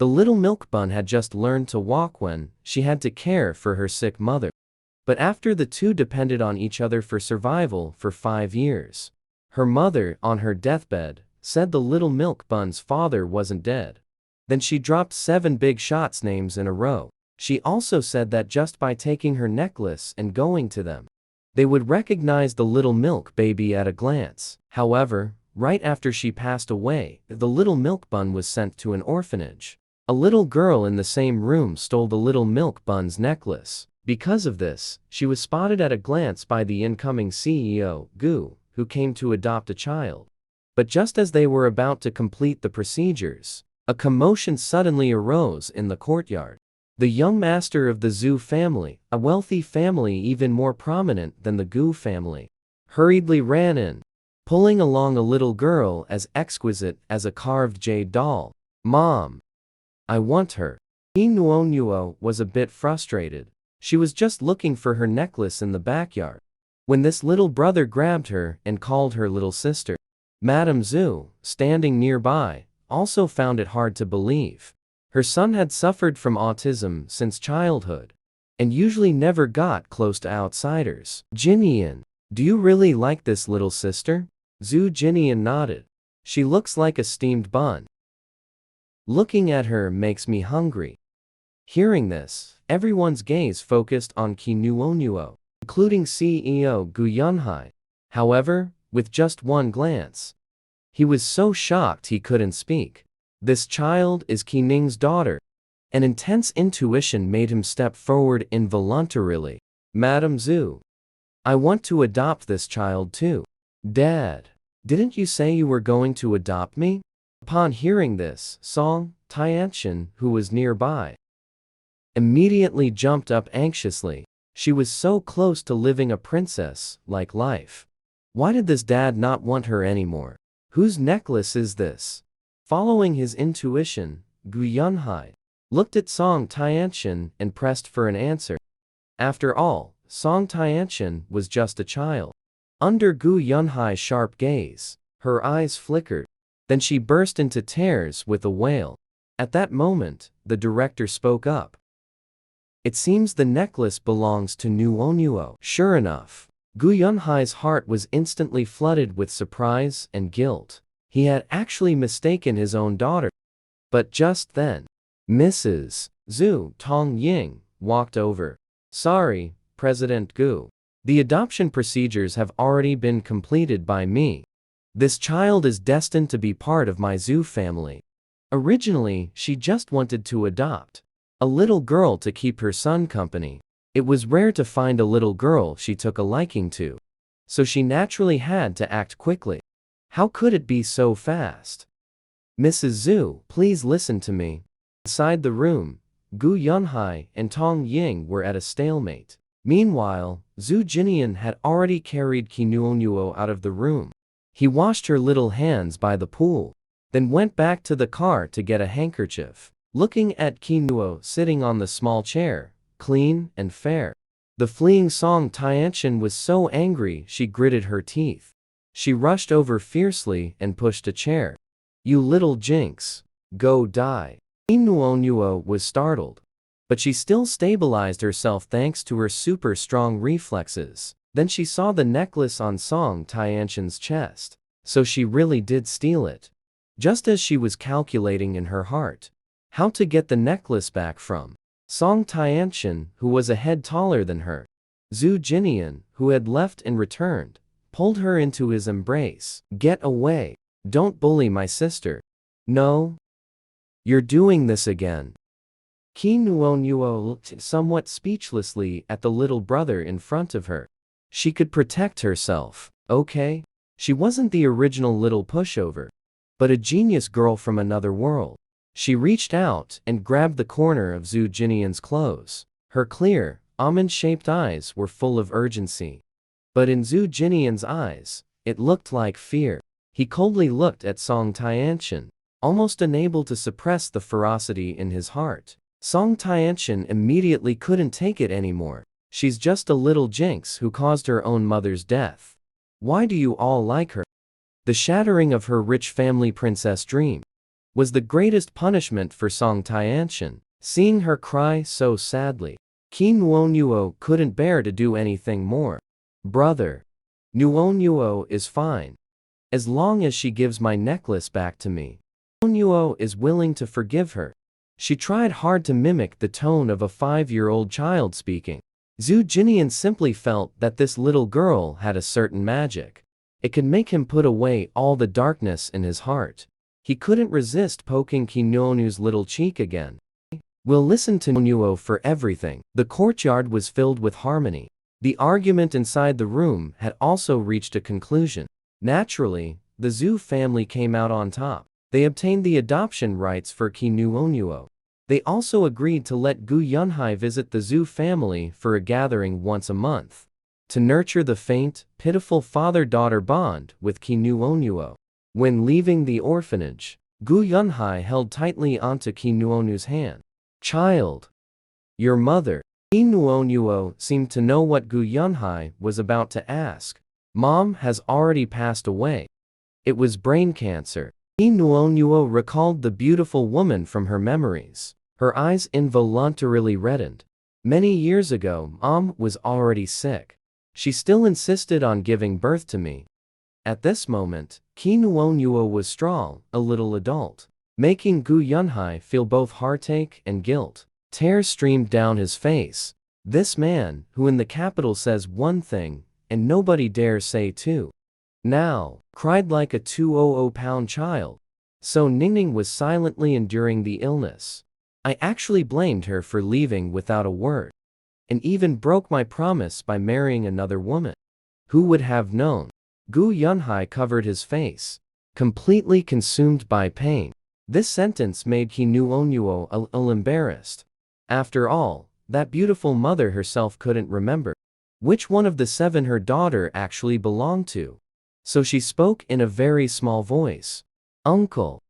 The little milk bun had just learned to walk when she had to care for her sick mother. But after the two depended on each other for survival for 5 years. Her mother, on her deathbed, said the little milk bun's father wasn't dead. Then she dropped 7 big shots names in a row. She also said that just by taking her necklace and going to them, they would recognize the little milk baby at a glance. However, right after she passed away, the little milk bun was sent to an orphanage. A little girl in the same room stole the little milk bun's necklace. Because of this, she was spotted at a glance by the incoming CEO, Gu, who came to adopt a child. But just as they were about to complete the procedures, a commotion suddenly arose in the courtyard. The young master of the Zhu family, a wealthy family even more prominent than the Gu family, hurriedly ran in, pulling along a little girl as exquisite as a carved jade doll. "Mom, I want her." Qi Nuonuo was a bit frustrated. She was just looking for her necklace in the backyard, when this little brother grabbed her and called her little sister. Madame Zhu, standing nearby, also found it hard to believe. Her son had suffered from autism since childhood, and usually never got close to outsiders. "Jinian, do you really like this little sister?" Zhu Jinian nodded. "She looks like a steamed bun. Looking at her makes me hungry." Hearing this, everyone's gaze focused on Qi Nuonuo, including CEO Gu Yunhai. However, with just one glance, he was so shocked he couldn't speak. This child is Qi Ning's daughter. An intense intuition made him step forward involuntarily. "Madame Zhu, I want to adopt this child too." "Dad, didn't you say you were going to adopt me?" Upon hearing this, Song Tianxian, who was nearby, immediately jumped up anxiously. She was so close to living a princess-like life. Why did this dad not want her anymore? Whose necklace is this? Following his intuition, Gu Yunhai looked at Song Tianxian and pressed for an answer. After all, Song Tianxian was just a child. Under Gu Yunhai's sharp gaze, her eyes flickered. Then she burst into tears with a wail. At that moment, the director spoke up. "It seems the necklace belongs to Nuonuo." Sure enough, Gu Yunhai's heart was instantly flooded with surprise and guilt. He had actually mistaken his own daughter. But just then, Mrs. Zhu Tongying walked over. "Sorry, President Gu. The adoption procedures have already been completed by me. This child is destined to be part of my Zhu family." Originally, she just wanted to adopt a little girl to keep her son company. It was rare to find a little girl she took a liking to, so she naturally had to act quickly. How could it be so fast? "Mrs. Zhu, please listen to me." Inside the room, Gu Yunhai and Tong Ying were at a stalemate. Meanwhile, Zhu Jinian had already carried Qi Nuonuo out of the room. He washed her little hands by the pool, then went back to the car to get a handkerchief. Looking at Qi Nuo sitting on the small chair, clean and fair, the fleeing Song Tianxian was so angry she gritted her teeth. She rushed over fiercely and pushed a chair. "You little jinx, go die." Qi Nuonuo was startled, but she still stabilized herself thanks to her super strong reflexes. Then she saw the necklace on Song Tianxian's chest. So she really did steal it. Just as she was calculating in her heart how to get the necklace back from Song Tianxian, who was a head taller than her, Zhu Jinian, who had left and returned, pulled her into his embrace. "Get away. Don't bully my sister." "No. You're doing this again." Qi Nuonuo looked somewhat speechlessly at the little brother in front of her. She could protect herself, okay? She wasn't the original little pushover, but a genius girl from another world. She reached out and grabbed the corner of Zhu Jinian's clothes. Her clear, almond-shaped eyes were full of urgency. But in Zhu Jinian's eyes, it looked like fear. He coldly looked at Song Tianxian, almost unable to suppress the ferocity in his heart. Song Tianxian immediately couldn't take it anymore. She's just a little jinx who caused her own mother's death. Why do you all like her? The shattering of her rich family princess dream. was the greatest punishment for Song Tiantian. Seeing her cry so sadly, Qi Nuonyuo couldn't bear to do anything more. Brother, Nuonyuo is fine. As long as she gives my necklace back to me. Nuonyuo is willing to forgive her. She tried hard to mimic the tone of a 5-year-old child speaking. Zhu Jinian simply felt that this little girl had a certain magic. It could make him put away all the darkness in his heart. He couldn't resist poking Qi Nuonyuo's little cheek again. We'll listen to Nuonyuo for everything. The courtyard was filled with harmony. The argument inside the room had also reached a conclusion. Naturally, the Zhu family came out on top. They obtained the adoption rights for Qi Nuonyuo. They also agreed to let Gu Yunhai visit the Zhu family for a gathering once a month, to nurture the faint, pitiful father-daughter bond with Qi Nuonyuo. When leaving the orphanage, Gu Yunhai held tightly onto Qi Nuonyuo's hand. Child, your mother. Qi Nuonyuo seemed to know what Gu Yunhai was about to ask. Mom has already passed away. It was brain cancer. Qi Nuonyuo recalled the beautiful woman from her memories. Her eyes involuntarily reddened. Many years ago, Mom was already sick. She still insisted on giving birth to me. At this moment, Qi Nuonyuo was strong, a little adult, making Gu Yunhai feel both heartache and guilt. Tears streamed down his face. This man, who in the capital says one thing, and nobody dares say two, now cried like a 200-pound child. So Ningning was silently enduring the illness. I actually blamed her for leaving without a word, and even broke my promise by marrying another woman. Who would have known? Gu Yunhai covered his face, completely consumed by pain. This sentence made Qi Nuonyuo a little embarrassed. After all, that beautiful mother herself couldn't remember which one of the 7 her daughter actually belonged to. So she spoke in a very small voice. Uncle,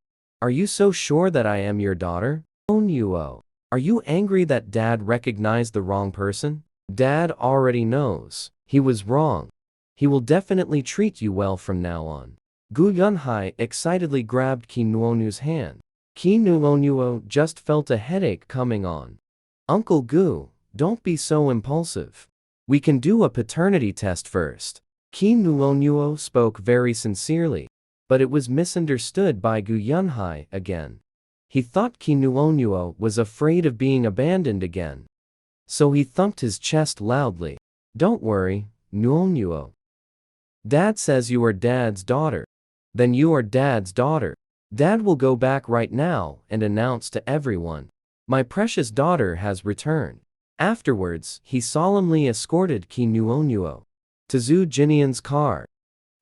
are you so sure that I am your daughter? Nuonyuo, are you angry that Dad recognized the wrong person? Dad already knows. He was wrong. He will definitely treat you well from now on. Gu Yunhai excitedly grabbed Qi Nuonyuo's hand. Qi Nuonyuo just felt a headache coming on. Uncle Gu, don't be so impulsive. We can do a paternity test first. Qi Nuonyuo spoke very sincerely, but it was misunderstood by Gu Yunhai again. He thought Qi Nuonyuo was afraid of being abandoned again. So he thumped his chest loudly. Don't worry, Nuonyuo. Dad says you are Dad's daughter. Then you are Dad's daughter. Dad will go back right now and announce to everyone, my precious daughter has returned. Afterwards, he solemnly escorted Qi Nuonyuo to Zhu Jinian's car,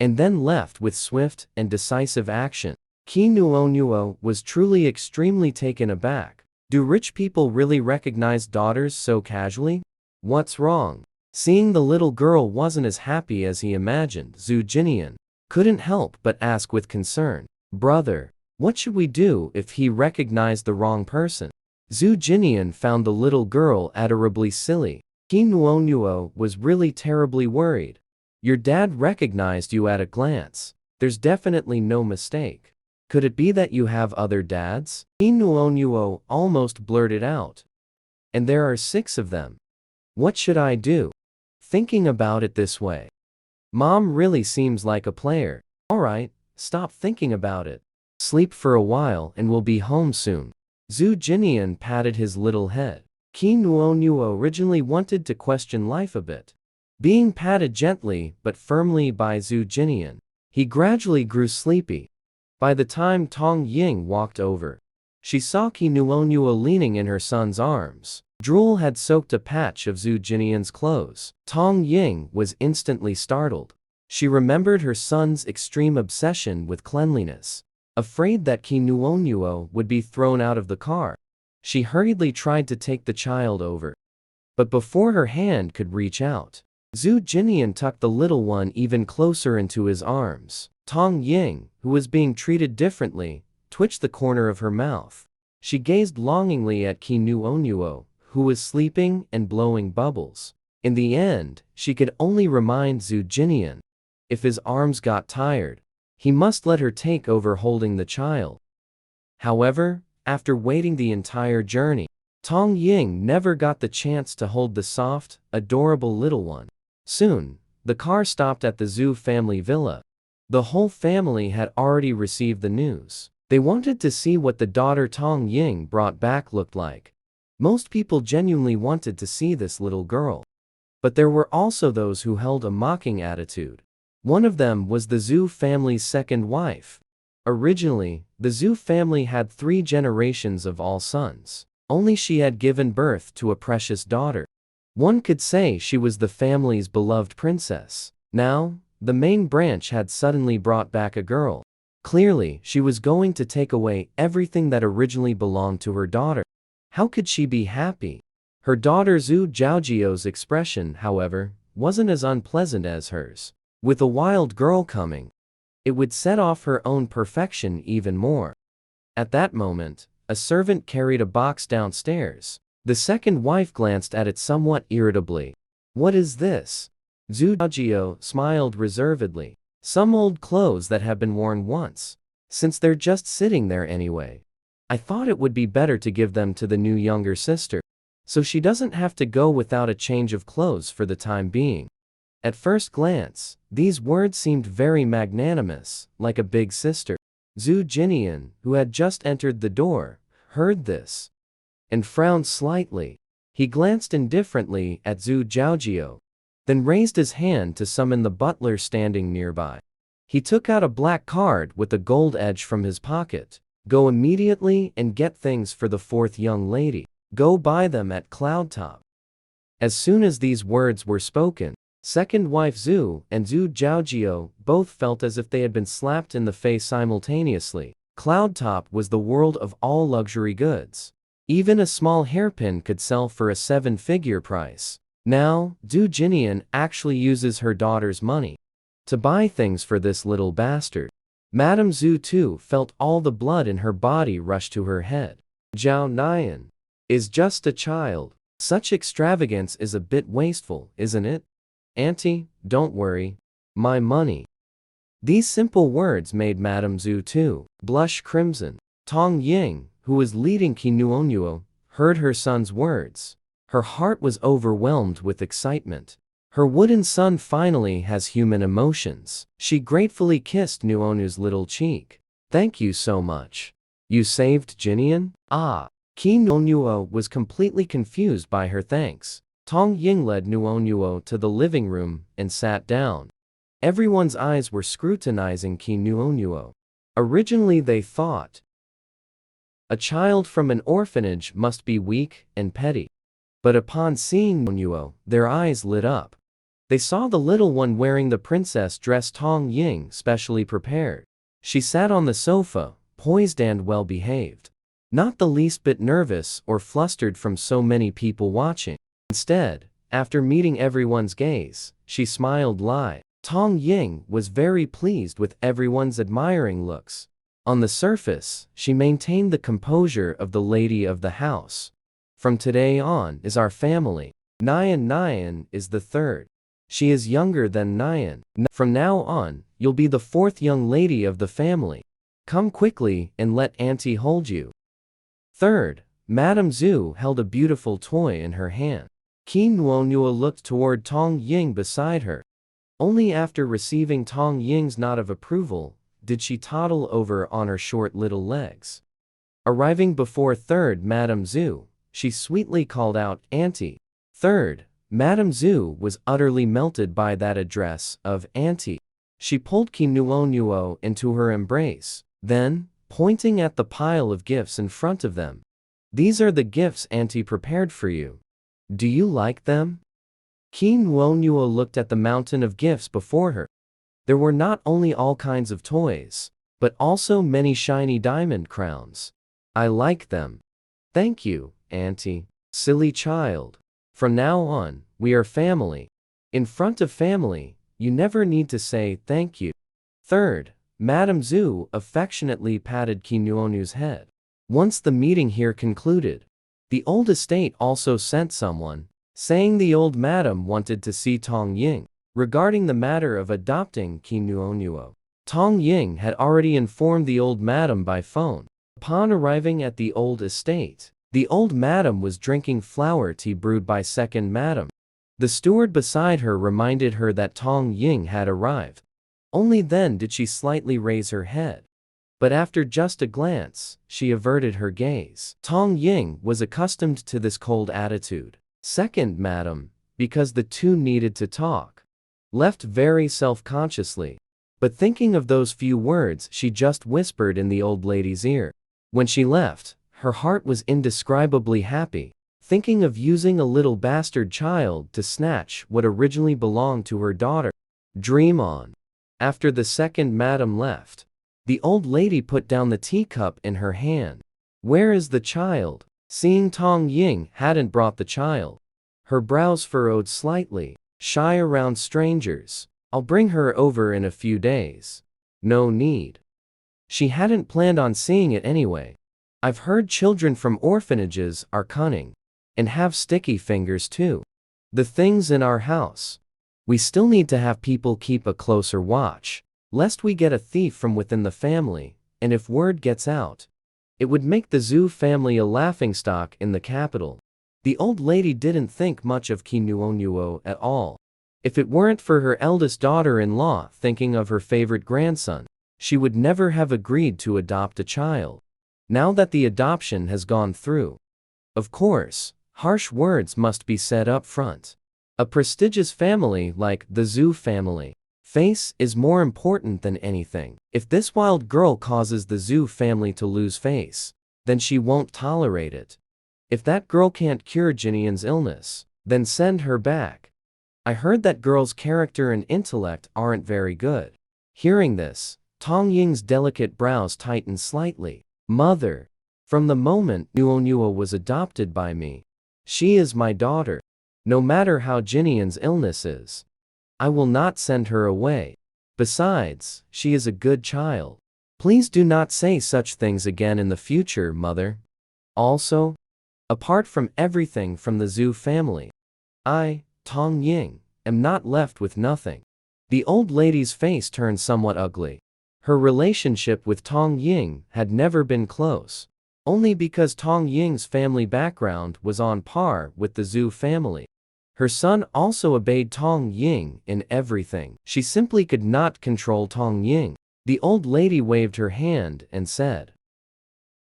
and then left with swift and decisive action. Qi Nuonyuo was truly extremely taken aback. Do rich people really recognize daughters so casually? What's wrong? Seeing the little girl wasn't as happy as he imagined, Zhu Jinian couldn't help but ask with concern. Brother, what should we do if he recognized the wrong person? Zhu Jinian found the little girl adorably silly. Qi Nuonyuo was really terribly worried. Your dad recognized you at a glance. There's definitely no mistake. Could it be that you have other dads? Qi Nuonyuo almost blurted out. And there are 6 of them. What should I do? Thinking about it this way, Mom really seems like a player. Alright, stop thinking about it. Sleep for a while and we'll be home soon. Zhu Jinian patted his little head. Qi Nuonyuo originally wanted to question life a bit. Being patted gently but firmly by Zhu Jinian, he gradually grew sleepy. By the time Tong Ying walked over, she saw Qi Nuonyuo leaning in her son's arms. Drool had soaked a patch of Zhu Jinian's clothes. Tong Ying was instantly startled. She remembered her son's extreme obsession with cleanliness. Afraid that Qi Nuonyuo would be thrown out of the car, she hurriedly tried to take the child over. But before her hand could reach out, Zhu Jinian tucked the little one even closer into his arms. Tong Ying, who was being treated differently, twitched the corner of her mouth. She gazed longingly at Qi Nuonyuo, who was sleeping and blowing bubbles. In the end, she could only remind Zhu Jinian, if his arms got tired, he must let her take over holding the child. However, after waiting the entire journey, Tong Ying never got the chance to hold the soft, adorable little one. Soon, the car stopped at the Zhu family villa. The whole family had already received the news. They wanted to see what the daughter Tong Ying brought back looked like. Most people genuinely wanted to see this little girl. But there were also those who held a mocking attitude. One of them was the Zhu family's second wife. Originally, the Zhu family had 3 generations of all sons. Only she had given birth to a precious daughter. One could say she was the family's beloved princess. Now, the main branch had suddenly brought back a girl. Clearly, she was going to take away everything that originally belonged to her daughter. How could she be happy? Her daughter Zhu Zhaojiao's expression, however, wasn't as unpleasant as hers. With a wild girl coming, it would set off her own perfection even more. At that moment, a servant carried a box downstairs. The second wife glanced at it somewhat irritably. "What is this?" Zhu Zhaojiao smiled reservedly. "Some old clothes that have been worn once. Since they're just sitting there anyway, I thought it would be better to give them to the new younger sister, so she doesn't have to go without a change of clothes for the time being." At first glance, these words seemed very magnanimous, like a big sister. Zhu Jinian, who had just entered the door, heard this and frowned slightly. He glanced indifferently at Zhu Zhaojiao, then raised his hand to summon the butler standing nearby. He took out a black card with a gold edge from his pocket. "Go immediately and get things for the 4th young lady. Go buy them at Cloud Top." As soon as these words were spoken, second wife Zhu and Zhu Zhaojiao both felt as if they had been slapped in the face simultaneously. Cloud Top was the world of all luxury goods. Even a small hairpin could sell for a 7-figure price. Now, Zhu Jinian actually uses her daughter's money to buy things for this little bastard. Madame Zhu too felt all the blood in her body rush to her head. Zhao Nian is just a child. Such extravagance is a bit wasteful, isn't it? Auntie, don't worry. My money. These simple words made Madame Zhu too blush crimson. Tong Ying, who was leading Qinuonyuo, heard her son's words. Her heart was overwhelmed with excitement. Her wooden son finally has human emotions. She gratefully kissed Nuonu's little cheek. "Thank you so much. You saved Jinian?" "Ah." Qinuonyuo was completely confused by her thanks. Tong Ying led Nuonuo to the living room and sat down. Everyone's eyes were scrutinizing Qinuonyuo. Originally they thought a child from an orphanage must be weak and petty. But upon seeing Nuonuo, their eyes lit up. They saw the little one wearing the princess dress Tong Ying specially prepared. She sat on the sofa, poised and well-behaved. Not the least bit nervous or flustered from so many people watching. Instead, after meeting everyone's gaze, she smiled live. Tong Ying was very pleased with everyone's admiring looks. On the surface, she maintained the composure of the lady of the house. "From today on is our family. Nian is the 3rd. She is younger than Nian. From now on, you'll be the 4th young lady of the family. Come quickly and let Auntie hold you." 3rd, Madame Zhu held a beautiful toy in her hand. Qinuonyuo looked toward Tong Ying beside her. Only after receiving Tong Ying's nod of approval did she toddle over on her short little legs. Arriving before 3rd Madame Zhu, she sweetly called out, "Auntie." 3rd, Madame Zhu was utterly melted by that address of Auntie. She pulled Qinuonyuo into her embrace. Then, pointing at the pile of gifts in front of them, "These are the gifts Auntie prepared for you. Do you like them?" Qinuonyuo looked at the mountain of gifts before her. There were not only all kinds of toys, but also many shiny diamond crowns. "I like them. Thank you, Auntie." "Silly child. From now on, we are family. In front of family, you never need to say thank you." 3rd, Madame Zhu affectionately patted Qinuonyu's head. Once the meeting here concluded, the old estate also sent someone, saying the old madam wanted to see Tong Ying regarding the matter of adopting Qinuonyuo. Tong Ying had already informed the old madam by phone. Upon arriving at the old estate, the old madam was drinking flower tea brewed by second madam. The steward beside her reminded her that Tong Ying had arrived. Only then did she slightly raise her head. But after just a glance, she averted her gaze. Tong Ying was accustomed to this cold attitude. Second madam, because the two needed to talk, left very self-consciously. But thinking of those few words, she just whispered in the old lady's ear. When she left, her heart was indescribably happy, thinking of using a little bastard child to snatch what originally belonged to her daughter. Dream on. After the second madam left, the old lady put down the teacup in her hand. Where is the child? Seeing Tong Ying hadn't brought the child, her brows furrowed slightly. Shy around strangers. I'll bring her over in a few days. No need. She hadn't planned on seeing it anyway. I've heard children from orphanages are cunning and have sticky fingers too. The things in our house. We still need to have people keep a closer watch, lest we get a thief from within the family, and if word gets out, it would make the Zhu family a laughingstock in the capital. The old lady didn't think much of Qi Nuonuo at all. If it weren't for her eldest daughter-in-law thinking of her favorite grandson, she would never have agreed to adopt a child. Now that the adoption has gone through, of course, harsh words must be said up front. A prestigious family like the Zhu family, face is more important than anything. If this wild girl causes the Zhu family to lose face, then she won't tolerate it. If that girl can't cure Jinian's illness, then send her back. I heard that girl's character and intellect aren't very good. Hearing this, Tong Ying's delicate brows tightened slightly. Mother, from the moment Nuonuo was adopted by me, she is my daughter. No matter how Jinian's illness is, I will not send her away. Besides, she is a good child. Please do not say such things again in the future, mother. Also, apart from everything from the Zhu family, I, Tong Ying, am not left with nothing. The old lady's face turned somewhat ugly. Her relationship with Tong Ying had never been close, only because Tong Ying's family background was on par with the Zhu family. Her son also obeyed Tong Ying in everything. She simply could not control Tong Ying. The old lady waved her hand and said,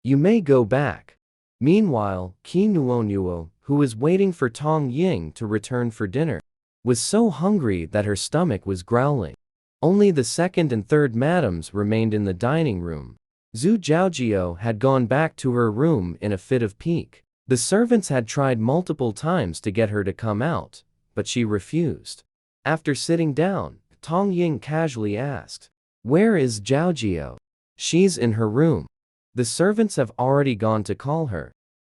"You may go back." Meanwhile, Qi Nuonuo, who was waiting for Tong Ying to return for dinner, was so hungry that her stomach was growling. Only the second and third madams remained in the dining room. Zhu Zhaojio had gone back to her room in a fit of pique. The servants had tried multiple times to get her to come out, but she refused. After sitting down, Tong Ying casually asked, "Where is Zhaojio?" "She's in her room. The servants have already gone to call her."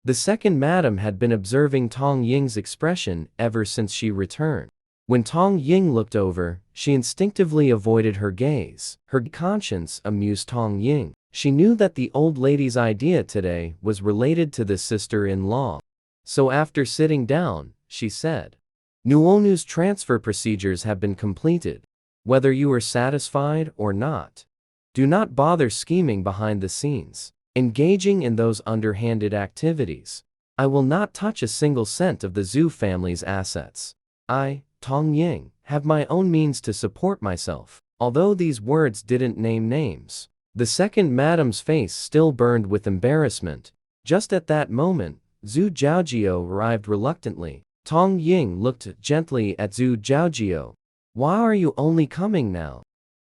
The second madam had been observing Tong Ying's expression ever since she returned. When Tong Ying looked over, she instinctively avoided her gaze. Her conscience amused Tong Ying. She knew that the old lady's idea today was related to the sister-in-law. So after sitting down, she said, "Nuonu's transfer procedures have been completed. Whether you are satisfied or not, do not bother scheming behind the scenes, engaging in those underhanded activities. I will not touch a single cent of the Zhu family's assets. I, Tong Ying, have my own means to support myself." Although these words didn't name names, the second madam's face still burned with embarrassment. Just at that moment, Zhu Zhaojio arrived reluctantly. Tong Ying looked gently at Zhu Zhaojio. "Why are you only coming now?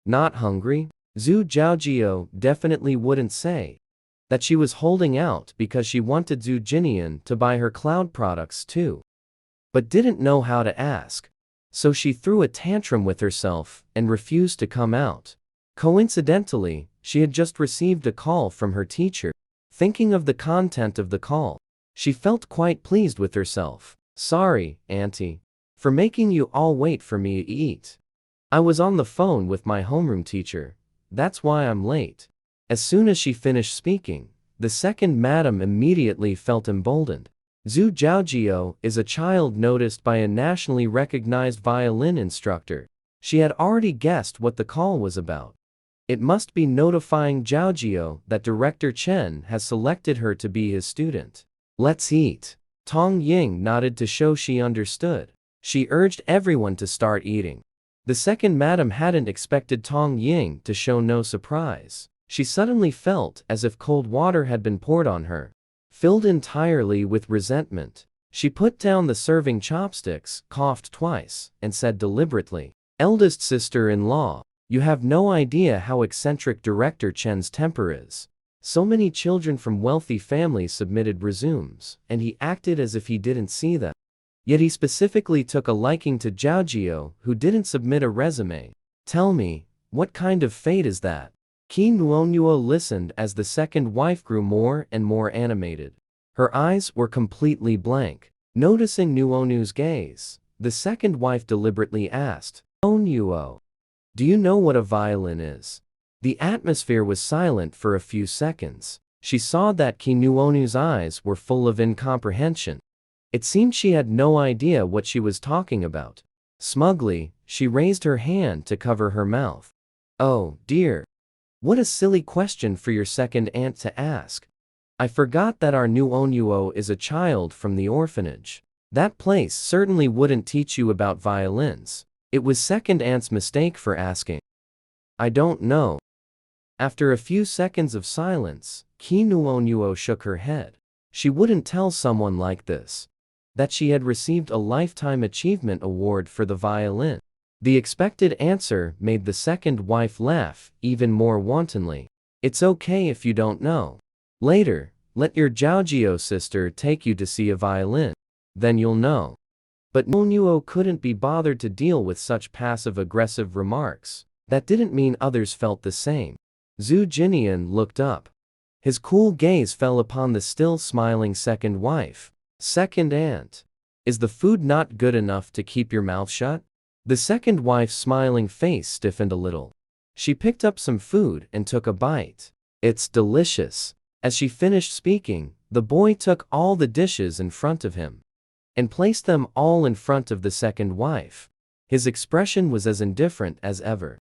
Not hungry?" Zhu Zhaojio definitely wouldn't say that she was holding out because she wanted Zhu Jinian to buy her cloud products too, but didn't know how to ask. So she threw a tantrum with herself and refused to come out. Coincidentally, she had just received a call from her teacher. Thinking of the content of the call, she felt quite pleased with herself. "Sorry, Auntie, for making you all wait for me to eat. I was on the phone with my homeroom teacher. That's why I'm late." As soon as she finished speaking, the second madam immediately felt emboldened. Zhu Zhaojio is a child noticed by a nationally recognized violin instructor. She had already guessed what the call was about. It must be notifying Zhaojio that Director Chen has selected her to be his student. Let's eat. Tong Ying nodded to show she understood. She urged everyone to start eating. The second madam hadn't expected Tong Ying to show no surprise. She suddenly felt as if cold water had been poured on her. Filled entirely with resentment, she put down the serving chopsticks, coughed twice, and said deliberately, "Eldest sister-in-law, you have no idea how eccentric Director Chen's temper is. So many children from wealthy families submitted resumes, and he acted as if he didn't see them. Yet he specifically took a liking to Zhaojio, who didn't submit a resume. Tell me, what kind of fate is that?" Qi Nuonuo listened as the second wife grew more and more animated. Her eyes were completely blank. Noticing Nuonu's gaze, the second wife deliberately asked, "Nuo, do you know what a violin is?" The atmosphere was silent for a few seconds. She saw that Qi Nuonu's eyes were full of incomprehension. It seemed she had no idea what she was talking about. Smugly, she raised her hand to cover her mouth. "Oh, dear. What a silly question for your second aunt to ask. I forgot that our new Onuo is a child from the orphanage. That place certainly wouldn't teach you about violins. It was second aunt's mistake for asking." "I don't know." After a few seconds of silence, Qi Nuonuo shook her head. She wouldn't tell someone like this that she had received a Lifetime Achievement Award for the violin. The expected answer made the second wife laugh even more wantonly. "It's okay if you don't know. Later, let your Zhaojio sister take you to see a violin. Then you'll know." But Nuonuo couldn't be bothered to deal with such passive-aggressive remarks. That didn't mean others felt the same. Zhu Jinian looked up. His cool gaze fell upon the still smiling second wife. "Second aunt, is the food not good enough to keep your mouth shut?" The second wife's smiling face stiffened a little. She picked up some food and took a bite. "It's delicious." As she finished speaking, the boy took all the dishes in front of him and placed them all in front of the second wife. His expression was as indifferent as ever.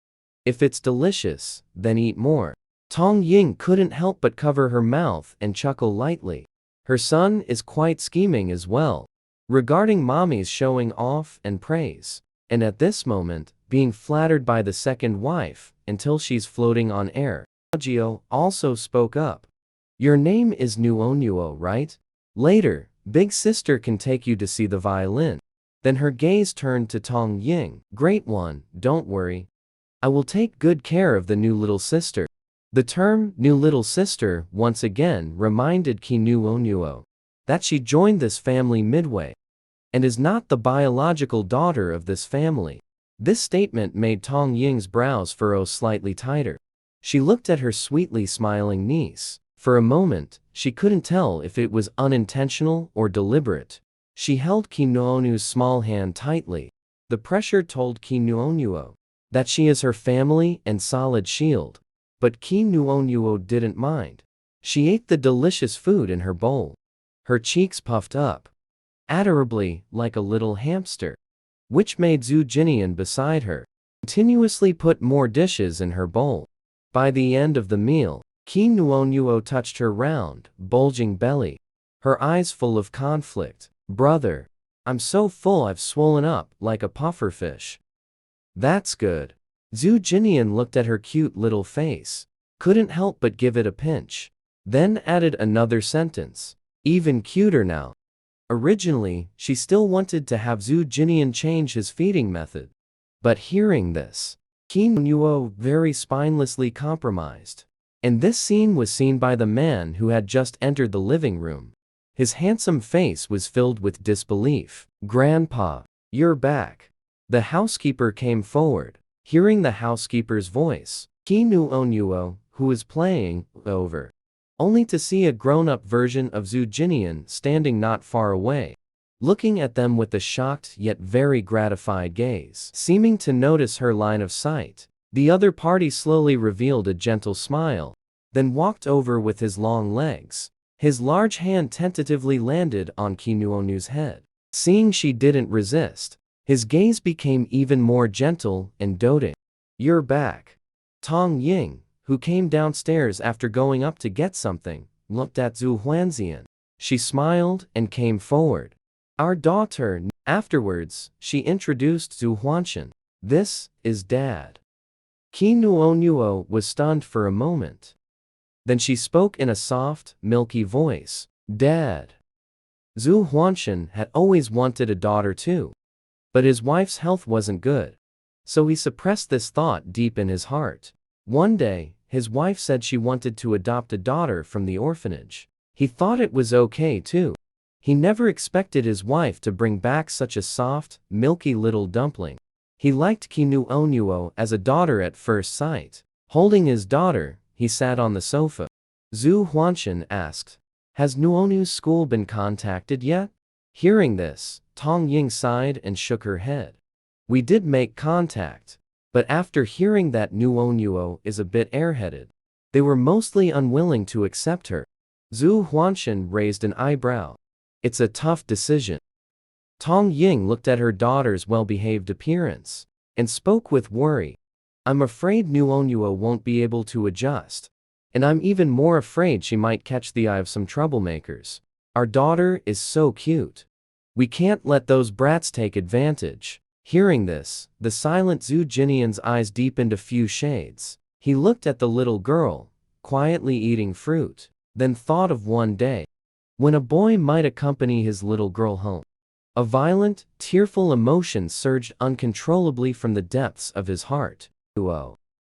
"If it's delicious, then eat more." Tong Ying couldn't help but cover her mouth and chuckle lightly. Her son is quite scheming as well, regarding mommy's showing off and praise, and at this moment, being flattered by the second wife until she's floating on air. Zhaojio also spoke up. "Your name is Nuonuo, right? Later, big sister can take you to see the violin." Then her gaze turned to Tong Ying. "Great one, don't worry. I will take good care of the new little sister." The term new little sister once again reminded Qi Nuonuo that she joined this family midway and is not the biological daughter of this family. This statement made Tong Ying's brows furrow slightly tighter. She looked at her sweetly smiling niece. For a moment, she couldn't tell if it was unintentional or deliberate. She held Qi Nuonu's small hand tightly. The pressure told Qi Nuonuo that she is her family and solid shield. But Qi Nuonuo didn't mind. She ate the delicious food in her bowl. Her cheeks puffed up adorably like a little hamster, which made Zhu Jinian beside her continuously put more dishes in her bowl. By the end of the meal, Qi Nuonuo touched her round, bulging belly, her eyes full of conflict. "Brother, I'm so full I've swollen up like a pufferfish." "That's good." Zhu Jinian looked at her cute little face, couldn't help but give it a pinch, then added another sentence. "Even cuter now." Originally, she still wanted to have Zhu Jinian change his feeding method. But hearing this, Qi Nuo very spinelessly compromised. And this scene was seen by the man who had just entered the living room. His handsome face was filled with disbelief. "Grandpa, you're back." The housekeeper came forward. Hearing the housekeeper's voice, Qi Nuonuo, who was playing, over, only to see a grown-up version of Zhu Jinian standing not far away, looking at them with a shocked yet very gratified gaze. Seeming to notice her line of sight, the other party slowly revealed a gentle smile, then walked over with his long legs. His large hand tentatively landed on Qi Nuonu's head. Seeing she didn't resist, his gaze became even more gentle and doting. "You're back." Tong Ying, who came downstairs after going up to get something, looked at Zhu Huanxian. She smiled and came forward. Our daughter. Afterwards, she introduced Zhu Huanxian. This is Dad. Qi Nuonuo was stunned for a moment. Then she spoke in a soft, milky voice. Dad. Zhu Huanxian had always wanted a daughter too. But his wife's health wasn't good. So he suppressed this thought deep in his heart. One day, his wife said she wanted to adopt a daughter from the orphanage. He thought it was okay too. He never expected his wife to bring back such a soft, milky little dumpling. He liked Qi Nuonuo as a daughter at first sight. Holding his daughter, he sat on the sofa. Zhu Huanxian asked, "Has Nuonu's school been contacted yet?" Hearing this, Tong Ying sighed and shook her head. We did make contact. But after hearing that Nuonuo is a bit airheaded, they were mostly unwilling to accept her. Zhu Huanxian raised an eyebrow. It's a tough decision. Tong Ying looked at her daughter's well-behaved appearance and spoke with worry. I'm afraid Nuonuo won't be able to adjust. And I'm even more afraid she might catch the eye of some troublemakers. Our daughter is so cute. We can't let those brats take advantage. Hearing this, the silent Zhu Jinian's eyes deepened a few shades. He looked at the little girl, quietly eating fruit, then thought of one day when a boy might accompany his little girl home. A violent, tearful emotion surged uncontrollably from the depths of his heart.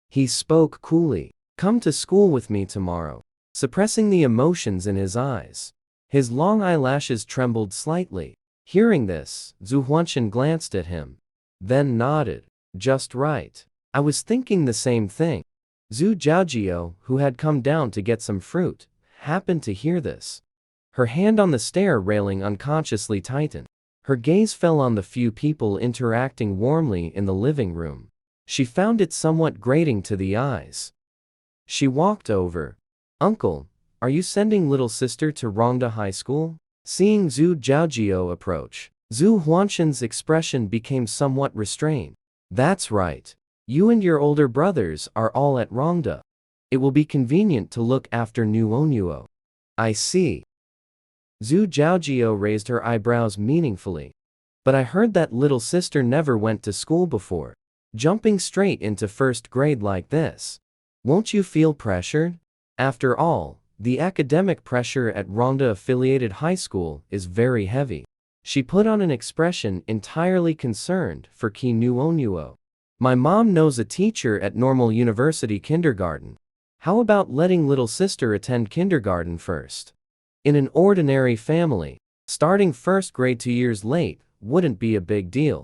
He spoke coolly. Come to school with me tomorrow. Suppressing the emotions in his eyes, his long eyelashes trembled slightly. Hearing this, Zhu Huanxian glanced at him, then nodded. Just right. I was thinking the same thing. Zhu Jiaojio, who had come down to get some fruit, happened to hear this. Her hand on the stair railing unconsciously tightened. Her gaze fell on the few people interacting warmly in the living room. She found it somewhat grating to the eyes. She walked over. Uncle, are you sending little sister to Rongda High School? Seeing Zhu Jiaojio approach, Zhu Huanxian's expression became somewhat restrained. That's right. You and your older brothers are all at Rongda. It will be convenient to look after Nuonuo. I see. Zhu Jiaojio raised her eyebrows meaningfully. But I heard that little sister never went to school before. Jumping straight into first grade like this. Won't you feel pressured? After all, the academic pressure at Rongda-affiliated high school is very heavy. She put on an expression entirely concerned for Qi Nuonuo. My mom knows a teacher at Normal University Kindergarten. How about letting little sister attend kindergarten first? In an ordinary family, starting first grade 2 years late wouldn't be a big deal.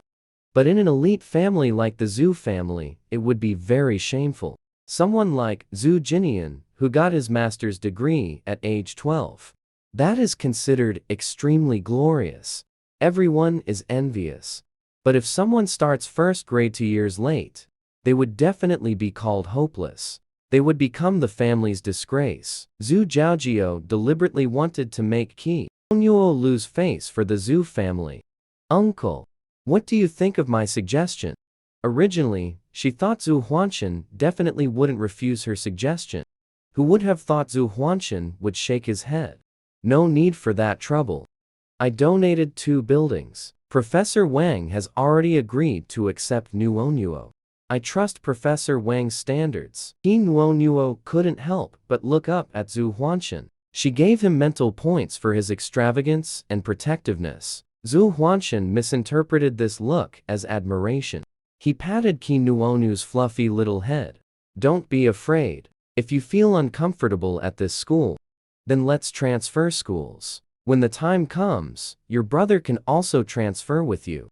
But in an elite family like the Zhu family, it would be very shameful. Someone like Zhu Jinian, who got his master's degree at age 12. That is considered extremely glorious. Everyone is envious. But if someone starts first grade 2 years late, they would definitely be called hopeless. They would become the family's disgrace. Zhu Jiaojio deliberately wanted to make Qi Nuonuo lose face for the Zhu family. Uncle, what do you think of my suggestion? Originally, she thought Zhu Huanxian definitely wouldn't refuse her suggestion. Who would have thought Zhu Huanxian would shake his head? No need for that trouble. I donated 2 buildings. Professor Wang has already agreed to accept Nuonuo. I trust Professor Wang's standards. Qi Nuonuo couldn't help but look up at Zhu Huanxian. She gave him mental points for his extravagance and protectiveness. Zhu Huanxian misinterpreted this look as admiration. He patted Qi Nuonu's fluffy little head. Don't be afraid. If you feel uncomfortable at this school, then let's transfer schools. When the time comes, your brother can also transfer with you.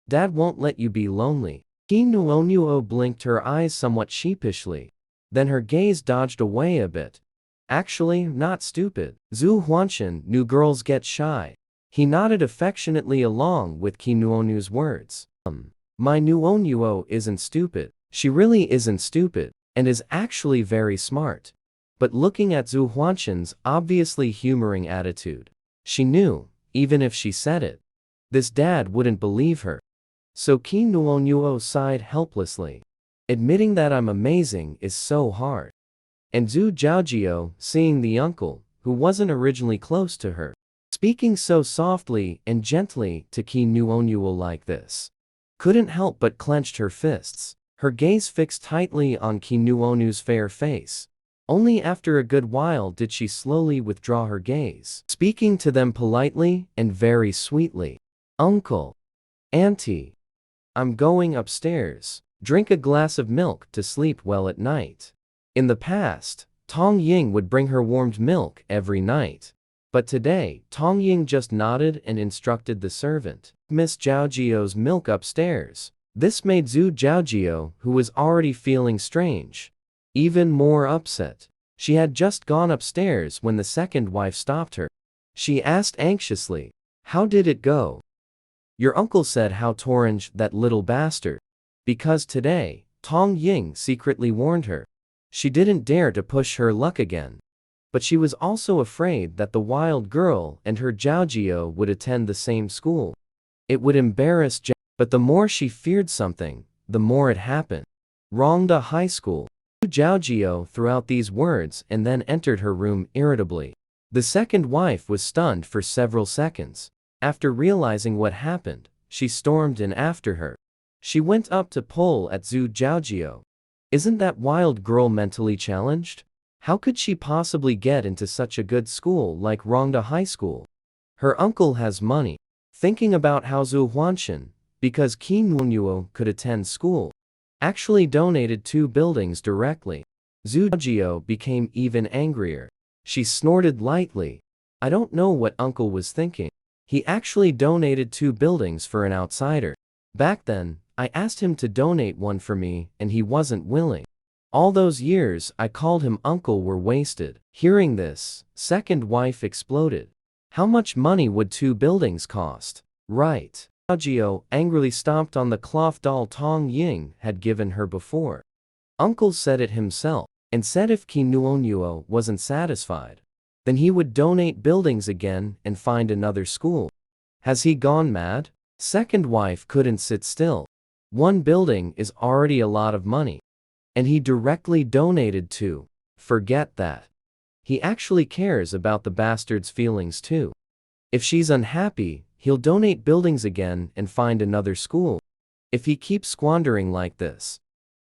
Dad won't let you be lonely. Qi Nuonuo blinked her eyes somewhat sheepishly. Then her gaze dodged away a bit. Actually, not stupid. Zhu Huanxian knew girls get shy. He nodded affectionately along with Qi Nuonu's words. My Nuonuo isn't stupid. She really isn't stupid, and is actually very smart. But looking at Zhu Huanxian's obviously humoring attitude, she knew, even if she said it, this dad wouldn't believe her. So Qi Nuonuo sighed helplessly. Admitting that I'm amazing is so hard. And Zhu Jiaojio, seeing the uncle, who wasn't originally close to her, speaking so softly and gently to Qi Nuonyuo like this, couldn't help but clenched her fists, her gaze fixed tightly on Qi Nuonu's fair face. Only after a good while did she slowly withdraw her gaze, speaking to them politely and very sweetly. Uncle, Auntie, I'm going upstairs. Drink a glass of milk to sleep well at night. In the past, Tong Ying would bring her warmed milk every night. But today, Tong Ying just nodded and instructed the servant, Miss Jiaojio's milk upstairs. This made Zhu Jiaojio, who was already feeling strange, even more upset. She had just gone upstairs when the second wife stopped her. She asked anxiously, "How did it go?" "Your uncle said how Torrange, that little bastard." Because today, Tong Ying secretly warned her. She didn't dare to push her luck again. But she was also afraid that the wild girl and her Jiaojio would attend the same school. It would embarrass but the more she feared something, the more it happened. Rongda High School. Jiaojio threw out these words and then entered her room irritably. The second wife was stunned for several seconds. After realizing what happened, she stormed in after her. She went up to pull at Zhu Jiaojio. Isn't that wild girl mentally challenged? How could she possibly get into such a good school like Rongda High School? Her uncle has money. Thinking about how Zhu Huanshan, because Qi Nuonyuo could attend school, actually donated 2 buildings directly. Zhu Jiaojio became even angrier. She snorted lightly. I don't know what uncle was thinking. He actually donated 2 buildings for an outsider. Back then, I asked him to donate one for me and he wasn't willing. All those years I called him uncle were wasted. Hearing this, second wife exploded. How much money would 2 buildings cost? Right. Jiaojio angrily stomped on the cloth doll Tong Ying had given her before. Uncle said it himself, and said if Qi Nuonyuo wasn't satisfied, then he would donate buildings again and find another school. Has he gone mad? Second wife couldn't sit still. 1 building is already a lot of money. And he directly donated 2. Forget that. He actually cares about the bastard's feelings too. If she's unhappy, he'll donate buildings again and find another school. If he keeps squandering like this,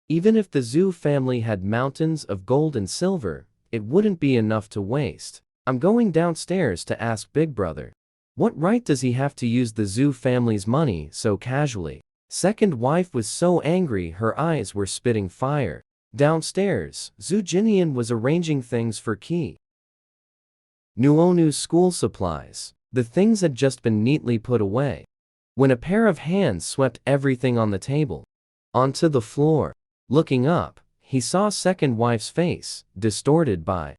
even if the Zhu family had mountains of gold and silver, it wouldn't be enough to waste. I'm going downstairs to ask Big Brother. What right does he have to use the Zhu family's money so casually? Second wife was so angry her eyes were spitting fire. Downstairs, Zhu Jinian was arranging things for Qi Nuonu's school supplies. The things had just been neatly put away, when a pair of hands swept everything on the table onto the floor. Looking up, he saw second wife's face, distorted by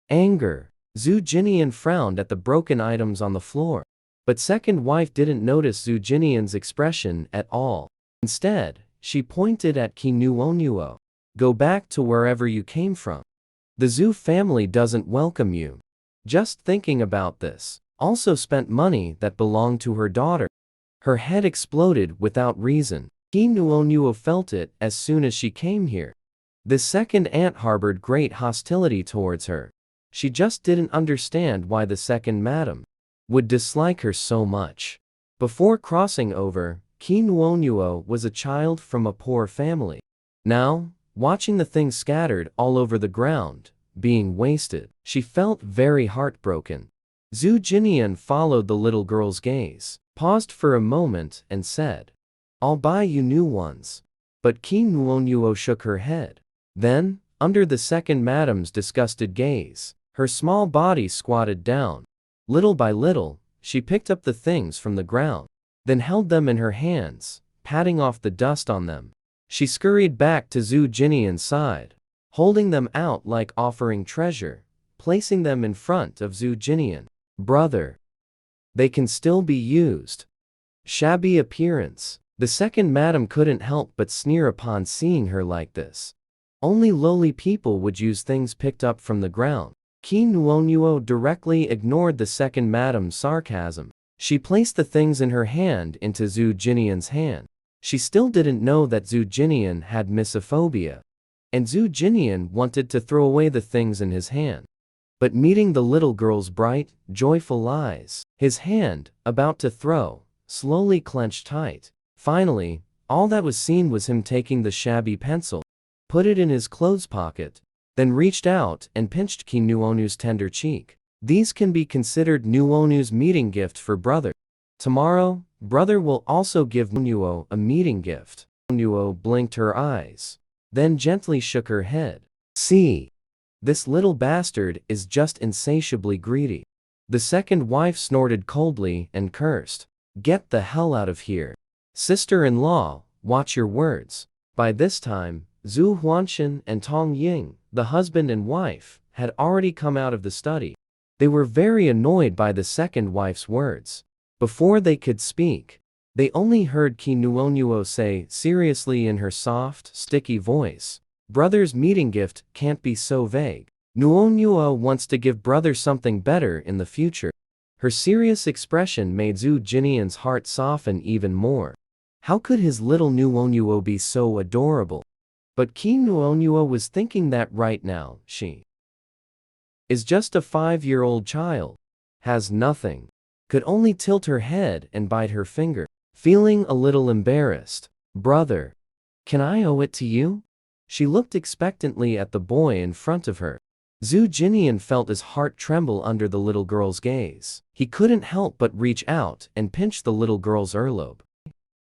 anger. Zhu Jinian frowned at the broken items on the floor. But second wife didn't notice Zhu Jinian's expression at all. Instead, she pointed at Qi Nuonyuo. Go back to wherever you came from. The Zhu family doesn't welcome you. Just thinking about this, also spent money that belonged to her daughter. Her head exploded without reason. Qi Nuonyuo felt it as soon as she came here. The second aunt harbored great hostility towards her. She just didn't understand why the second madam would dislike her so much. Before crossing over, Qi Nuonyuo was a child from a poor family. Now, watching the things scattered all over the ground, being wasted, she felt very heartbroken. Zhu Jinian followed the little girl's gaze, paused for a moment and said, I'll buy you new ones. But Qi Nuonyuo shook her head. Then, under the second madam's disgusted gaze, her small body squatted down. Little by little, she picked up the things from the ground, then held them in her hands, patting off the dust on them. She scurried back to Zhu Jinian's side, holding them out like offering treasure, placing them in front of Zhu Jinian. Brother, they can still be used. Shabby appearance. The second madam couldn't help but sneer upon seeing her like this. Only lowly people would use things picked up from the ground. Qi Nuonyuo directly ignored the second madam's sarcasm. She placed the things in her hand into Zhu Jinian's hand. She still didn't know that Zhu Jinian had misophonia, and Zhu Jinian wanted to throw away the things in his hand. But meeting the little girl's bright, joyful eyes, his hand, about to throw, slowly clenched tight. Finally, all that was seen was him taking the shabby pencil, put it in his clothes pocket, then reached out and pinched Ki Nuonu's tender cheek. These can be considered Nuonu's meeting gift for brother. Tomorrow, brother will also give Nuo a meeting gift. Nuo blinked her eyes, then gently shook her head. See, this little bastard is just insatiably greedy. The second wife snorted coldly and cursed. Get the hell out of here. Sister-in-law, watch your words. By this time, Zhu Huanshan and Tong Ying, the husband and wife, had already come out of the study. They were very annoyed by the second wife's words. Before they could speak, they only heard Ki Nuonuo say seriously in her soft, sticky voice, "Brother's meeting gift can't be so vague. Nuonuo wants to give brother something better in the future." Her serious expression made Zhu Jinian's heart soften even more. How could his little Nuonuo be so adorable? But Ki Nuonuo was thinking that right now she is just a 5-year-old child, has nothing, could only tilt her head and bite her finger. Feeling a little embarrassed, "Brother, can I owe it to you?" She looked expectantly at the boy in front of her. Zhu Jinian felt his heart tremble under the little girl's gaze. He couldn't help but reach out and pinch the little girl's earlobe.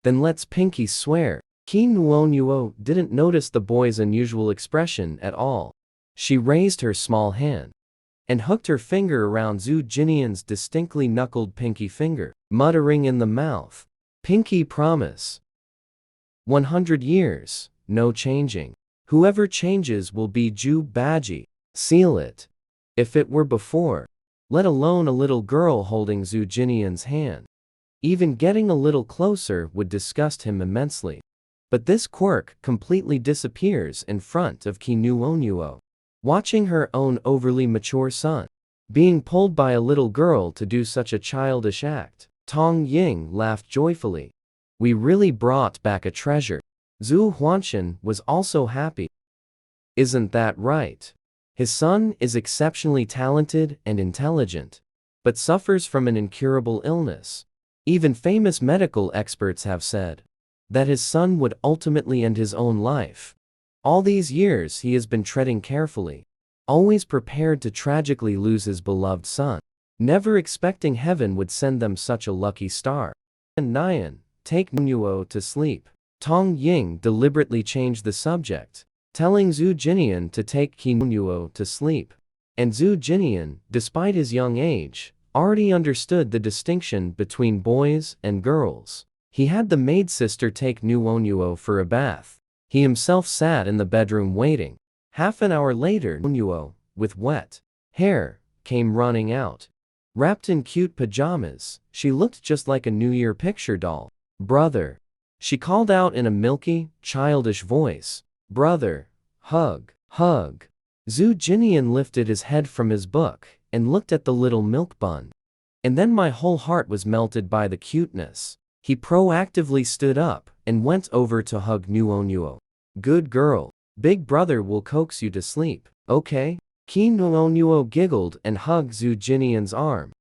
"Then let's pinky swear." Ki Nuonuo didn't notice the boy's unusual expression at all. She raised her small hand and hooked her finger around Zhu Jinian's distinctly knuckled pinky finger, muttering in the mouth, "Pinky promise. 100 years, no changing. Whoever changes will be Ju Baji. Seal it." If it were before, let alone a little girl holding Zhu Jinian's hand, even getting a little closer would disgust him immensely. But this quirk completely disappears in front of Ki Nuonuo. Watching her own overly mature son being pulled by a little girl to do such a childish act, Tong Ying laughed joyfully. We really brought back a treasure. Zhu Huanshan was also happy. Isn't that right? His son is exceptionally talented and intelligent, but suffers from an incurable illness. Even famous medical experts have said that his son would ultimately end his own life. All these years he has been treading carefully, always prepared to tragically lose his beloved son, never expecting heaven would send them such a lucky star. And Nyan, take Nuo to sleep. Tong Ying deliberately changed the subject, telling Zhu Jinian to take Ki Nuo to sleep. And Zhu Jinian, despite his young age, already understood the distinction between boys and girls. He had the maid sister take Nuonuo for a bath. He himself sat in the bedroom waiting. Half an hour later, Nuo, with wet hair, came running out. Wrapped in cute pajamas, she looked just like a New Year picture doll. "Brother," she called out in a milky, childish voice. "Brother, hug, hug." Zhu Jinian lifted his head from his book and looked at the little milk bun. And then my whole heart was melted by the cuteness. He proactively stood up and went over to hug Nuonuo. "Good girl. Big brother will coax you to sleep, okay?" Ki Nuonuo giggled and hugged Zhu Jinian's arm.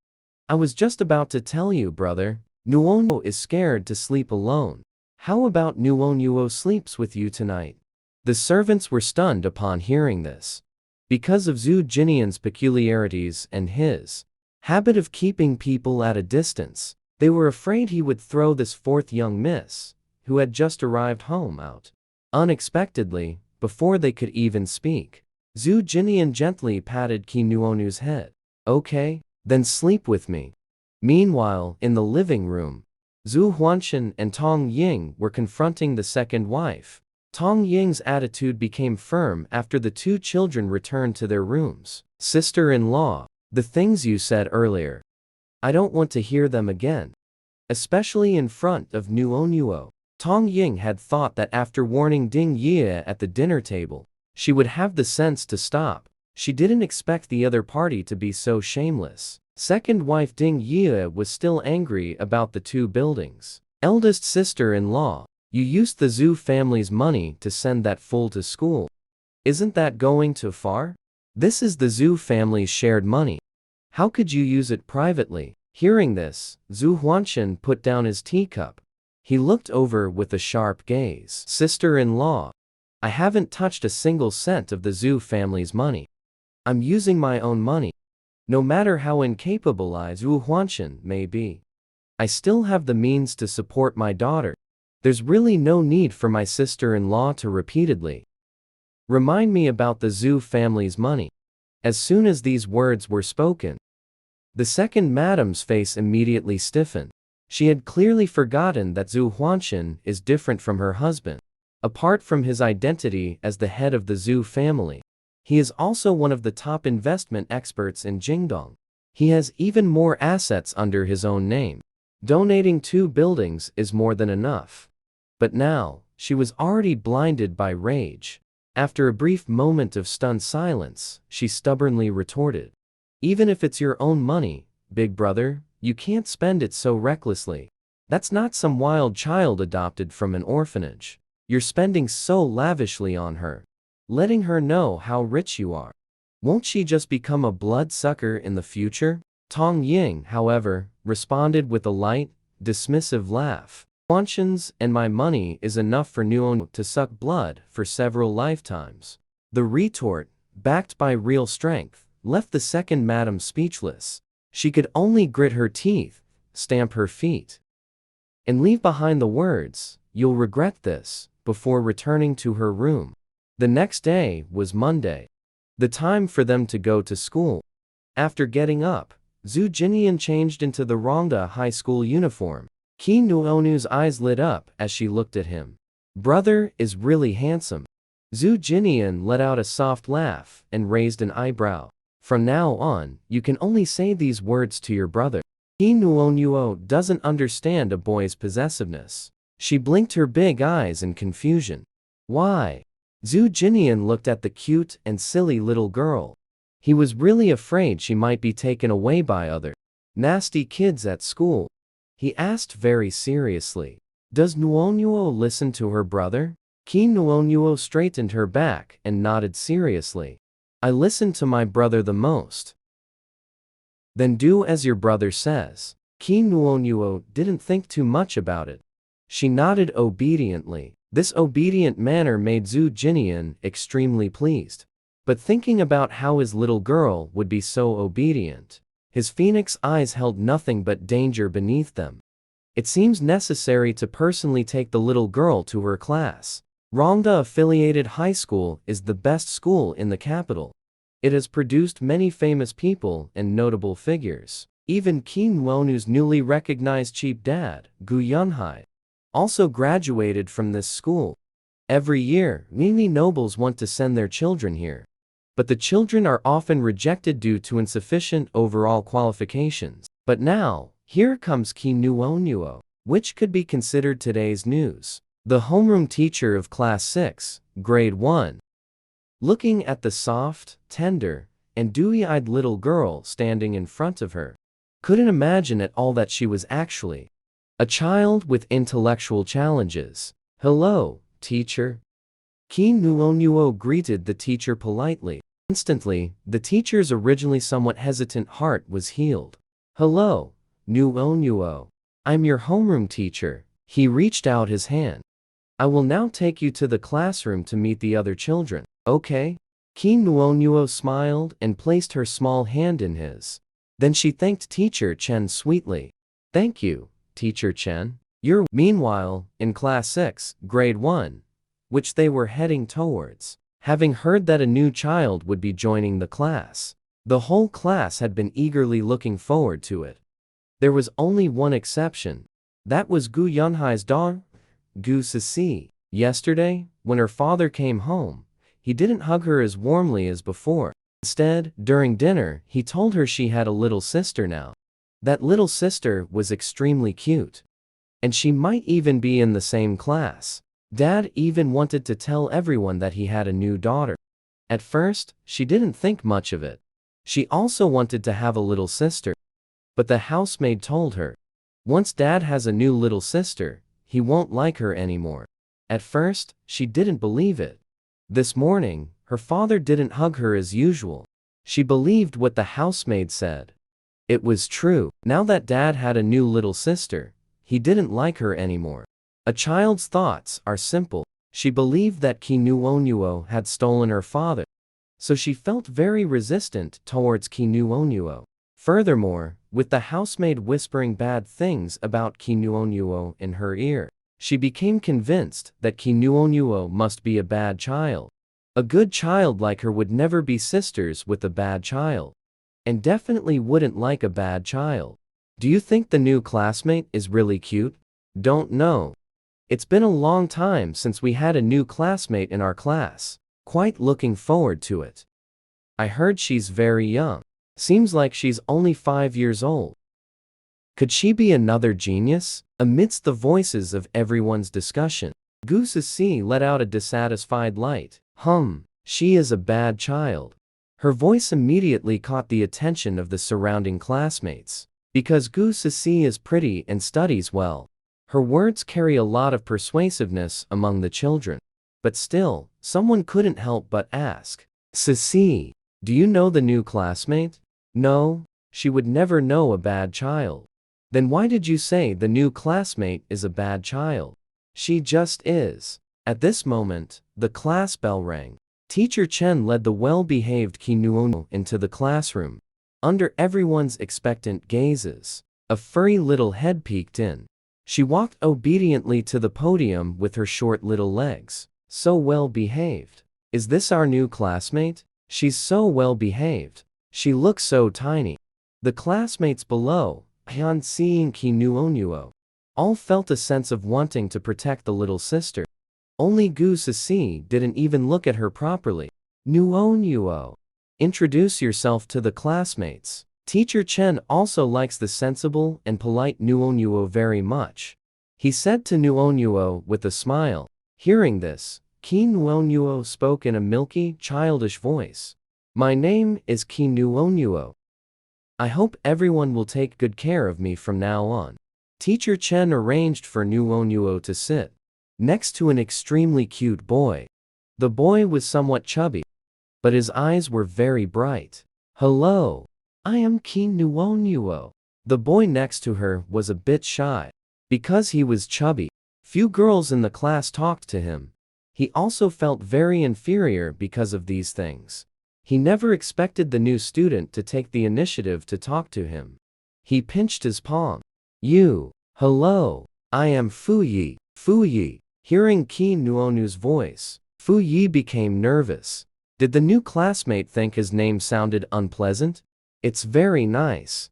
"I was just about to tell you, brother. Nuonuo is scared to sleep alone. How about Nuonuo sleeps with you tonight?" The servants were stunned upon hearing this. Because of Zhu Jinian's peculiarities and his habit of keeping people at a distance, they were afraid he would throw this fourth young miss, who had just arrived home, out unexpectedly, before they could even speak. Zhu Jinian gently patted Ki Nuonu's head. "Okay, then sleep with me." Meanwhile, in the living room, Zhu Huanshan and Tong Ying were confronting the second wife. Tong Ying's attitude became firm after the two children returned to their rooms. "Sister-in-law, the things you said earlier, I don't want to hear them again. Especially in front of Nuonuo." Tong Ying had thought that after warning Ding Ye at the dinner table, she would have the sense to stop. She didn't expect the other party to be so shameless. Second wife Ding Ye was still angry about the two buildings. Eldest sister-in-law, You used the Zhu family's money to send that fool to school. Isn't that going too far? This is the Zhu family's shared money. How could you use it privately? Hearing this, Zhu Huanshan put down his teacup. He looked over with a sharp gaze. Sister-in-law, I haven't touched a single cent of the Zhu family's money. I'm using my own money. No matter how incapable Zhu Huanshan may be, I still have the means to support my daughter. There's really no need for my sister-in-law to repeatedly remind me about the Zhu family's money. As soon as these words were spoken, the second madam's face immediately stiffened. She had clearly forgotten that Zhu Huanshan is different from her husband. Apart from his identity as the head of the Zhu family, he is also one of the top investment experts in Jingdong. He has even more assets under his own name. Donating 2 buildings is more than enough. But now, she was already blinded by rage. After a brief moment of stunned silence, she stubbornly retorted, "Even if it's your own money, big brother, you can't spend it so recklessly. That's not some wild child adopted from an orphanage. You're spending so lavishly on her, letting her know how rich you are. Won't she just become a bloodsucker in the future?" Tong Ying, however, responded with a light, dismissive laugh. "Huanshan's and my money is enough for Nuon to suck blood for several lifetimes." The retort, backed by real strength, left the second madam speechless. She could only grit her teeth, stamp her feet, and leave behind the words, "You'll regret this," before returning to her room. The next day was Monday, the time for them to go to school. After getting up, Zhu Jinian changed into the Rongda High School uniform. Qi Nuonu's eyes lit up as she looked at him. "Brother is really handsome." Zhu Jinian let out a soft laugh and raised an eyebrow. "From now on, you can only say these words to your brother." Qi Nuonuo doesn't understand a boy's possessiveness. She blinked her big eyes in confusion. "Why?" Zhu Jinian looked at the cute and silly little girl. He was really afraid she might be taken away by other nasty kids at school. He asked very seriously, "Does Nuonuo listen to her brother?" Qi Nuonuo straightened her back and nodded seriously. "I listen to my brother the most." "Then do as your brother says." Qi Nuonuo didn't think too much about it. She nodded obediently. This obedient manner made Zhu Jinian extremely pleased. But thinking about how his little girl would be so obedient, his phoenix eyes held nothing but danger beneath them. It seems necessary to personally take the little girl to her class. Rongda Affiliated High School is the best school in the capital. It has produced many famous people and notable figures. Even Qi Nuonu's newly recognized chief dad, Gu Yunhai, also graduated from this school. Every year, many nobles want to send their children here. But the children are often rejected due to insufficient overall qualifications. But now, here comes Qi Nuonuo, which could be considered today's news. The homeroom teacher of Class 6, Grade 1. Looking at the soft, tender, and dewy-eyed little girl standing in front of her, couldn't imagine at all that she was actually a child with intellectual challenges. "Hello, teacher." Qi Nuonuo greeted the teacher politely. Instantly, the teacher's originally somewhat hesitant heart was healed. "Hello, Nuonuo. I'm your homeroom teacher." He reached out his hand. "I will now take you to the classroom to meet the other children." "Okay." Qi Nuonuo smiled and placed her small hand in his. Then she thanked Teacher Chen sweetly. "Thank you, Teacher Chen." Meanwhile, in Class 6, Grade 1, which they were heading towards, having heard that a new child would be joining the class, the whole class had been eagerly looking forward to it. There was only one exception. That was Gu Yunhai's daughter, Gu Sisi. Yesterday, when her father came home, he didn't hug her as warmly as before. Instead, during dinner, he told her she had a little sister now. That little sister was extremely cute. And she might even be in the same class. Dad even wanted to tell everyone that he had a new daughter. At first, she didn't think much of it. She also wanted to have a little sister. But the housemaid told her, once Dad has a new little sister, he won't like her anymore. At first, she didn't believe it. This morning, her father didn't hug her as usual. She believed what the housemaid said. It was true. Now that Dad had a new little sister, he didn't like her anymore. A child's thoughts are simple. She believed that Kinuonuo had stolen her father, so she felt very resistant towards Kinuonuo. Furthermore, with the housemaid whispering bad things about Kinuonuo in her ear, she became convinced that Kinuonuo must be a bad child. A good child like her would never be sisters with a bad child, and definitely wouldn't like a bad child. Do you think the new classmate is really cute? Don't know. It's been a long time since we had a new classmate in our class. Quite looking forward to it. I heard she's very young. Seems like she's only 5 years old. Could she be another genius? Amidst the voices of everyone's discussion, Gususi let out a dissatisfied light. She is a bad child. Her voice immediately caught the attention of the surrounding classmates. Because Gususi is pretty and studies well, her words carry a lot of persuasiveness among the children. But still, someone couldn't help but ask, Sisi, do you know the new classmate? No, she would never know a bad child. Then why did you say the new classmate is a bad child? She just is. At this moment, the class bell rang. Teacher Chen led the well-behaved Kinuonuo into the classroom. Under everyone's expectant gazes, a furry little head peeked in. She walked obediently to the podium with her short little legs. So well-behaved. Is this our new classmate? She's so well-behaved. She looks so tiny. The classmates below, upon seeing Kinuonuo, all felt a sense of wanting to protect the little sister. Only Gu Sisi didn't even look at her properly. Nuonuo. Introduce yourself to the classmates. Teacher Chen also likes the sensible and polite Nuonuo very much. He said to Nuonuo with a smile. Hearing this, Kinuonuo spoke in a milky, childish voice. My name is Kinuonuo. I hope everyone will take good care of me from now on. Teacher Chen arranged for Nuonuo to sit next to an extremely cute boy. The boy was somewhat chubby, but his eyes were very bright. Hello, I am Kinuonuo. The boy next to her was a bit shy. Because he was chubby, few girls in the class talked to him. He also felt very inferior because of these things. He never expected the new student to take the initiative to talk to him. He pinched his palm. Hello, I am Fuyi. Fuyi. Hearing Kinuonu's voice, Fuyi became nervous. Did the new classmate think his name sounded unpleasant? It's very nice.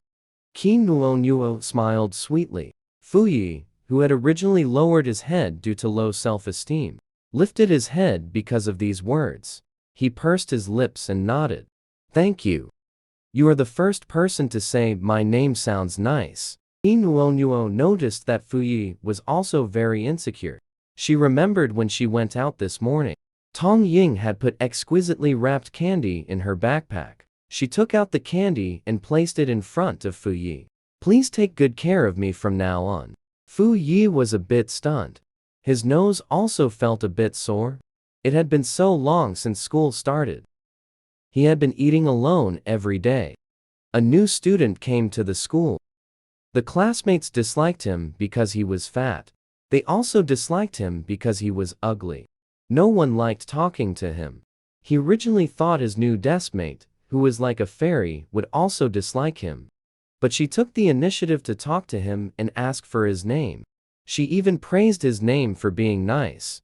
Kinuonuo smiled sweetly. Fuyi, who had originally lowered his head due to low self-esteem, lifted his head because of these words. He pursed his lips and nodded. Thank you. You are the first person to say my name sounds nice. Kinuonuo noticed that Fuyi was also very insecure. She remembered when she went out this morning. Tong Ying had put exquisitely wrapped candy in her backpack. She took out the candy and placed it in front of Fuyi. Please take good care of me from now on. Fuyi was a bit stunned. His nose also felt a bit sore. It had been so long since school started. He had been eating alone every day. A new student came to the school. The classmates disliked him because he was fat. They also disliked him because he was ugly. No one liked talking to him. He originally thought his new deskmate, who was like a fairy, would also dislike him. But she took the initiative to talk to him and ask for his name. She even praised his name for being nice.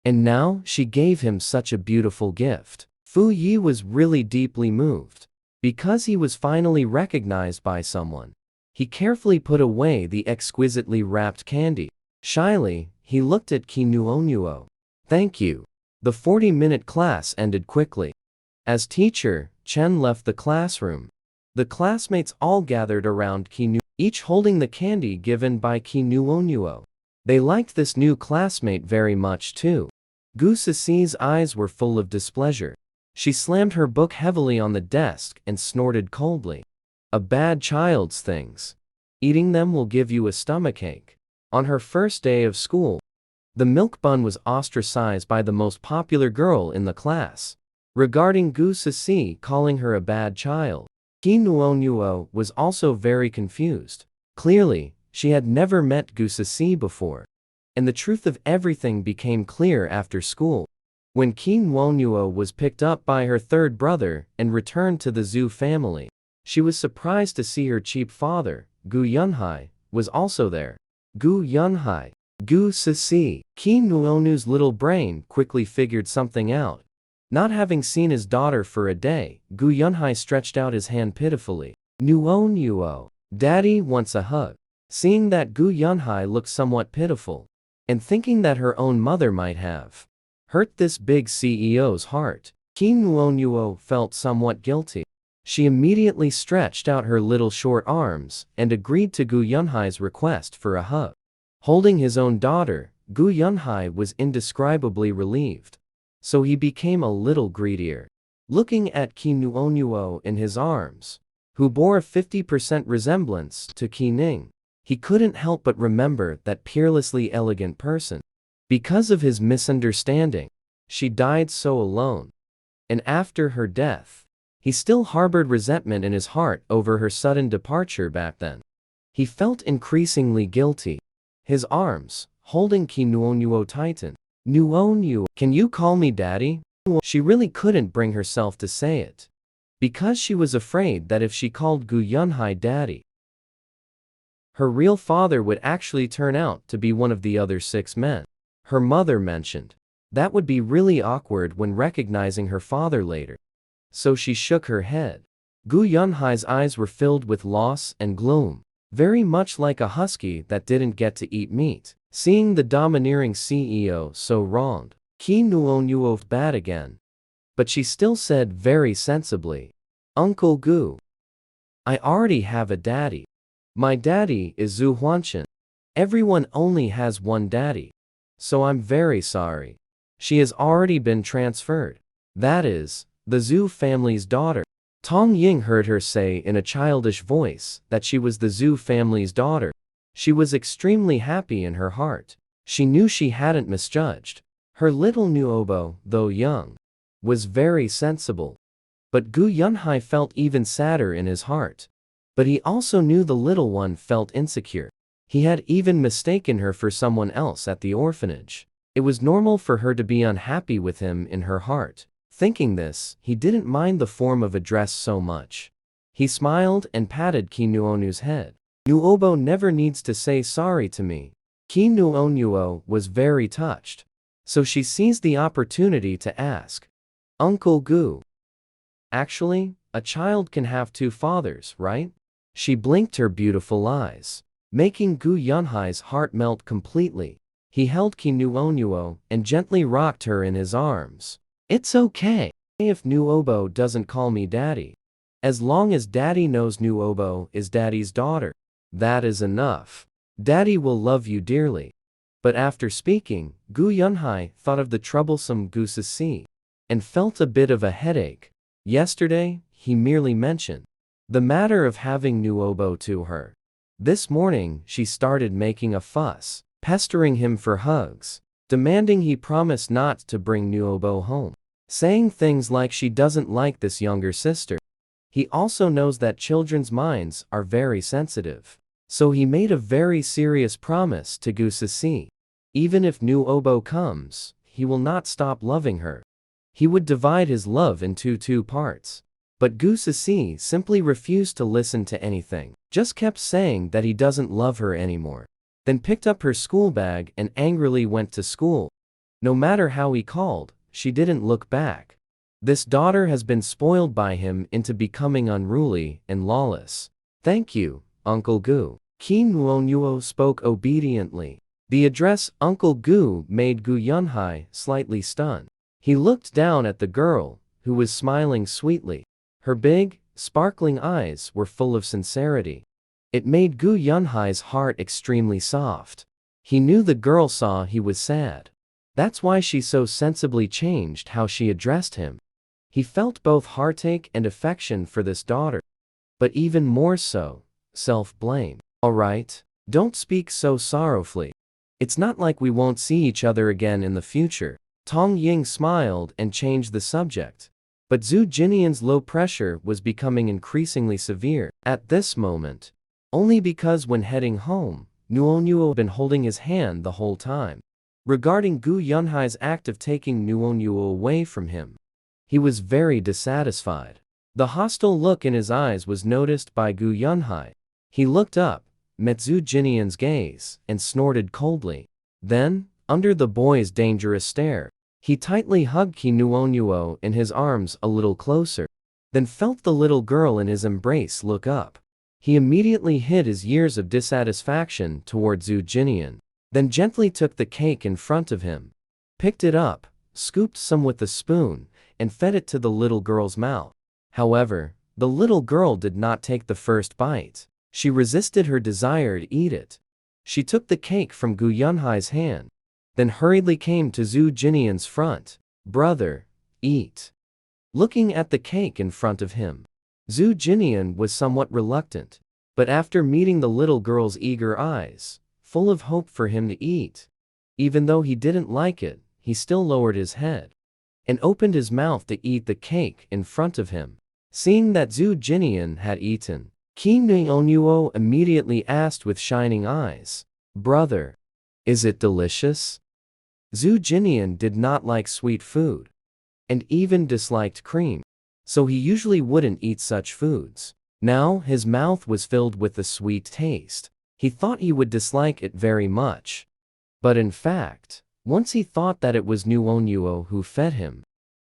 And now she gave him such a beautiful gift. Fu Yi was really deeply moved. Because he was finally recognized by someone, he carefully put away the exquisitely wrapped candy. Shyly, he looked at Kinuonuo. Thank you. The 40-minute class ended quickly. As teacher Chen left the classroom, the classmates all gathered around Kinu, each holding the candy given by Kinuonuo. They liked this new classmate very much too. Gu Sisi's eyes were full of displeasure. She slammed her book heavily on the desk and snorted coldly. A bad child's things. Eating them will give you a stomachache. On her first day of school, the milk bun was ostracized by the most popular girl in the class, regarding Gu Sisi calling her a bad child. Ki Nuonuo was also very confused. Clearly, she had never met Gu Sisi before, and the truth of everything became clear after school. When Ki Nuonuo was picked up by her third brother and returned to the Zhu family, she was surprised to see her cheap father, Gu Yunhai, was also there. Gu Yunhai, Gu Sisi. Ki Nuonu's little brain quickly figured something out. Not having seen his daughter for a day, Gu Yunhai stretched out his hand pitifully. Nuonuo, Daddy wants a hug. Seeing that Gu Yunhai looked somewhat pitiful, and thinking that her own mother might have hurt this big CEO's heart, Ki Nuonuo felt somewhat guilty. She immediately stretched out her little short arms and agreed to Gu Yunhai's request for a hug. Holding his own daughter, Gu Yunhai was indescribably relieved, so he became a little greedier. Looking at Ki Nuonuo in his arms, who bore a 50% resemblance to Ki Ning, he couldn't help but remember that peerlessly elegant person. Because of his misunderstanding, she died so alone. And after her death, he still harbored resentment in his heart over her sudden departure back then. He felt increasingly guilty. His arms, holding Ki Nuonuo tightened. Nuonuo, can you call me daddy? She really couldn't bring herself to say it, because she was afraid that if she called Gu Yunhai daddy, her real father would actually turn out to be one of the other 6 men. Her mother mentioned that would be really awkward when recognizing her father later. So she shook her head. Gu Yunhai's eyes were filled with loss and gloom, very much like a husky that didn't get to eat meat. Seeing the domineering CEO so wronged, Ki Nuonuo felt bad again. But she still said very sensibly, Uncle Gu, I already have a daddy. My daddy is Zhu Huanshan. Everyone only has one daddy. So I'm very sorry. She has already been transferred. That is, the Zhu family's daughter. Tong Ying heard her say in a childish voice that she was the Zhu family's daughter. She was extremely happy in her heart. She knew she hadn't misjudged. Her little Nuobo, though young, was very sensible. But Gu Yunhai felt even sadder in his heart. But he also knew the little one felt insecure. He had even mistaken her for someone else at the orphanage. It was normal for her to be unhappy with him in her heart. Thinking this, he didn't mind the form of address so much. He smiled and patted Ki Nuonu's head. Nuobo never needs to say sorry to me. Ki Nuonuo was very touched. So she seized the opportunity to ask, Uncle Gu, actually, a child can have 2 fathers, right? She blinked her beautiful eyes, making Gu Yunhai's heart melt completely. He held Ki Nuonuo and gently rocked her in his arms. It's okay if Nuobo doesn't call me daddy. As long as daddy knows Nuobo is daddy's daughter, that is enough. Daddy will love you dearly. But after speaking, Gu Yunhai thought of the troublesome Gu Sisi and felt a bit of a headache. Yesterday, he merely mentioned the matter of having Nuobo to her. This morning, she started making a fuss, pestering him for hugs, demanding he promise not to bring Nuobo home, saying things like she doesn't like this younger sister. He also knows that children's minds are very sensitive, so he made a very serious promise to Gu Sisi. Even if Nuobo comes, he will not stop loving her. He would divide his love into 2 parts. But Gu Sisi simply refused to listen to anything, just kept saying that he doesn't love her anymore. Then picked up her school bag and angrily went to school. No matter how he called, she didn't look back. This daughter has been spoiled by him into becoming unruly and lawless. Thank you, Uncle Gu. Ki Nuonuo spoke obediently. The address Uncle Gu made Gu Yunhai slightly stunned. He looked down at the girl, who was smiling sweetly. Her big, sparkling eyes were full of sincerity. It made Gu Yunhai's heart extremely soft. He knew the girl saw he was sad. That's why she so sensibly changed how she addressed him. He felt both heartache and affection for this daughter, but even more so, self-blame. All right, Don't speak so sorrowfully. It's not like we won't see each other again in the future. Tong Ying smiled and changed the subject. But Zhu Jinian's low pressure was becoming increasingly severe at this moment. Only because when heading home, Nuonuo had been holding his hand the whole time. Regarding Gu Yunhai's act of taking Nuonuo away from him, he was very dissatisfied. The hostile look in his eyes was noticed by Gu Yunhai. He looked up, met Zhu Jinian's gaze, and snorted coldly. Then, under the boy's dangerous stare, he tightly hugged Qi Nuonuo in his arms a little closer, then felt the little girl in his embrace look up. He immediately hid his years of dissatisfaction toward Zhu Jinian, then gently took the cake in front of him, picked it up, scooped some with a spoon, and fed it to the little girl's mouth. However, the little girl did not take the first bite. She resisted her desire to eat it. She took the cake from Gu Yunhai's hand, then hurriedly came to Zhu Jinian's front. "Brother, eat." Looking at the cake in front of him, Zhu Jinian was somewhat reluctant, but after meeting the little girl's eager eyes, full of hope for him to eat, even though he didn't like it, he still lowered his head and opened his mouth to eat the cake in front of him. Seeing that Zhu Jinian had eaten, Qi Nuonuo immediately asked with shining eyes, "Brother, is it delicious?" Zhu Jinian did not like sweet food, and even disliked cream, so he usually wouldn't eat such foods. Now his mouth was filled with the sweet taste. He thought he would dislike it very much. But in fact, once he thought that it was Nuonuo who fed him,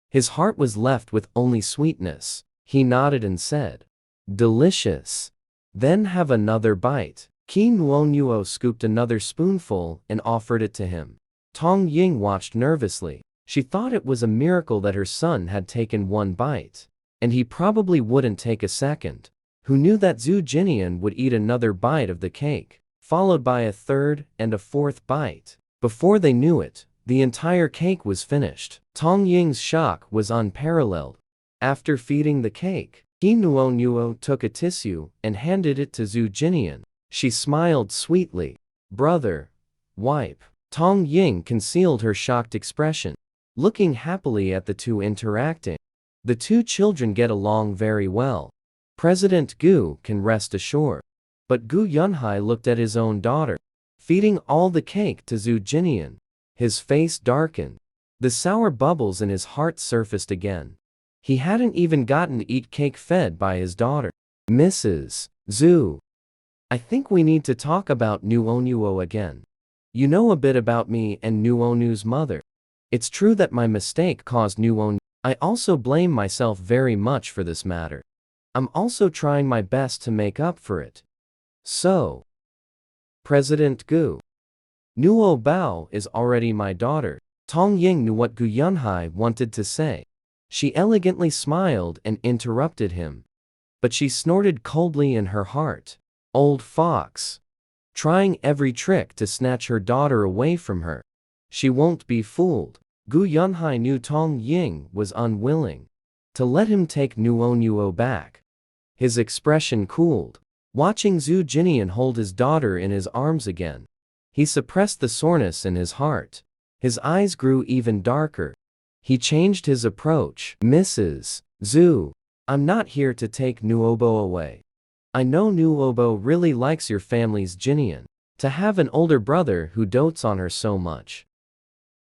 his heart was left with only sweetness. He nodded and said, "Delicious. Then have another bite." Qi Nuonuo scooped another spoonful and offered it to him. Tong Ying watched nervously. She thought it was a miracle that her son had taken one bite, and he probably wouldn't take a second. Who knew that Zhu Jinian would eat another bite of the cake, followed by a third and a fourth bite? Before they knew it, the entire cake was finished. Tong Ying's shock was unparalleled. After feeding the cake, Qi Nuonuo took a tissue and handed it to Zhu Jinian. She smiled sweetly. "Brother, wipe." Tong Ying concealed her shocked expression, looking happily at the two interacting. The two children get along very well. President Gu can rest assured. But Gu Yunhai looked at his own daughter, feeding all the cake to Zhu Jinian. His face darkened. The sour bubbles in his heart surfaced again. He hadn't even gotten to eat cake fed by his daughter. "Mrs. Zhu, I think we need to talk about Nuonuo again. You know a bit about me and Nuonu's mother. It's true that my mistake caused Nuonu. I also blame myself very much for this matter. I'm also trying my best to make up for it. So, President Gu, Nuo Bao is already my daughter." Tong Ying knew what Gu Yunhai wanted to say. She elegantly smiled and interrupted him. But she snorted coldly in her heart. Old fox. Trying every trick to snatch her daughter away from her. She won't be fooled. Gu Yunhai knew Tong Ying was unwilling to let him take Nuonuo back. His expression cooled. Watching Zhu Jinian hold his daughter in his arms again, he suppressed the soreness in his heart. His eyes grew even darker. He changed his approach. "Mrs. Zhu, I'm not here to take Nuobo away. I know Nuobo really likes your family's Jinian. To have an older brother who dotes on her so much,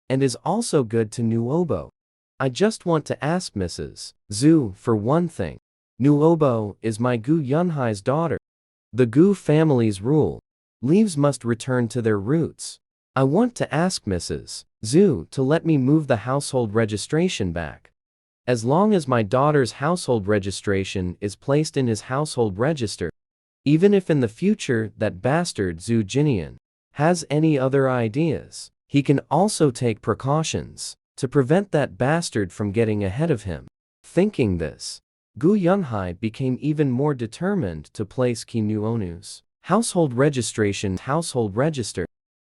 and is also good to Nuobo. I just want to ask Mrs. Zhu for one thing. Nuobo is my Gu Yunhai's daughter. The Gu family's rule. Leaves must return to their roots. I want to ask Mrs. Zhu to let me move the household registration back. As long as my daughter's household registration is placed in his household register, even if in the future that bastard Zhu Jinian has any other ideas, he can also take precautions to prevent that bastard from getting ahead of him." Thinking this, Gu Yunhai became even more determined to place Qi Nuonu's household registration household register.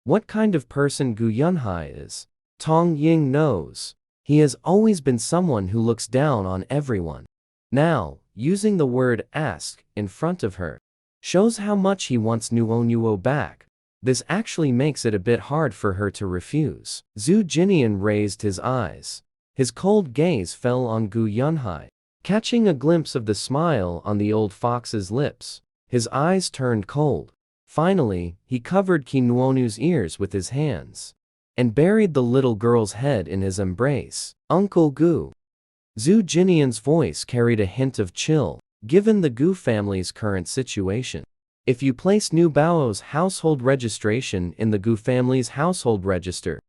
What kind of person Gu Yunhai is, Tong Ying knows. He has always been someone who looks down on everyone. Now, using the word ask in front of her, Shows how much he wants Nuonuo back. This actually makes it a bit hard for her to refuse. Zhu Jinian raised his eyes. His cold gaze fell on Gu Yunhai. Catching a glimpse of the smile on the old fox's lips, his eyes turned cold. Finally, he covered Qi Nuonu's ears with his hands and buried the little girl's head in his embrace. Uncle Gu. Zhu Jinian's voice carried a hint of chill, given the Gu family's current situation. If you place Nu Bao's household registration in the Gu family's household register,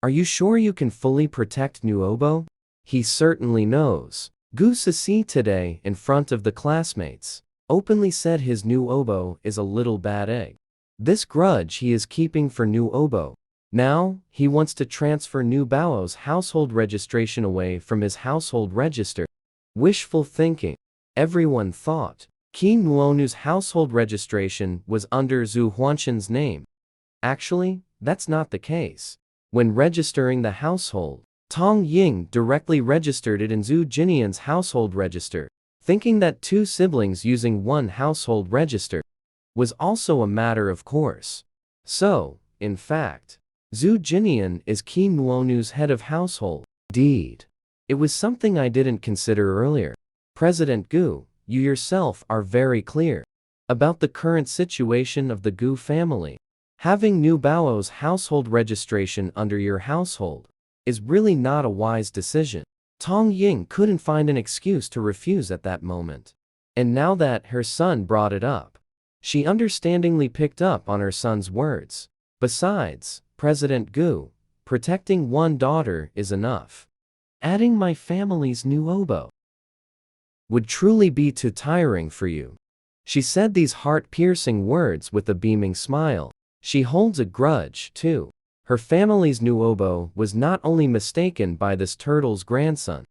are you sure you can fully protect Nuobo? He certainly knows. Gu Sisi today, in front of the classmates, openly said his Nuobo is a little bad egg. This grudge he is keeping for Nuobo. Now, he wants to transfer Nu Bao's household registration away from his household register. Wishful thinking. Everyone thought Qi Nuonu's household registration was under Zhu Huanshan's name. Actually, that's not the case. When registering the household, Tong Ying directly registered it in Zhu Jinian's household register, thinking that two siblings using one household register was also a matter of course. So, in fact, Zhu Jinian is Qi Nuonu's head of household. Indeed. It was something I didn't consider earlier. President Gu, you yourself are very clear about the current situation of the Gu family. Having Nu Bao's household registration under your household is really not a wise decision. Tong Ying couldn't find an excuse to refuse at that moment. And now that her son brought it up, she understandingly picked up on her son's words. Besides, President Gu, protecting one daughter is enough. Adding my family's Nuobo would truly be too tiring for you. She said these heart-piercing words with a beaming smile. She holds a grudge, too. Her family's Nuobo was not only mistaken by this turtle's grandson,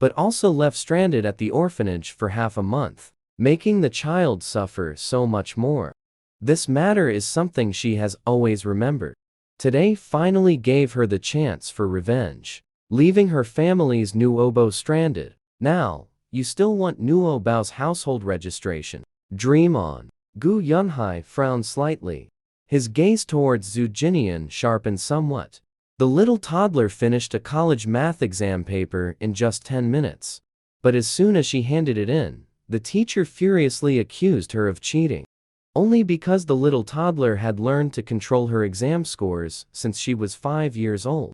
but also left stranded at the orphanage for half a month, making the child suffer so much more. This matter is something she has always remembered. Today finally gave her the chance for revenge, leaving her family's Nuobo stranded. Now, you still want Nuobo's household registration. Dream on. Gu Yunhai frowned slightly. His gaze towards Zhu Jinian sharpened somewhat. The little toddler finished a college math exam paper in just 10 minutes. But as soon as she handed it in, the teacher furiously accused her of cheating. Only because the little toddler had learned to control her exam scores since she was 5 years old.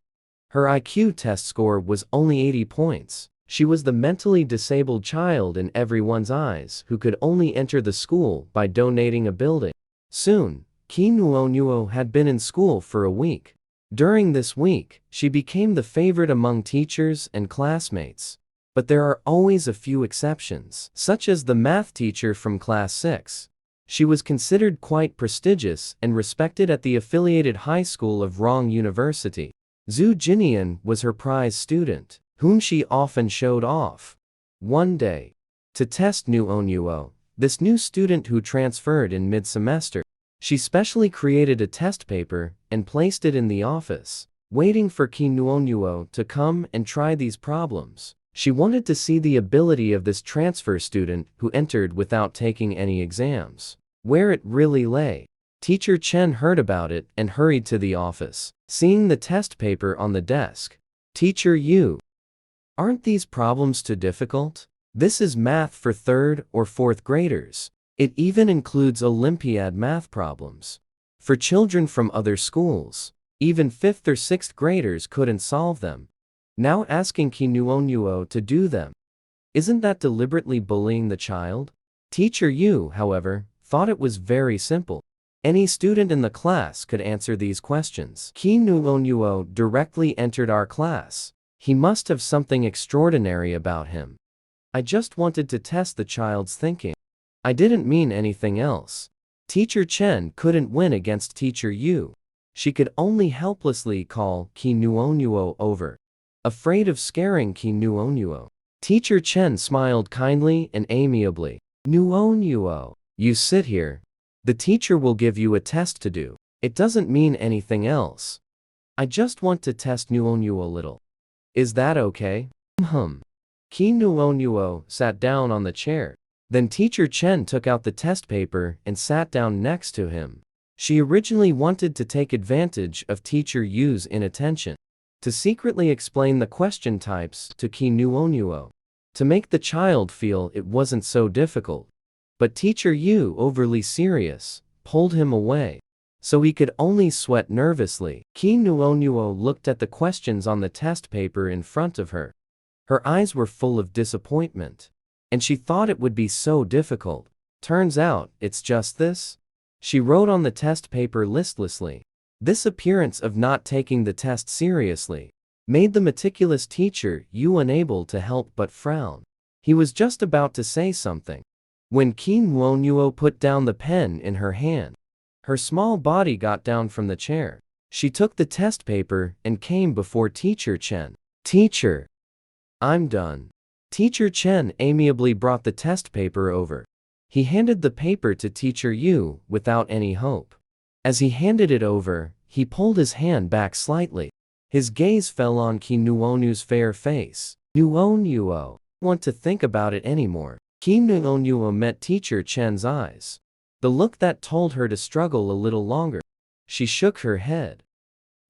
Her IQ test score was only 80 points. She was the mentally disabled child in everyone's eyes who could only enter the school by donating a building. Soon, Qi Nuonuo had been in school for a week. During this week, she became the favorite among teachers and classmates. But there are always a few exceptions, such as the math teacher from class 6. She was considered quite prestigious and respected at the affiliated high school of Rong University. Zhu Jinian was her prize student, whom she often showed off. One day, to test Nuonuo, this new student who transferred in mid-semester, she specially created a test paper and placed it in the office, waiting for Qi Nuonuo to come and try these problems. She wanted to see the ability of this transfer student who entered without taking any exams, where it really lay. Teacher Chen heard about it and hurried to the office, seeing the test paper on the desk. Teacher Yu, aren't these problems too difficult? This is math for 3rd or 4th graders. It even includes Olympiad math problems. For children from other schools, even 5th or 6th graders couldn't solve them. Now asking Qi Nuonuo to do them. Isn't that deliberately bullying the child? Teacher Yu, however, thought it was very simple. Any student in the class could answer these questions. Qi Nuonuo directly entered our class. He must have something extraordinary about him. I just wanted to test the child's thinking. I didn't mean anything else. Teacher Chen couldn't win against Teacher Yu. She could only helplessly call Qi Nuonuo over, afraid of scaring Qi Nuonuo. Teacher Chen smiled kindly and amiably. Nuonuo, you sit here. The teacher will give you a test to do. It doesn't mean anything else. I just want to test Nuonuo a little. Is that okay? Qi Nuonuo sat down on the chair. Then Teacher Chen took out the test paper and sat down next to him. She originally wanted to take advantage of Teacher Yu's inattention, to secretly explain the question types to Ki Nuonuo, to make the child feel it wasn't so difficult. But Teacher Yu, overly serious, pulled him away, so he could only sweat nervously. Ki Nuonuo looked at the questions on the test paper in front of her. Her eyes were full of disappointment, and she thought it would be so difficult. Turns out, it's just this? She wrote on the test paper listlessly. This appearance of not taking the test seriously made the meticulous Teacher Yu unable to help but frown. He was just about to say something when Ki Nuonuo put down the pen in her hand. Her small body got down from the chair. She took the test paper and came before Teacher Chen. "Teacher, I'm done." Teacher Chen amiably brought the test paper over. He handed the paper to Teacher Yu without any hope. As he handed it over, he pulled his hand back slightly. His gaze fell on Ki Nuonuo's fair face. "Nuonuo, want to think about it anymore." Ki Nuonuo met Teacher Chen's eyes, the look that told her to struggle a little longer. She shook her head.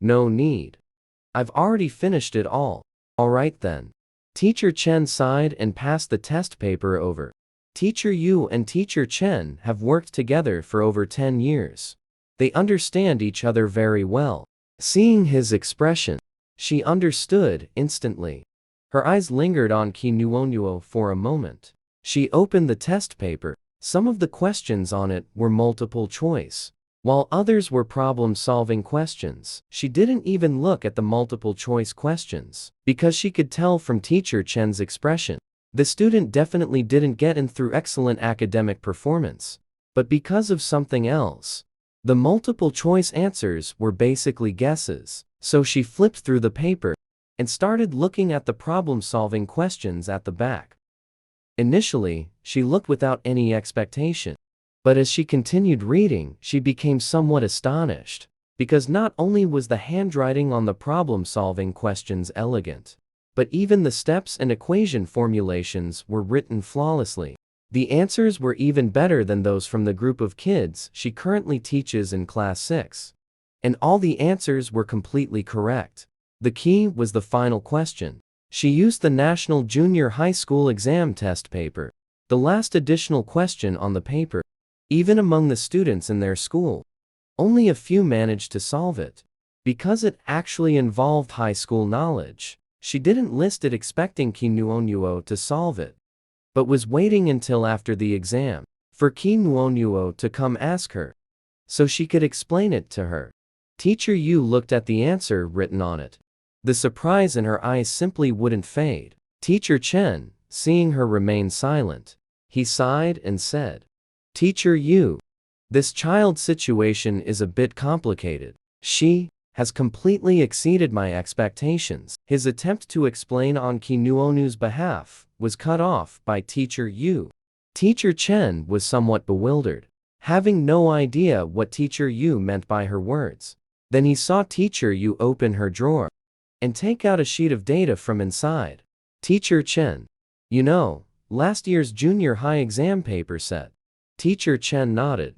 "No need. I've already finished it all." "All right then." Teacher Chen sighed and passed the test paper over. Teacher Yu and Teacher Chen have worked together for over 10 years. They understand each other very well. Seeing his expression, she understood instantly. Her eyes lingered on Ki Nuonuo for a moment. She opened the test paper. Some of the questions on it were multiple choice, while others were problem-solving questions. She didn't even look at the multiple choice questions, because she could tell from Teacher Chen's expression the student definitely didn't get in through excellent academic performance, but because of something else. The multiple choice answers were basically guesses, so she flipped through the paper and started looking at the problem-solving questions at the back. Initially, she looked without any expectation, but as she continued reading, she became somewhat astonished, because not only was the handwriting on the problem-solving questions elegant, but even the steps and equation formulations were written flawlessly. The answers were even better than those from the group of kids she currently teaches in Class 6. And all the answers were completely correct. The key was the final question. She used the National Junior High School exam test paper, the last additional question on the paper. Even among the students in their school, only a few managed to solve it. Because it actually involved high school knowledge, she didn't list it expecting Ki Nuonuo to solve it, but was waiting until after the exam for Ki Nuonuo to come ask her, so she could explain it to her. Teacher Yu looked at the answer written on it. The surprise in her eyes simply wouldn't fade. Teacher Chen, seeing her remain silent, he sighed and said, "Teacher Yu, this child's situation is a bit complicated. She has completely exceeded my expectations." His attempt to explain on Ki Nuonuo's behalf was cut off by Teacher Yu. Teacher Chen was somewhat bewildered, having no idea what Teacher Yu meant by her words. Then he saw Teacher Yu open her drawer and take out a sheet of data from inside. "Teacher Chen, you know, last year's junior high exam paper set." Teacher Chen nodded.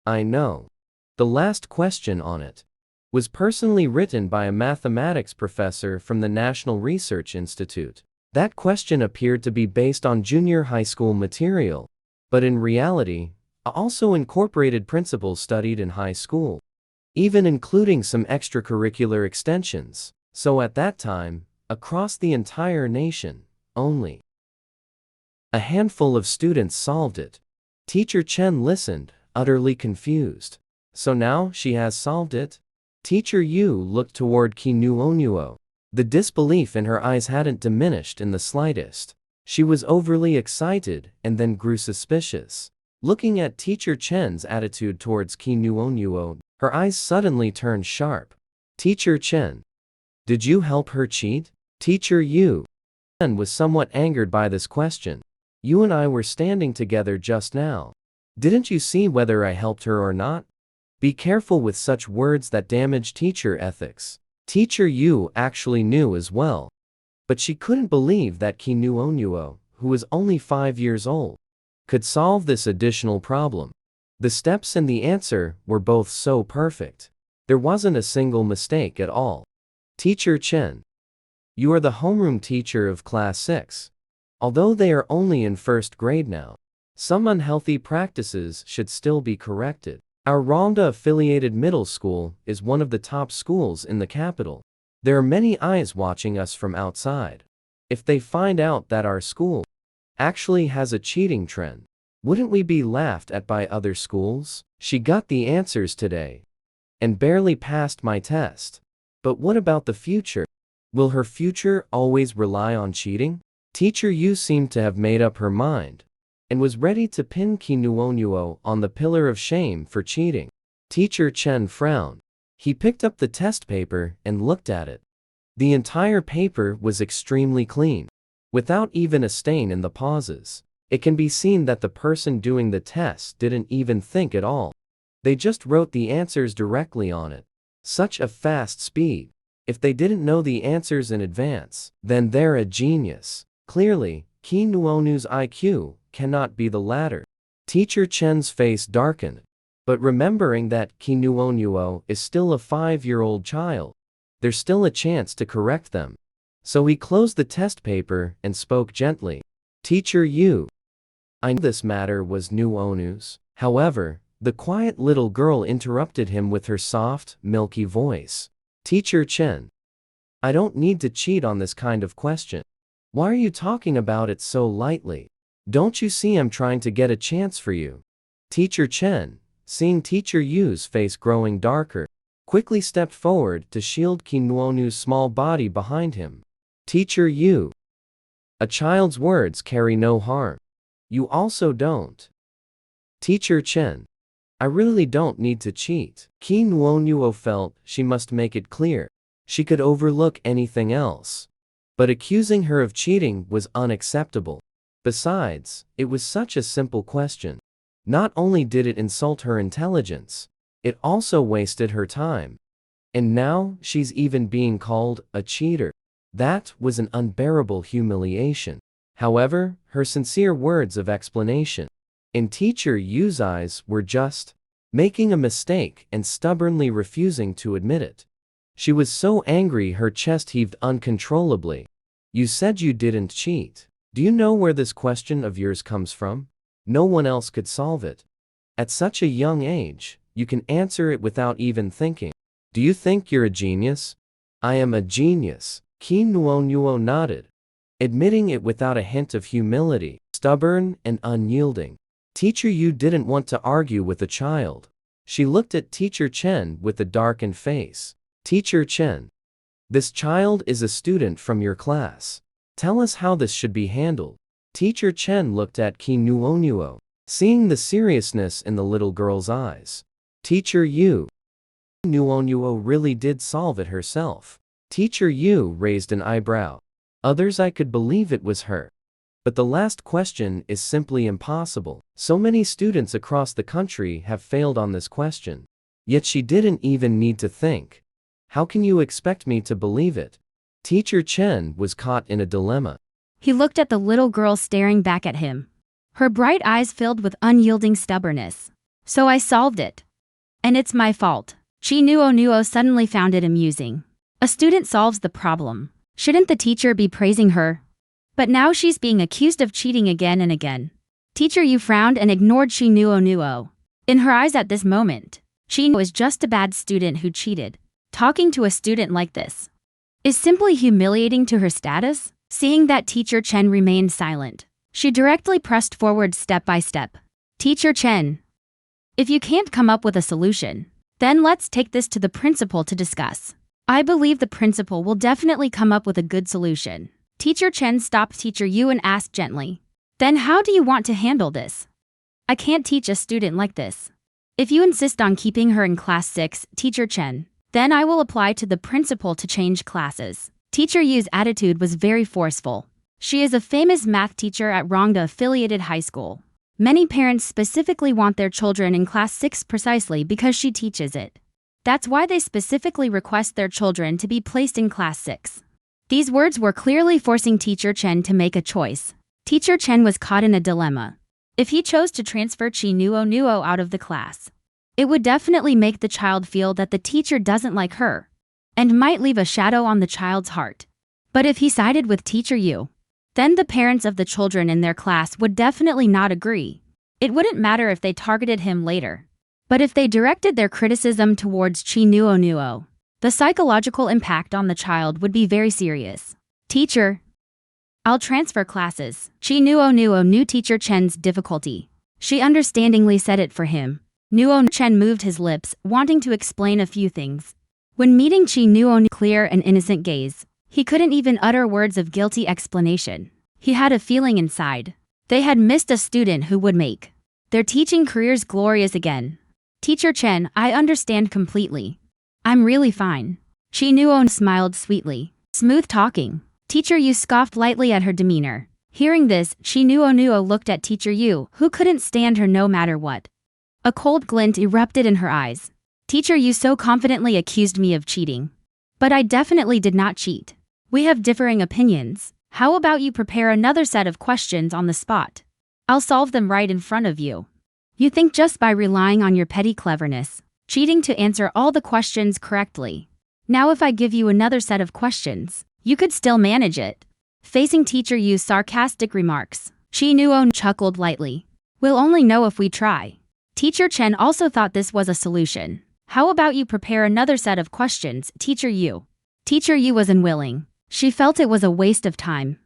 "I know. The last question on it was personally written by a mathematics professor from the National Research Institute. That question appeared to be based on junior high school material, but in reality, also incorporated principles studied in high school, even including some extracurricular extensions. So at that time, across the entire nation, only a handful of students solved it." Teacher Chen listened, utterly confused. "So now she has solved it?" Teacher Yu looked toward Ki Nuonuo. The disbelief in her eyes hadn't diminished in the slightest. She was overly excited and then grew suspicious. Looking at Teacher Chen's attitude towards Ki Nuonuo, her eyes suddenly turned sharp. "Teacher Chen, did you help her cheat?" Teacher Yu Chen was somewhat angered by this question. "You and I were standing together just now. Didn't you see whether I helped her or not?" Be careful with such words that damage teacher ethics. Teacher Yu actually knew as well, but she couldn't believe that Ki Nuonuo, who was only 5 years old, could solve this additional problem. The steps and the answer were both so perfect. There wasn't a single mistake at all. Teacher Chen, you are the homeroom teacher of class 6. Although they are only in first grade now, some unhealthy practices should still be corrected. Our Rongda-affiliated middle school is one of the top schools in the capital. There are many eyes watching us from outside. If they find out that our school actually has a cheating trend, wouldn't we be laughed at by other schools? She got the answers today and barely passed my test. But what about the future? Will her future always rely on cheating? Teacher Yu seemed to have made up her mind and was ready to pin Kinuonuo on the pillar of shame for cheating. Teacher Chen frowned. He picked up the test paper and looked at it. The entire paper was extremely clean, without even a stain in the pauses. It can be seen that the person doing the test didn't even think at all. They just wrote the answers directly on it. Such a fast speed. If they didn't know the answers in advance, then they're a genius. Clearly, Kinuonu's IQ cannot be the latter. Teacher Chen's face darkened, but remembering that Kinuonuo is still a 5-year-old child, there's still a chance to correct them. So he closed the test paper and spoke gently. Teacher Yu, I knew this matter was Nuonu's. However, the quiet little girl interrupted him with her soft, milky voice. Teacher Chen, I don't need to cheat on this kind of question. Why are you talking about it so lightly? Don't you see I'm trying to get a chance for you? Teacher Chen, seeing Teacher Yu's face growing darker, quickly stepped forward to shield Kinuonu's small body behind him. Teacher Yu, a child's words carry no harm. You also don't. Teacher Chen, I really don't need to cheat. Kinuonuo felt she must make it clear. She could overlook anything else. But accusing her of cheating was unacceptable. Besides, it was such a simple question. Not only did it insult her intelligence, it also wasted her time. And now she's even being called a cheater. That was an unbearable humiliation. However, her sincere words of explanation in Teacher Yu's eyes were just making a mistake and stubbornly refusing to admit it. She was so angry her chest heaved uncontrollably. You said you didn't cheat. Do you know where this question of yours comes from? No one else could solve it. At such a young age, you can answer it without even thinking. Do you think you're a genius? I am a genius. Kinuonuo nodded, admitting it without a hint of humility, stubborn and unyielding. Teacher Yu didn't want to argue with the child. She looked at Teacher Chen with a darkened face. Teacher Chen, this child is a student from your class. Tell us how this should be handled. Teacher Chen looked at Kinuonuo, seeing the seriousness in the little girl's eyes. Teacher Yu, Kinuonuo really did solve it herself. Teacher Yu raised an eyebrow. Others I could believe it was her. But the last question is simply impossible. So many students across the country have failed on this question. Yet she didn't even need to think. How can you expect me to believe it? Teacher Chen was caught in a dilemma. He looked at the little girl staring back at him. Her bright eyes filled with unyielding stubbornness. So I solved it. And it's my fault. Kinuonuo suddenly found it amusing. A student solves the problem. Shouldn't the teacher be praising her? But now she's being accused of cheating again and again. Teacher Yu frowned and ignored Kinuonuo. In her eyes at this moment, Kinuo is just a bad student who cheated. Talking to a student like this is simply humiliating to her status. Seeing that Teacher Chen remained silent, she directly pressed forward step by step. Teacher Chen, if you can't come up with a solution, then let's take this to the principal to discuss. I believe the principal will definitely come up with a good solution. Teacher Chen stopped Teacher Yu and asked gently, then how do you want to handle this? I can't teach a student like this. If you insist on keeping her in class 6, Teacher Chen, then I will apply to the principal to change classes. Teacher Yu's attitude was very forceful. She is a famous math teacher at Rongda affiliated high school. Many parents specifically want their children in class 6 precisely because she teaches it. That's why they specifically request their children to be placed in class 6. These words were clearly forcing Teacher Chen to make a choice. Teacher Chen was caught in a dilemma. If he chose to transfer Chi Nuo Nuo out of the class, it would definitely make the child feel that the teacher doesn't like her, and might leave a shadow on the child's heart. But if he sided with Teacher Yu, then the parents of the children in their class would definitely not agree. It wouldn't matter if they targeted him later. But if they directed their criticism towards Chi Nuo Nuo, the psychological impact on the child would be very serious. Teacher, I'll transfer classes. Chi Nuo Nuo knew Teacher Chen's difficulty. She understandingly said it for him. Nuo Chen moved his lips, wanting to explain a few things. When meeting Chi Nuo's clear and innocent gaze, he couldn't even utter words of guilty explanation. He had a feeling inside. They had missed a student who would make their teaching careers glorious again. Teacher Chen, I understand completely. I'm really fine. Chi Nuo smiled sweetly. Smooth talking. Teacher Yu scoffed lightly at her demeanor. Hearing this, Chi Nuo looked at Teacher Yu, who couldn't stand her no matter what. A cold glint erupted in her eyes. Teacher Yu so confidently accused me of cheating. But I definitely did not cheat. We have differing opinions. How about you prepare another set of questions on the spot? I'll solve them right in front of you. You think just by relying on your petty cleverness, cheating to answer all the questions correctly. Now if I give you another set of questions, you could still manage it. Facing Teacher Yu's sarcastic remarks, Chi Nuo chuckled lightly. We'll only know if we try. Teacher Chen also thought this was a solution. How about you prepare another set of questions, Teacher Yu? Teacher Yu was unwilling. She felt it was a waste of time.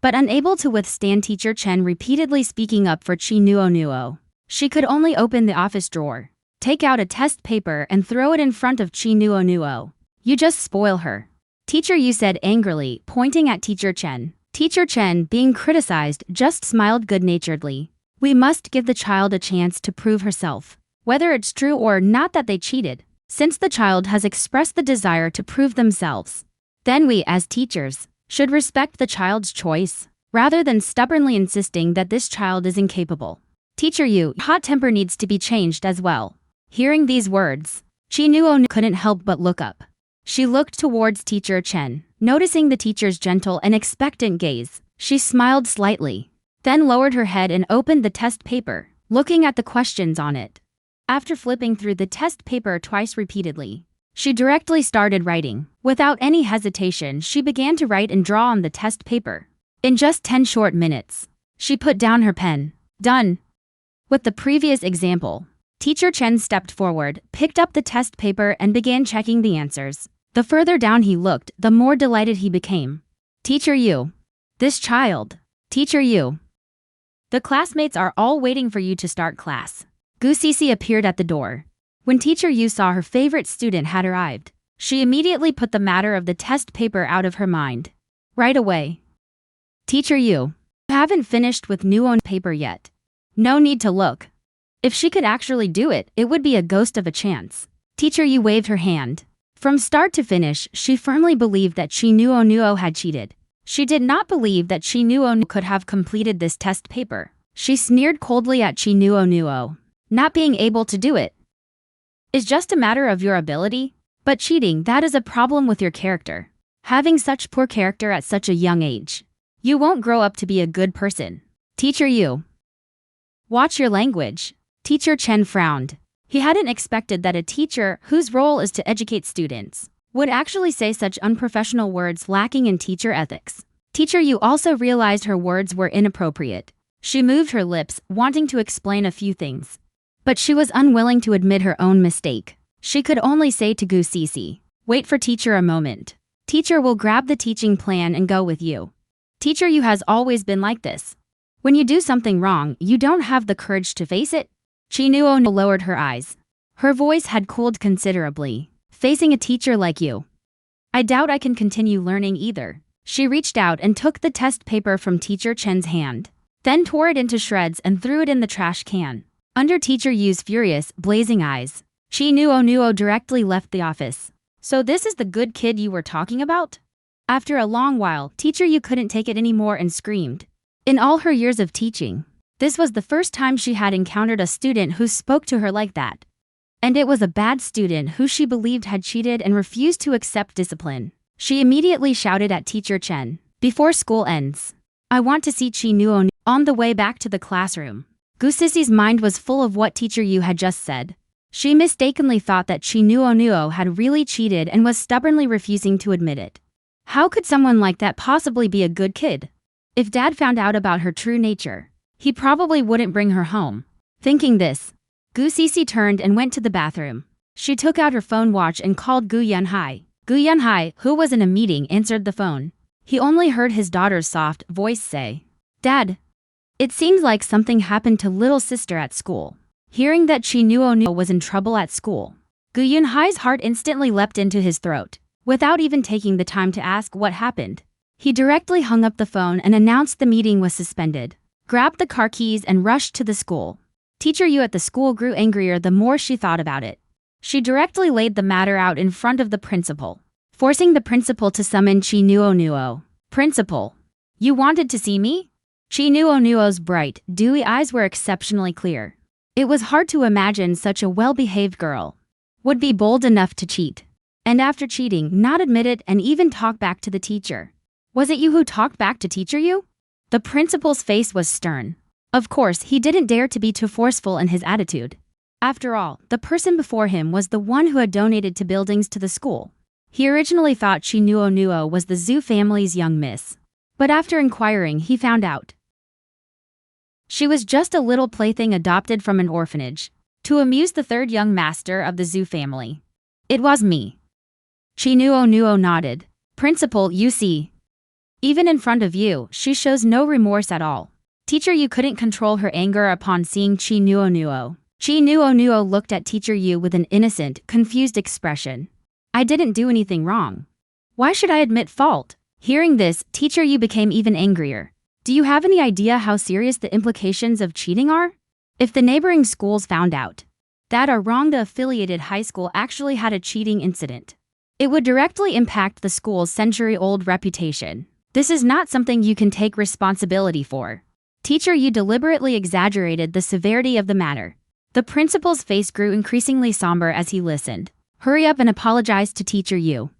But unable to withstand Teacher Chen repeatedly speaking up for Chi Nuo Nuo, she could only open the office drawer, take out a test paper and throw it in front of Chi Nuo Nuo. You just spoil her. Teacher Yu said angrily, pointing at Teacher Chen. Teacher Chen, being criticized, just smiled good-naturedly. We must give the child a chance to prove herself, whether it's true or not that they cheated. Since the child has expressed the desire to prove themselves, then we, as teachers, should respect the child's choice, rather than stubbornly insisting that this child is incapable. Teacher Yu, hot temper needs to be changed as well. Hearing these words, Chi Nuo couldn't help but look up. She looked towards Teacher Chen, noticing the teacher's gentle and expectant gaze. She smiled slightly, then lowered her head and opened the test paper, looking at the questions on it. After flipping through the test paper twice repeatedly, she directly started writing. Without any hesitation, she began to write and draw on the test paper. In just 10 short minutes, she put down her pen. Done. With the previous example, Teacher Chen stepped forward, picked up the test paper and began checking the answers. The further down he looked, the more delighted he became. Teacher Yu. This child. Teacher Yu. The classmates are all waiting for you to start class. Gu Sisi appeared at the door. When Teacher Yu saw her favorite student had arrived, she immediately put the matter of the test paper out of her mind. Right away. Teacher Yu. You haven't finished with Nuon paper yet. No need to look. If she could actually do it, it would be a ghost of a chance. Teacher Yu waved her hand. From start to finish, she firmly believed that Chi Nuo had cheated. She did not believe that Chi Nuo could have completed this test paper. She sneered coldly at Chi Nuo. Not being able to do it is just a matter of your ability, but cheating, that is a problem with your character. Having such poor character at such a young age, you won't grow up to be a good person. Teacher Yu. Watch your language. Teacher Chen frowned. He hadn't expected that a teacher, whose role is to educate students, would actually say such unprofessional words lacking in teacher ethics. Teacher Yu also realized her words were inappropriate. She moved her lips, wanting to explain a few things. But she was unwilling to admit her own mistake. She could only say to Gu Sisi, wait for teacher a moment. Teacher will grab the teaching plan and go with you. Teacher Yu has always been like this. When you do something wrong, you don't have the courage to face it. Chi Nuo lowered her eyes. Her voice had cooled considerably. Facing a teacher like you, I doubt I can continue learning either. She reached out and took the test paper from Teacher Chen's hand, then tore it into shreds and threw it in the trash can. Under Teacher Yu's furious, blazing eyes, Chi Nuo directly left the office. So this is the good kid you were talking about? After a long while, Teacher Yu couldn't take it anymore and screamed. In all her years of teaching, this was the first time she had encountered a student who spoke to her like that. And it was a bad student who she believed had cheated and refused to accept discipline. She immediately shouted at Teacher Chen, before school ends, I want to see Chi Nuo. On the way back to the classroom, Gu Sissy's mind was full of what Teacher Yu had just said. She mistakenly thought that Chi Nuo Nuo had really cheated and was stubbornly refusing to admit it. How could someone like that possibly be a good kid? If Dad found out about her true nature, he probably wouldn't bring her home. Thinking this, Gu Sisi turned and went to the bathroom. She took out her phone watch and called Gu Yunhai. Gu Yunhai, who was in a meeting, answered the phone. He only heard his daughter's soft voice say, "Dad, it seems like something happened to little sister at school." Hearing that Chi Nuo Nuo was in trouble at school, Gu Yunhai's heart instantly leapt into his throat. Without even taking the time to ask what happened, he directly hung up the phone and announced the meeting was suspended, grabbed the car keys and rushed to the school. Teacher Yu at the school grew angrier the more she thought about it. She directly laid the matter out in front of the principal, forcing the principal to summon Chi Nuo Nuo. "Principal, you wanted to see me?" Chi Nuo Nuo's bright, dewy eyes were exceptionally clear. It was hard to imagine such a well-behaved girl would be bold enough to cheat. And after cheating, not admit it and even talk back to the teacher. "Was it you who talked back to Teacher Yu?" The principal's face was stern. Of course, he didn't dare to be too forceful in his attitude. After all, the person before him was the one who had donated to buildings to the school. He originally thought Chi Nuo Nuo was the Zhu family's young miss. But after inquiring, he found out she was just a little plaything adopted from an orphanage to amuse the third young master of the Zhu family. "It was me." Chi Nuo Nuo nodded. "Principal, you see. Even in front of you, she shows no remorse at all." Teacher Yu couldn't control her anger upon seeing Chi Nuo Nuo. Chi Nuo Nuo looked at Teacher Yu with an innocent, confused expression. "I didn't do anything wrong. Why should I admit fault?" Hearing this, Teacher Yu became even angrier. "Do you have any idea how serious the implications of cheating are? If the neighboring schools found out that our Rongda-affiliated high school actually had a cheating incident, it would directly impact the school's century-old reputation. This is not something you can take responsibility for." Teacher Yu deliberately exaggerated the severity of the matter. The principal's face grew increasingly somber as he listened. "Hurry up and apologize to Teacher Yu.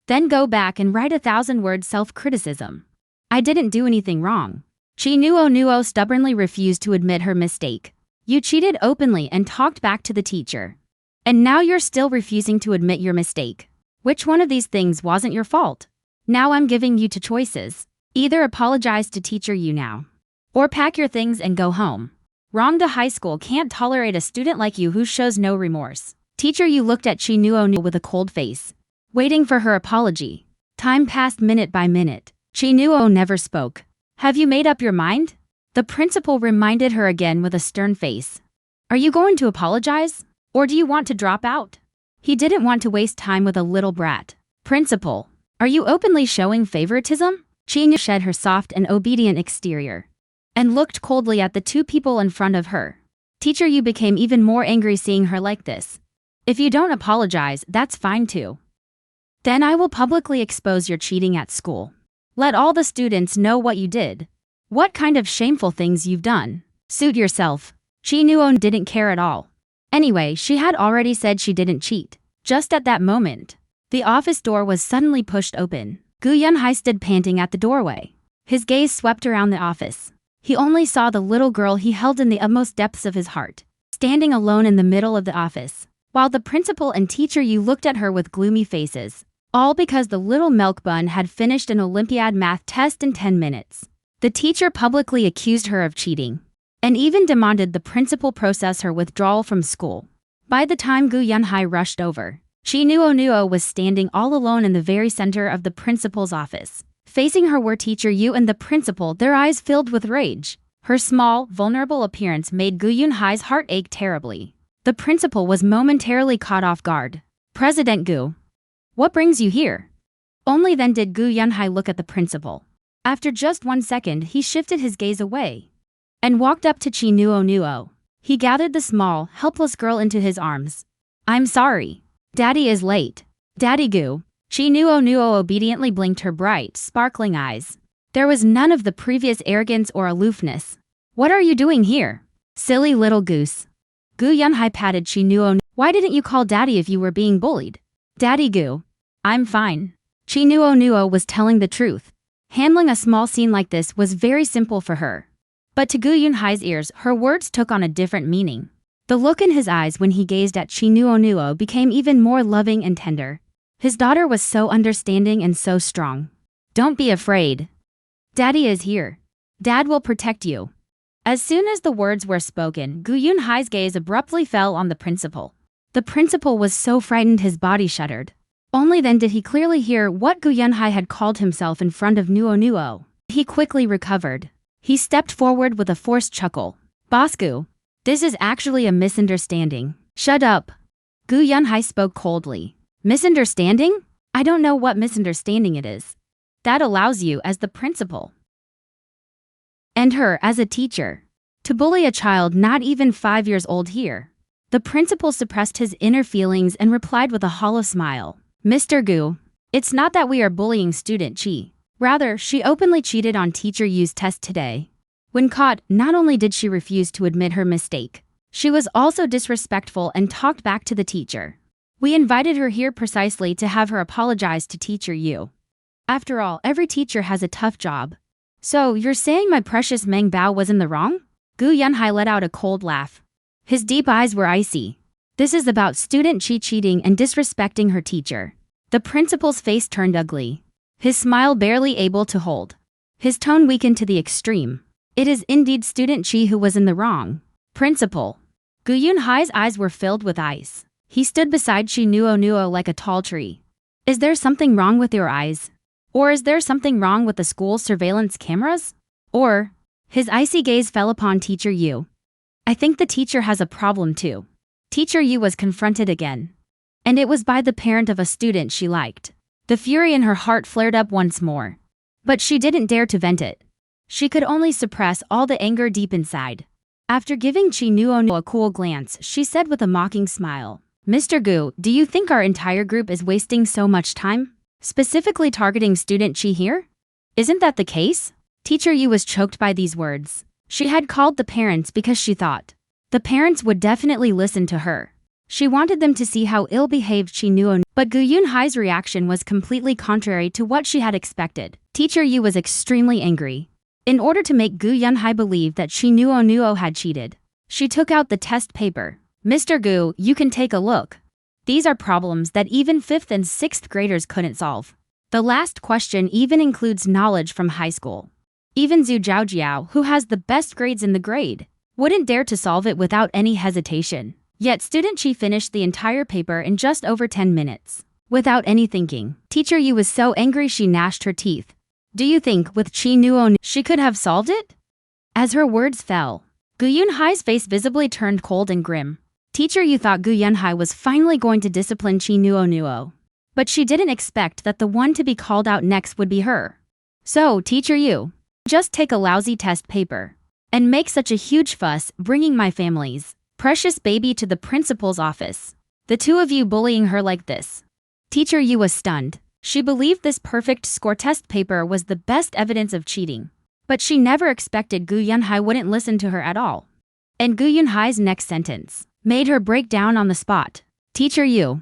Then go back and write 1,000-word self-criticism. I didn't do anything wrong." Chi Nuo Nuo stubbornly refused to admit her mistake. "You cheated openly and talked back to the teacher. And now you're still refusing to admit your mistake. Which one of these things wasn't your fault? Now I'm giving you two choices. Either apologize to Teacher Yu now, or pack your things and go home. Rongda High School can't tolerate a student like you who shows no remorse." Teacher Yu looked at Chi Nuo Nuo with a cold face, waiting for her apology. Time passed minute by minute. Chi Nuo never spoke. "Have you made up your mind?" The principal reminded her again with a stern face. "Are you going to apologize? Or do you want to drop out?" He didn't want to waste time with a little brat. "Principal, are you openly showing favoritism?" Chi Nuo shed her soft and obedient exterior and looked coldly at the two people in front of her. Teacher Yu became even more angry seeing her like this. "If you don't apologize, that's fine too. Then I will publicly expose your cheating at school. Let all the students know what you did. What kind of shameful things you've done. Suit yourself." Chi Nuo didn't care at all. Anyway, she had already said she didn't cheat. Just at that moment, the office door was suddenly pushed open. Gu Yunhai stood panting at the doorway. His gaze swept around the office. He only saw the little girl he held in the utmost depths of his heart, standing alone in the middle of the office, while the principal and Teacher Yu looked at her with gloomy faces. All because the little milk bun had finished an Olympiad math test in 10 minutes. The teacher publicly accused her of cheating, and even demanded the principal process her withdrawal from school. By the time Gu Yunhai rushed over, Chi Nuo Nuo was standing all alone in the very center of the principal's office. Facing her were Teacher Yu and the principal, their eyes filled with rage. Her small, vulnerable appearance made Gu Yunhai's heart ache terribly. The principal was momentarily caught off guard. "President Gu, what brings you here?" Only then did Gu Yunhai look at the principal. After just 1 second, he shifted his gaze away and walked up to Chi Nuo Nuo. He gathered the small, helpless girl into his arms. "I'm sorry. Daddy is late." "Daddy Gu." Chi Nuo Nuo obediently blinked her bright, sparkling eyes. There was none of the previous arrogance or aloofness. "What are you doing here? Silly little goose." Gu Yunhai patted Chi Nuo. "Why didn't you call Daddy if you were being bullied?" "Daddy Gu, I'm fine." Chi Nuo Nuo was telling the truth. Handling a small scene like this was very simple for her. But to Gu Yunhai's ears, her words took on a different meaning. The look in his eyes when he gazed at Chi Nuo became even more loving and tender. His daughter was so understanding and so strong. Don't be afraid. Daddy is here. Dad will protect you. As soon as the words were spoken, Gu Yunhai's gaze abruptly fell on the principal. The principal was so frightened his body shuddered. Only then did he clearly hear what Gu Yunhai had called himself in front of Nuo. He quickly recovered. He stepped forward with a forced chuckle. Boss Gu, this is actually a misunderstanding. Shut up. Gu Yunhai spoke coldly. Misunderstanding? I don't know what misunderstanding it is. That allows you as the principal. And her as a teacher. To bully a child not even 5 years old here. The principal suppressed his inner feelings and replied with a hollow smile. Mr. Gu, it's not that we are bullying student Chi. Rather, she openly cheated on teacher Yu's test today. When caught, not only did she refuse to admit her mistake, she was also disrespectful and talked back to the teacher. We invited her here precisely to have her apologize to teacher Yu. After all, every teacher has a tough job. So, you're saying my precious Meng Bao was in the wrong? Gu Yunhai let out a cold laugh. His deep eyes were icy. This is about student Chi cheating and disrespecting her teacher. The principal's face turned ugly. His smile barely able to hold. His tone weakened to the extreme. It is indeed student Chi who was in the wrong. Principal. Gu Yunhai's eyes were filled with ice. He stood beside Chi Nuo like a tall tree. Is there something wrong with your eyes? Or is there something wrong with the school's surveillance cameras? Or, his icy gaze fell upon teacher Yu. I think the teacher has a problem too. Teacher Yu was confronted again. And it was by the parent of a student she liked. The fury in her heart flared up once more. But she didn't dare to vent it. She could only suppress all the anger deep inside. After giving Chi Nuo a cool glance, she said with a mocking smile, Mr. Gu, do you think our entire group is wasting so much time? Specifically targeting student Chi here? Isn't that the case? Teacher Yu was choked by these words. She had called the parents because she thought the parents would definitely listen to her. She wanted them to see how ill-behaved Chi Nuo, but Gu Yunhai's reaction was completely contrary to what she had expected. Teacher Yu was extremely angry. In order to make Gu Yunhai believe that Chi Nuo had cheated, she took out the test paper. Mr. Gu, you can take a look. These are problems that even 5th and 6th graders couldn't solve. The last question even includes knowledge from high school. Even Zhu Zhaojiao, who has the best grades in the grade, wouldn't dare to solve it without any hesitation. Yet student Chi finished the entire paper in just over 10 minutes. Without any thinking, teacher Yu was so angry she gnashed her teeth. Do you think with Chi Nuo she could have solved it? As her words fell, Gu Yunhai's face visibly turned cold and grim. Teacher Yu thought Gu Yunhai was finally going to discipline Chi Nuo. But she didn't expect that the one to be called out next would be her. So, teacher Yu, just take a lousy test paper and make such a huge fuss bringing my family's precious baby to the principal's office. The two of you bullying her like this. Teacher Yu was stunned. She believed this perfect score test paper was the best evidence of cheating. But she never expected Gu Yunhai wouldn't listen to her at all. And Gu Yunhai's next sentence made her break down on the spot. Teacher Yu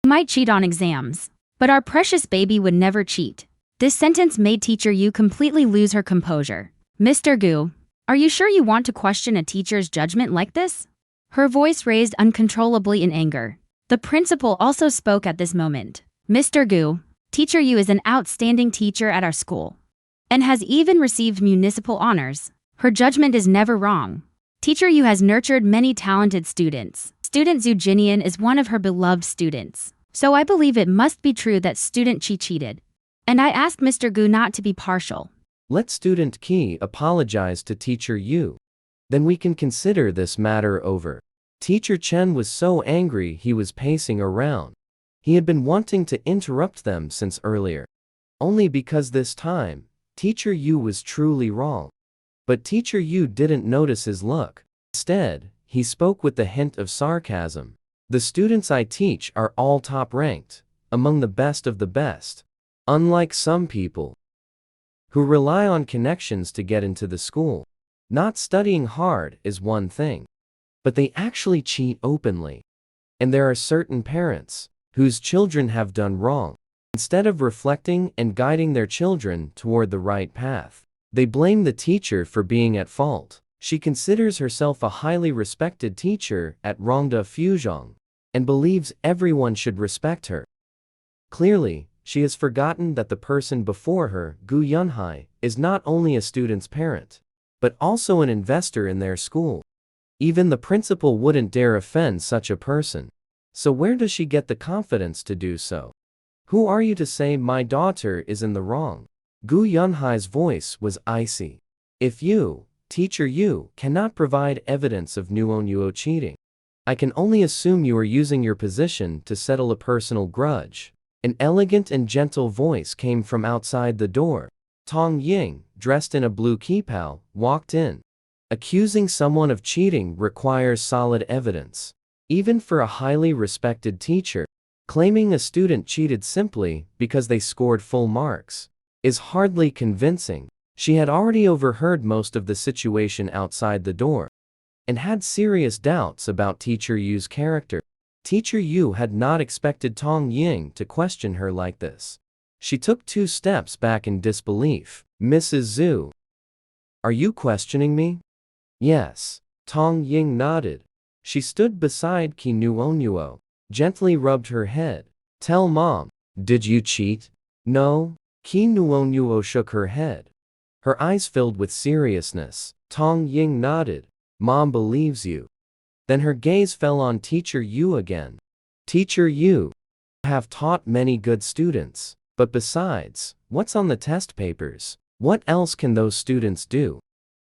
might cheat on exams, but our precious baby would never cheat. This sentence made teacher Yu completely lose her composure. Mr. Gu, are you sure you want to question a teacher's judgment like this? Her voice raised uncontrollably in anger. The principal also spoke at this moment. Mr. Gu, teacher Yu is an outstanding teacher at our school and has even received municipal honors. Her judgment is never wrong. Teacher Yu has nurtured many talented students. Student Zhu Jinian is one of her beloved students. So I believe it must be true that student Chi cheated. And I asked Mr. Gu not to be partial. Let student Qi apologize to teacher Yu. Then we can consider this matter over. Teacher Chen was so angry he was pacing around. He had been wanting to interrupt them since earlier. Only because this time, teacher Yu was truly wrong. But teacher Yu didn't notice his look. Instead, he spoke with a hint of sarcasm. The students I teach are all top-ranked, among the best of the best. Unlike some people who rely on connections to get into the school. Not studying hard is one thing, but they actually cheat openly. And there are certain parents whose children have done wrong. Instead of reflecting and guiding their children toward the right path, They blame the teacher for being at fault. She considers herself a highly respected teacher at Rongda Fuzhong and believes everyone should respect her. Clearly, she has forgotten that the person before her, Gu Yunhai, is not only a student's parent, but also an investor in their school. Even the principal wouldn't dare offend such a person. So where does she get the confidence to do so? Who are you to say my daughter is in the wrong? Gu Yunhai's voice was icy. If you, Teacher Yu, cannot provide evidence of Nuo cheating, I can only assume you are using your position to settle a personal grudge. An elegant and gentle voice came from outside the door. Tong Ying, dressed in a blue kipao, walked in. Accusing someone of cheating requires solid evidence. Even for a highly respected teacher, claiming a student cheated simply because they scored full marks is hardly convincing. She had already overheard most of the situation outside the door and had serious doubts about Teacher Yu's character. Teacher Yu had not expected Tong Ying to question her like this. She took 2 steps back in disbelief. Mrs. Zhu, are you questioning me? Yes. Tong Ying nodded. She stood beside Qi Nuo, gently rubbed her head. Tell Mom, did you cheat? No. Qi Nuo shook her head. Her eyes filled with seriousness. Tong Ying nodded. Mom believes you. Then her gaze fell on Teacher Yu again. Teacher Yu, have taught many good students. But besides, what's on the test papers? What else can those students do?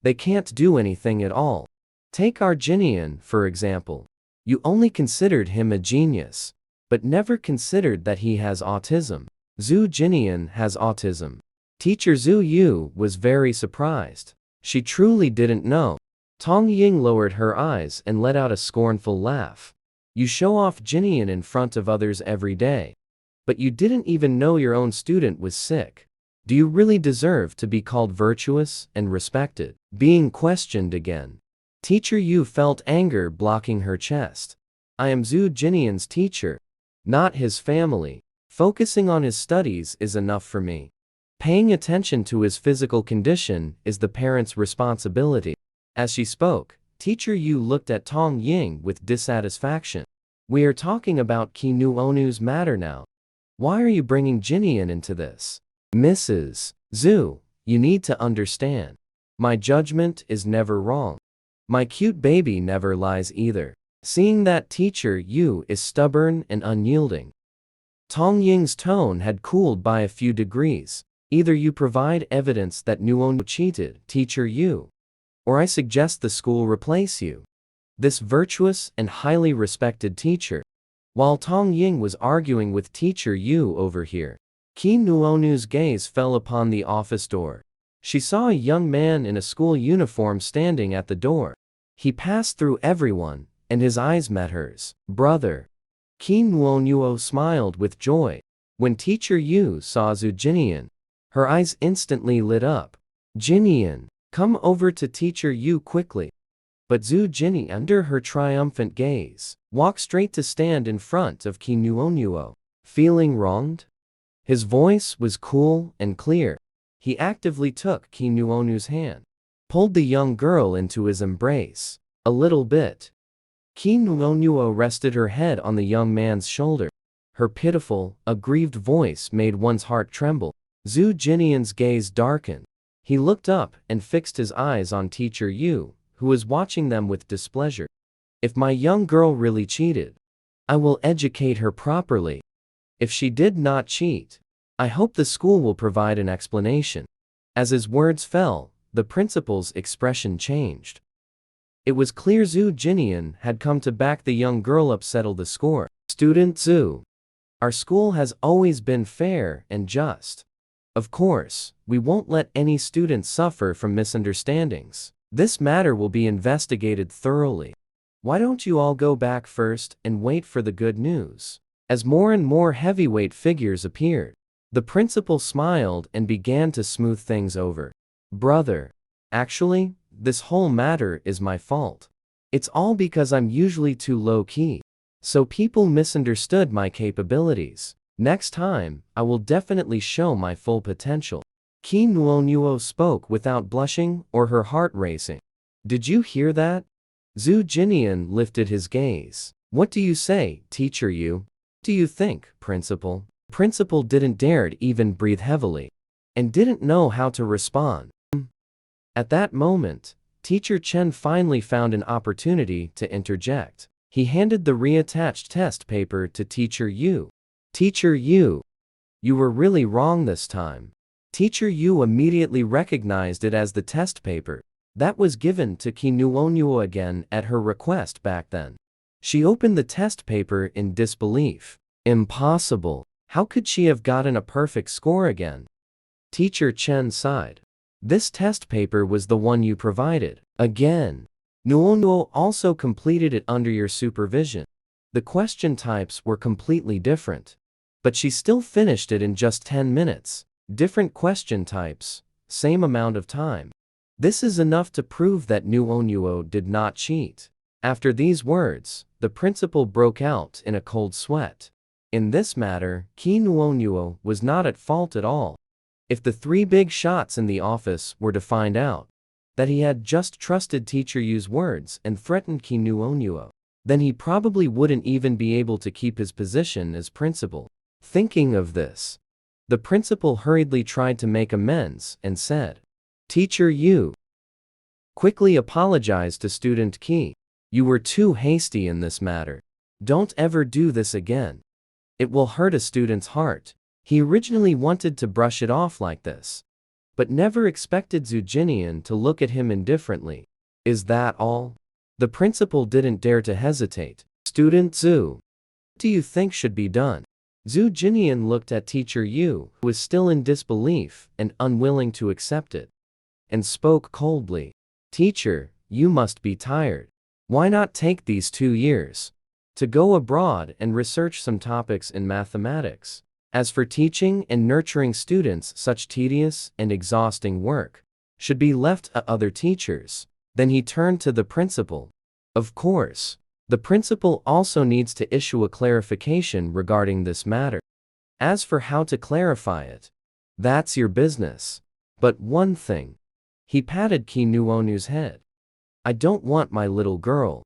They can't do anything at all. Take Arginian, for example. You only considered him a genius, but never considered that he has autism. Zhu Jinian has autism. Teacher Zhu Yu was very surprised. She truly didn't know. Tong Ying lowered her eyes and let out a scornful laugh. You show off Jinian in front of others every day. But you didn't even know your own student was sick. Do you really deserve to be called virtuous and respected? Being questioned again. Teacher Yu felt anger blocking her chest. I am Zhu Jinian's teacher, not his family. Focusing on his studies is enough for me. Paying attention to his physical condition is the parent's responsibility. As she spoke, Teacher Yu looked at Tong Ying with dissatisfaction. We are talking about Qi Nuonu's matter now. Why are you bringing Jinian into this? Mrs. Zhu, you need to understand. My judgment is never wrong. My cute baby never lies either. Seeing that Teacher Yu is stubborn and unyielding, Tong Ying's tone had cooled by a few degrees. Either you provide evidence that Nuonu cheated, Teacher Yu, or I suggest the school replace you. This virtuous and highly respected teacher. While Tong Ying was arguing with Teacher Yu over here, Qi Nuonu's gaze fell upon the office door. She saw a young man in a school uniform standing at the door. He passed through everyone, and his eyes met hers. Brother. Qi Nuonu smiled with joy. When Teacher Yu saw Zhu Jinian, her eyes instantly lit up. Jinian, come over to Teacher Yu quickly. But Zhu Jinian, under her triumphant gaze, walked straight to stand in front of Qi Nuonu. Feeling wronged? His voice was cool and clear. He actively took Qi Nuonu's hand, pulled the young girl into his embrace. A little bit. Qi Nuonu rested her head on the young man's shoulder. Her pitiful, aggrieved voice made one's heart tremble. Zhu Jinian's gaze darkened. He looked up and fixed his eyes on Teacher Yu, who was watching them with displeasure. If my young girl really cheated, I will educate her properly. If she did not cheat, I hope the school will provide an explanation. As his words fell, the principal's expression changed. It was clear Zhu Jinian had come to back the young girl up, settle the score. Student Zhu, our school has always been fair and just. Of course, we won't let any students suffer from misunderstandings. This matter will be investigated thoroughly. Why don't you all go back first and wait for the good news? As more and more heavyweight figures appeared, the principal smiled and began to smooth things over. Brother, actually, this whole matter is my fault. It's all because I'm usually too low-key, so people misunderstood my capabilities. Next time, I will definitely show my full potential. Qi Nuonuo spoke without blushing or her heart racing. Did you hear that? Zhu Jinian lifted his gaze. What do you say, teacher Yu? Do you think, principal? Principal didn't dare to even breathe heavily, and didn't know how to respond. At that moment, Teacher Chen finally found an opportunity to interject. He handed the reattached test paper to Teacher Yu. Teacher Yu, you were really wrong this time. Teacher Yu immediately recognized it as the test paper that was given to Qi Nuonuo again at her request back then. She opened the test paper in disbelief. Impossible. How could she have gotten a perfect score again? Teacher Chen sighed. This test paper was the one you provided. Again. Nuonuo also completed it under your supervision. The question types were completely different, but she still finished it in just 10 minutes. Different question types, same amount of time. This is enough to prove that Nuonuo did not cheat. After these words, the principal broke out in a cold sweat. In this matter, Qi Nuonuo was not at fault at all. If the three big shots in the office were to find out that he had just trusted Teacher Yu's words and threatened Qi Nuonuo, then he probably wouldn't even be able to keep his position as principal. Thinking of this, the principal hurriedly tried to make amends and said, Teacher Yu, quickly apologized to student Qi. You were too hasty in this matter. Don't ever do this again. It will hurt a student's heart. He originally wanted to brush it off like this, but never expected Zhu Jinian to look at him indifferently. Is that all? The principal didn't dare to hesitate. Student Zhu, what do you think should be done? Zhu Jinian looked at Teacher Yu, who was still in disbelief and unwilling to accept it, and spoke coldly. Teacher, you must be tired. Why not take these 2 years to go abroad and research some topics in mathematics? As for teaching and nurturing students, such tedious and exhausting work should be left to other teachers. Then he turned to the principal. Of course, the principal also needs to issue a clarification regarding this matter. As for how to clarify it, that's your business. But one thing. He patted Qi Nuonu's head. I don't want my little girl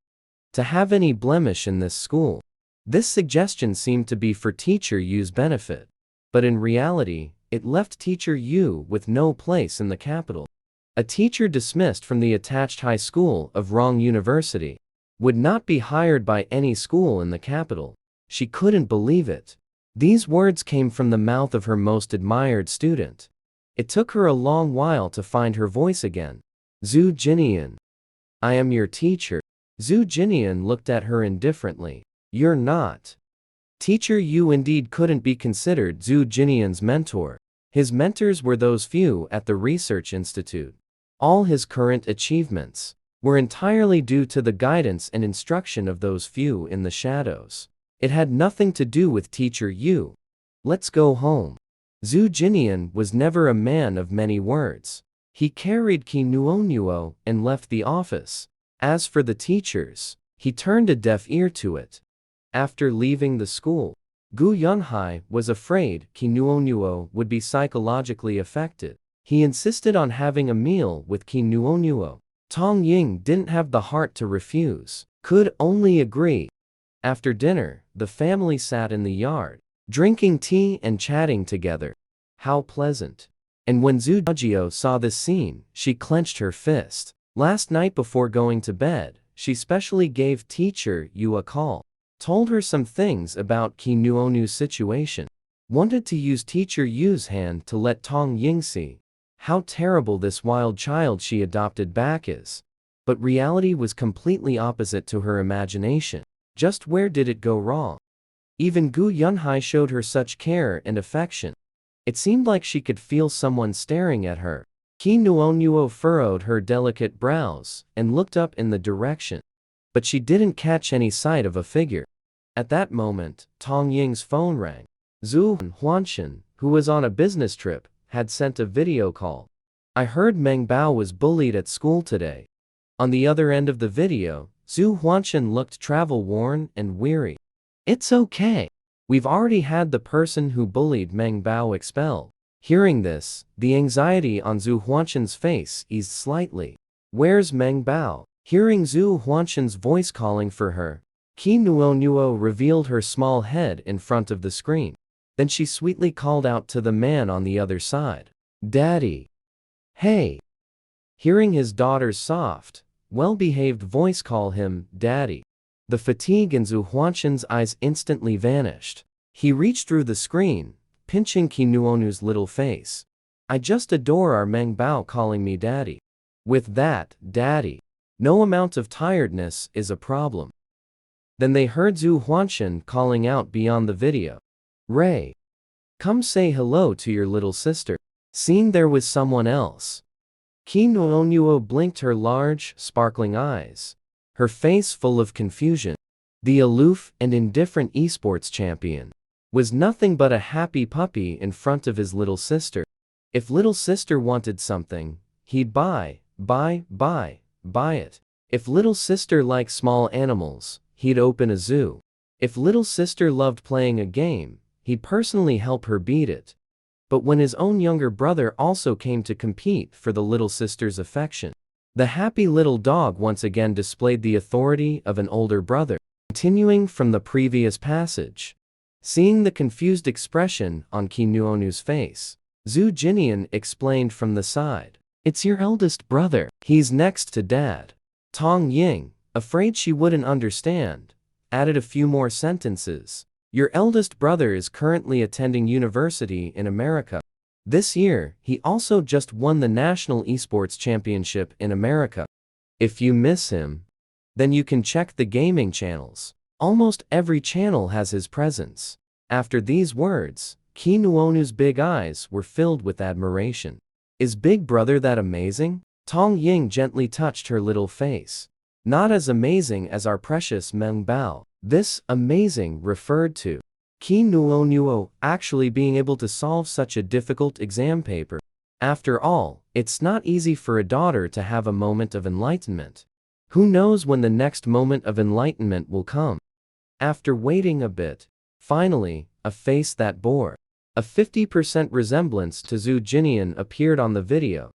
to have any blemish in this school. This suggestion seemed to be for Teacher Yu's benefit, but in reality, it left Teacher Yu with no place in the capital. A teacher dismissed from the attached high school of Rong University would not be hired by any school in the capital. She couldn't believe it. These words came from the mouth of her most admired student. It took her a long while to find her voice again. Zhu Jinian. I am your teacher. Zhu Jinian looked at her indifferently. You're not. Teacher Yu indeed couldn't be considered Zhu Jinian's mentor. His mentors were those few at the research institute. All his current achievements were entirely due to the guidance and instruction of those few in the shadows. It had nothing to do with Teacher Yu. Let's go home. Zhu Jinian was never a man of many words. He carried Qi Nuonuo and left the office. As for the teachers, he turned a deaf ear to it. After leaving the school, Gu Yunhai was afraid Qi Nuonuo would be psychologically affected. He insisted on having a meal with Qi Nuonuo. Tong Ying didn't have the heart to refuse, could only agree. After dinner, the family sat in the yard, drinking tea and chatting together. How pleasant. And when Zhu Dajio saw this scene, she clenched her fist. Last night before going to bed, she specially gave Teacher Yu a call. Told her some things about Qi Nuonu's situation. Wanted to use Teacher Yu's hand to let Tong Ying see how terrible this wild child she adopted back is. But reality was completely opposite to her imagination. Just where did it go wrong? Even Gu Yunhai showed her such care and affection. It seemed like she could feel someone staring at her. Qi Nuonuo furrowed her delicate brows and looked up in the direction. But she didn't catch any sight of a figure. At that moment, Tong Ying's phone rang. Zhu Huanshan, who was on a business trip, had sent a video call. I heard Meng Bao was bullied at school today. On the other end of the video, Zhu Huanshan looked travel-worn and weary. It's okay. We've already had the person who bullied Meng Bao expelled. Hearing this, the anxiety on Zhu Huanshan's face eased slightly. Where's Meng Bao? Hearing Zhu Huanshan's voice calling for her, Qi Nuo revealed her small head in front of the screen. Then she sweetly called out to the man on the other side. Daddy. Hey. Hearing his daughter's soft, well-behaved voice call him Daddy, the fatigue in Zhu Huanshan's eyes instantly vanished. He reached through the screen, pinching Qi Nuonu's little face. I just adore our Meng Bao calling me Daddy. With that, Daddy, no amount of tiredness is a problem. Then they heard Zhu Huanshan calling out beyond the video. Ray. Come say hello to your little sister. Seen there with someone else. Qi Nuo blinked her large, sparkling eyes, her face full of confusion. The aloof and indifferent esports champion was nothing but a happy puppy in front of his little sister. If little sister wanted something, he'd buy it. If little sister liked small animals, he'd open a zoo. If little sister loved playing a game, he'd personally help her beat it. But when his own younger brother also came to compete for the little sister's affection, the happy little dog once again displayed the authority of an older brother. Continuing from the previous passage. Seeing the confused expression on Qi Nuonu's face, Zhu Jinian explained from the side. It's your eldest brother. He's next to Dad. Tong Ying, afraid she wouldn't understand, added a few more sentences. Your eldest brother is currently attending university in America. This year, he also just won the National Esports Championship in America. If you miss him, then you can check the gaming channels. Almost every channel has his presence. After these words, Qi Nuonu's big eyes were filled with admiration. Is Big Brother that amazing? Tong Ying gently touched her little face. Not as amazing as our precious Meng Bao. This amazing referred to Qi Nuo actually being able to solve such a difficult exam paper. After all, it's not easy for a daughter to have a moment of enlightenment. Who knows when the next moment of enlightenment will come? After waiting a bit, finally, a face that bore a 50% resemblance to Zhu Jinian appeared on the video.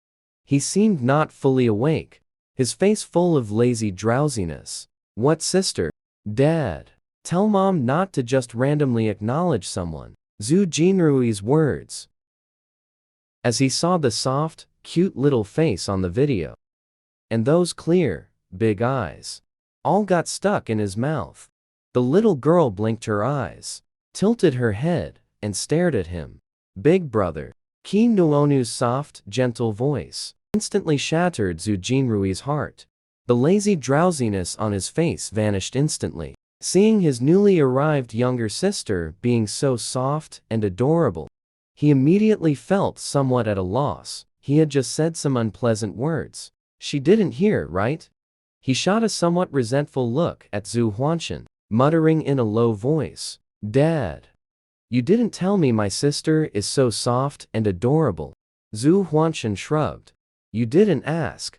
He seemed not fully awake, his face full of lazy drowsiness. What sister? Dad. Tell Mom not to just randomly acknowledge someone. Zhu Jinrui's words. As he saw the soft, cute little face on the video, and those clear, big eyes, all got stuck in his mouth. The little girl blinked her eyes, tilted her head, and stared at him. Big Brother. Qi Nuonu's soft, gentle voice instantly shattered Zhu Jinrui's heart. The lazy drowsiness on his face vanished instantly. Seeing his newly arrived younger sister being so soft and adorable, he immediately felt somewhat at a loss. He had just said some unpleasant words. She didn't hear, right? He shot a somewhat resentful look at Zhu Huanshan, muttering in a low voice. Dad. You didn't tell me my sister is so soft and adorable. Zhu Huanshan shrugged. You didn't ask.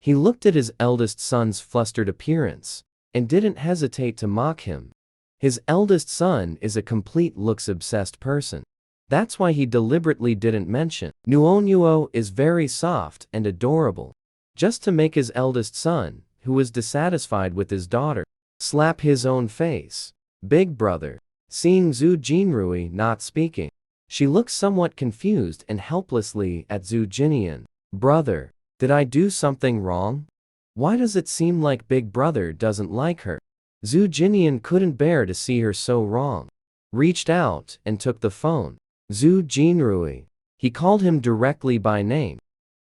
He looked at his eldest son's flustered appearance, and didn't hesitate to mock him. His eldest son is a complete looks-obsessed person. That's why he deliberately didn't mention. Nuo is very soft and adorable, just to make his eldest son, who was dissatisfied with his daughter, slap his own face. Big Brother. Seeing Zhu Jinrui not speaking, she looked somewhat confused and helplessly at Zhu Jinian. Brother, did I do something wrong? Why does it seem like Big Brother doesn't like her? Zhu Jinian couldn't bear to see her so wrong. Reached out and took the phone. Zhu Jinrui. He called him directly by name.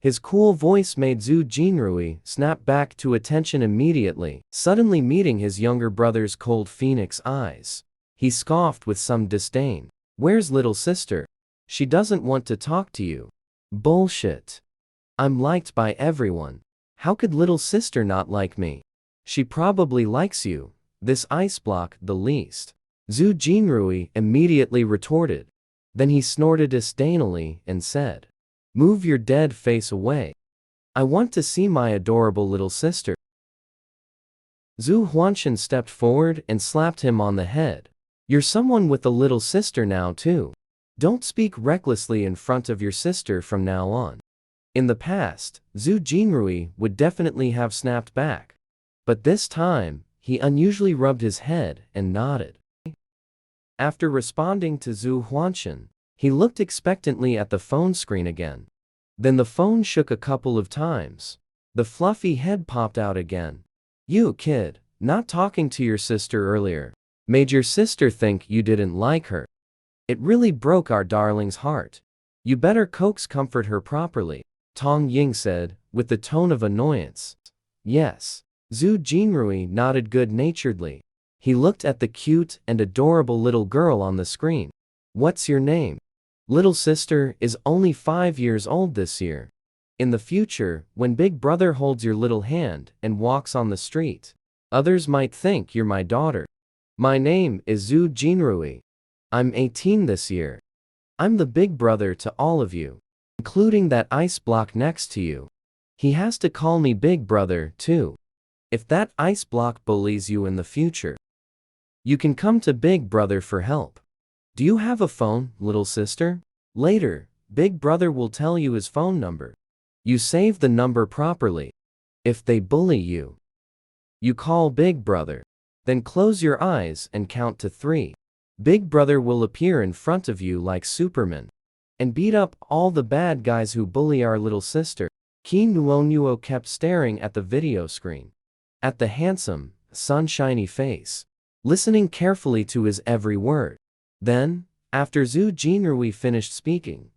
His cool voice made Zhu Jinrui snap back to attention immediately, suddenly meeting his younger brother's cold phoenix eyes. He scoffed with some disdain. Where's little sister? She doesn't want to talk to you. Bullshit. I'm liked by everyone. How could little sister not like me? She probably likes you, this ice block, the least. Zhu Jinrui immediately retorted. Then he snorted disdainfully and said, Move your dead face away. I want to see my adorable little sister. Zhu Huanshan stepped forward and slapped him on the head. You're someone with a little sister now too. Don't speak recklessly in front of your sister from now on. In the past, Zhu Jinrui would definitely have snapped back. But this time, he unusually rubbed his head and nodded. After responding to Zhu Huanchen, he looked expectantly at the phone screen again. Then the phone shook a couple of times. The fluffy head popped out again. You, kid, not talking to your sister earlier. Made your sister think you didn't like her. It really broke our darling's heart. You better coax comfort her properly, Tong Ying said, with the tone of annoyance. Yes. Zhu Jinrui nodded good-naturedly. He looked at the cute and adorable little girl on the screen. What's your name? Little sister is only 5 years old this year. In the future, when Big Brother holds your little hand and walks on the street, others might think you're my daughter. My name is Zhu Jinrui. I'm 18 this year. I'm the big brother to all of you, including that ice block next to you. He has to call me Big Brother, too. If that ice block bullies you in the future, you can come to Big Brother for help. Do you have a phone, little sister? Later, Big Brother will tell you his phone number. You save the number properly. If they bully you, you call Big Brother. Then close your eyes and count to 3. Big Brother will appear in front of you like Superman and beat up all the bad guys who bully our little sister. Qi Nuonuo kept staring at the video screen, at the handsome, sunshiny face, listening carefully to his every word. Then, after Zhu Jinrui finished speaking,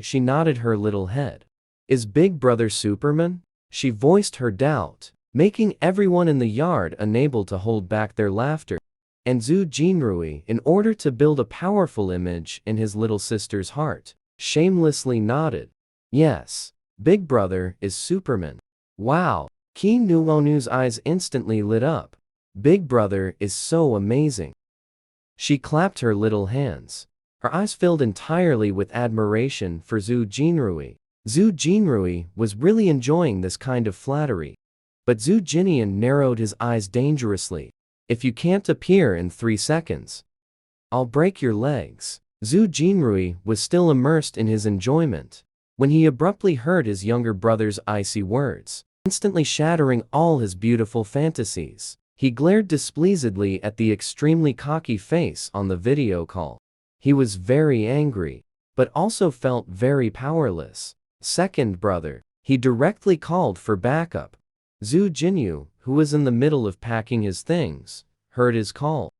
she nodded her little head. Is Big Brother Superman? She voiced her doubt, making everyone in the yard unable to hold back their laughter. And Zhu Jinrui, in order to build a powerful image in his little sister's heart, shamelessly nodded. Yes, Big Brother is Superman. Wow! Qi Nuonu's eyes instantly lit up. Big Brother is so amazing. She clapped her little hands. Her eyes filled entirely with admiration for Zhu Jinrui. Zhu Jinrui was really enjoying this kind of flattery. But Zhu Jinian narrowed his eyes dangerously. If you can't appear in 3 seconds, I'll break your legs. Zhu Jinrui was still immersed in his enjoyment when he abruptly heard his younger brother's icy words, instantly shattering all his beautiful fantasies. He glared displeasedly at the extremely cocky face on the video call. He was very angry, but also felt very powerless. Second brother, he directly called for backup. Zhu Jinyu, who was in the middle of packing his things, heard his call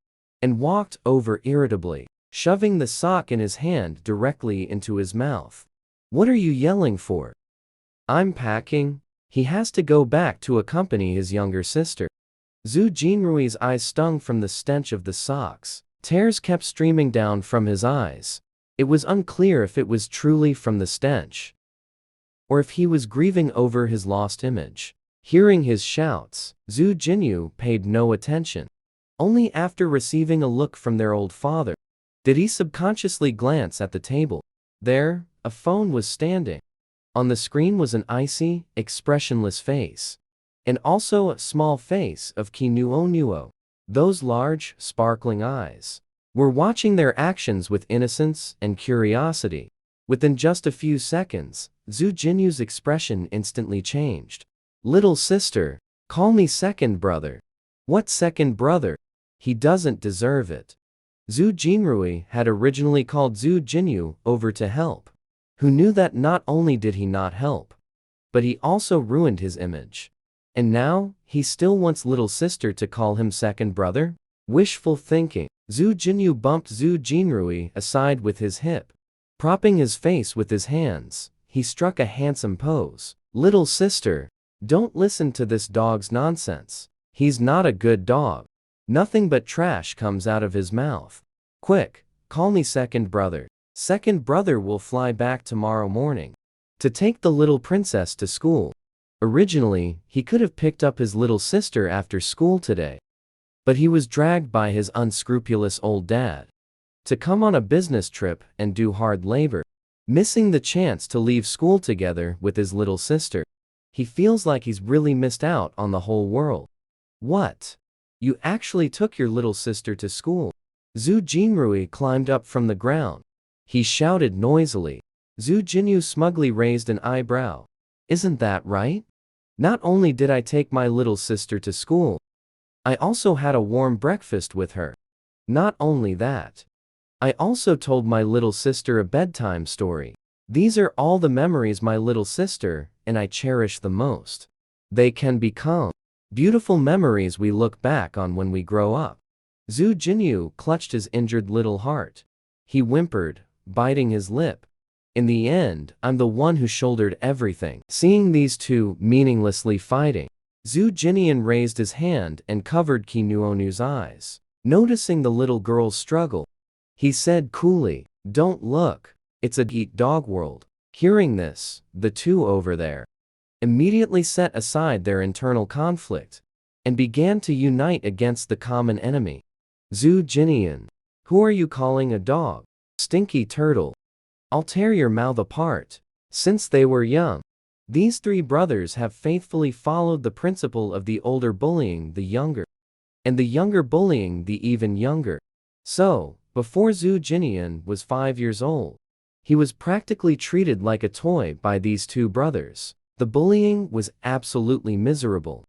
and walked over irritably, shoving the sock in his hand directly into his mouth. What are you yelling for? I'm packing. He has to go back to accompany his younger sister. Zhu Jinrui's eyes stung from the stench of the socks. Tears kept streaming down from his eyes. It was unclear if it was truly from the stench, or if he was grieving over his lost image. Hearing his shouts, Zhu Jinyu paid no attention. Only after receiving a look from their old father did he subconsciously glance at the table. There, a phone was standing. On the screen was an icy, expressionless face, and also a small face of Qi Nuonuo. Those large, sparkling eyes were watching their actions with innocence and curiosity. Within just a few seconds, Zhu Jinyu's expression instantly changed. Little sister, call me second brother. What second brother? He doesn't deserve it. Zhu Jinrui had originally called Zhu Jinyu over to help, who knew that not only did he not help, but he also ruined his image. And now, he still wants little sister to call him second brother? Wishful thinking. Zhu Jinyu bumped Zhu Jinrui aside with his hip. Propping his face with his hands, he struck a handsome pose. Little sister, don't listen to this dog's nonsense. He's not a good dog. Nothing but trash comes out of his mouth. Quick, call me second brother. Second brother will fly back tomorrow morning to take the little princess to school. Originally, he could have picked up his little sister after school today, but he was dragged by his unscrupulous old dad to come on a business trip and do hard labor, missing the chance to leave school together with his little sister. He feels like he's really missed out on the whole world. What? You actually took your little sister to school? Zhu Jinrui climbed up from the ground. He shouted noisily. Zhu Jinyu smugly raised an eyebrow. Isn't that right? Not only did I take my little sister to school, I also had a warm breakfast with her. Not only that, I also told my little sister a bedtime story. These are all the memories my little sister and I cherish the most. They can become beautiful memories we look back on when we grow up. Zhu Jinyu clutched his injured little heart. He whimpered, biting his lip. In the end, I'm the one who shouldered everything. Seeing these two meaninglessly fighting, Zhu Jinian raised his hand and covered Qi Nuonu's eyes. Noticing the little girl's struggle, he said coolly, "Don't look. It's a eat-dog world." Hearing this, the two over there immediately set aside their internal conflict and began to unite against the common enemy. Zhu Jinian, who are you calling a dog? Stinky turtle. I'll tear your mouth apart. Since they were young, these three brothers have faithfully followed the principle of the older bullying the younger, and the younger bullying the even younger. So, before Zhu Jinian was 5 years old, he was practically treated like a toy by these two brothers. The bullying was absolutely miserable.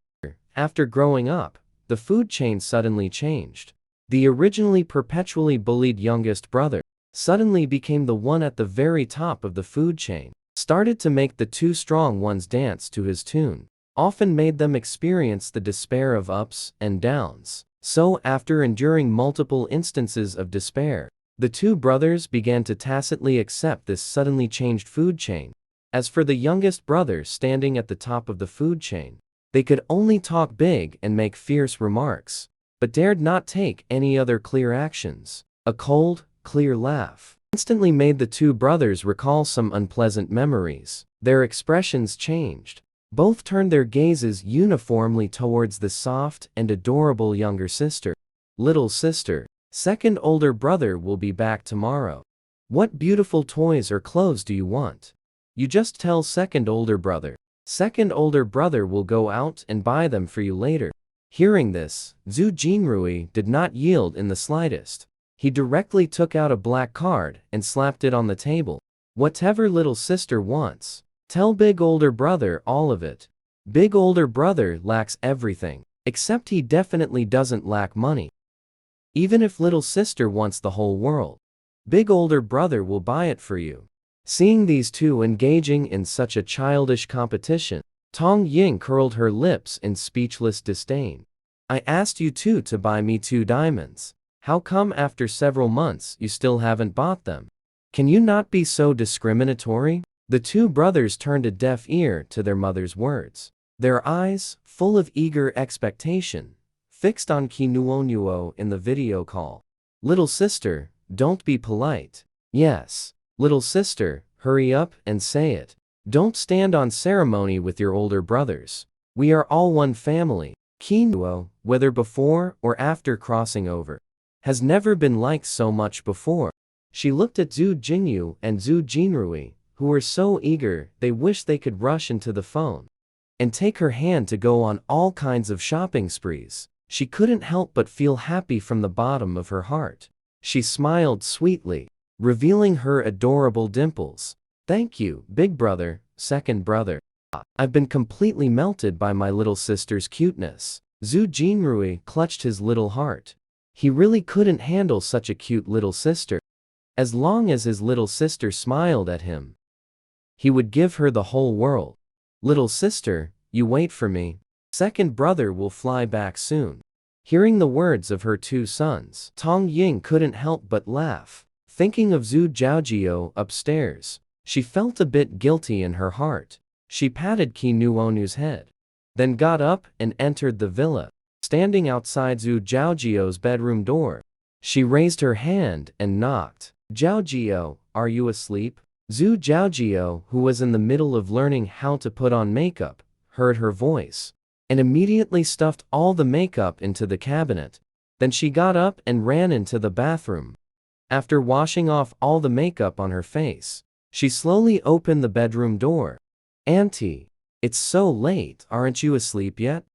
After growing up, the food chain suddenly changed. The originally perpetually bullied youngest brother suddenly became the one at the very top of the food chain, started to make the two strong ones dance to his tune, often made them experience the despair of ups and downs. So after enduring multiple instances of despair, the two brothers began to tacitly accept this suddenly changed food chain. As for the youngest brother standing at the top of the food chain, they could only talk big and make fierce remarks, but dared not take any other clear actions. A cold, clear laugh instantly made the two brothers recall some unpleasant memories. Their expressions changed. Both turned their gazes uniformly towards the soft and adorable younger sister. Little sister, second older brother will be back tomorrow. What beautiful toys or clothes do you want? You just tell second older brother. Second older brother will go out and buy them for you later. Hearing this, Zhu Jinrui did not yield in the slightest. He directly took out a black card and slapped it on the table. Whatever little sister wants, tell big older brother all of it. Big older brother lacks everything, except he definitely doesn't lack money. Even if little sister wants the whole world, big older brother will buy it for you. Seeing these two engaging in such a childish competition, Tong Ying curled her lips in speechless disdain. I asked you two to buy me 2 diamonds. How come after several months you still haven't bought them? Can you not be so discriminatory? The two brothers turned a deaf ear to their mother's words. Their eyes, full of eager expectation, fixed on Qi Nuonuo in the video call. Little sister, don't be polite. Yes. Little sister, hurry up and say it. Don't stand on ceremony with your older brothers. We are all one family. Qi Nuo, whether before or after crossing over, has never been liked so much before. She looked at Zhu Jinyu and Zhu Jinrui, who were so eager they wished they could rush into the phone and take her hand to go on all kinds of shopping sprees. She couldn't help but feel happy from the bottom of her heart. She smiled sweetly, revealing her adorable dimples. Thank you, big brother, second brother. I've been completely melted by my little sister's cuteness. Zhu Jinrui clutched his little heart. He really couldn't handle such a cute little sister. As long as his little sister smiled at him, he would give her the whole world. Little sister, you wait for me. Second brother will fly back soon. Hearing the words of her two sons, Tong Ying couldn't help but laugh. Thinking of Zhu Zhaojio upstairs, she felt a bit guilty in her heart. She patted Qi Nuonu's head, then got up and entered the villa. Standing outside Zhu Zhaojio's bedroom door, she raised her hand and knocked. Zhaojio, are you asleep? Zhu Zhaojio, who was in the middle of learning how to put on makeup, heard her voice and immediately stuffed all the makeup into the cabinet. Then she got up and ran into the bathroom. After washing off all the makeup on her face, she slowly opened the bedroom door. Auntie, it's so late, aren't you asleep yet?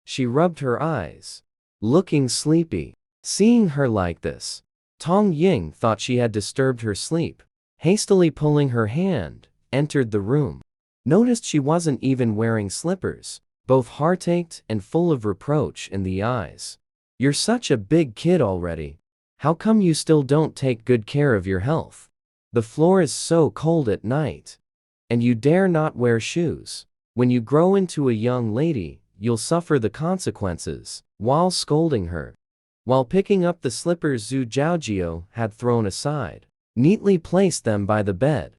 She rubbed her eyes, looking sleepy. Seeing her like this, Tong Ying thought she had disturbed her sleep. hastily pulling her hand, entered the room. Noticed she wasn't even wearing slippers, both heart-ached and full of reproach in the eyes. "You're such a big kid already. How come you still don't take good care of your health? The floor is so cold at night. And you dare not wear shoes. When you grow into a young lady, you'll suffer the consequences," while scolding her. While picking up the slippers Zhu Jiaojio had thrown aside, neatly placed them by the bed.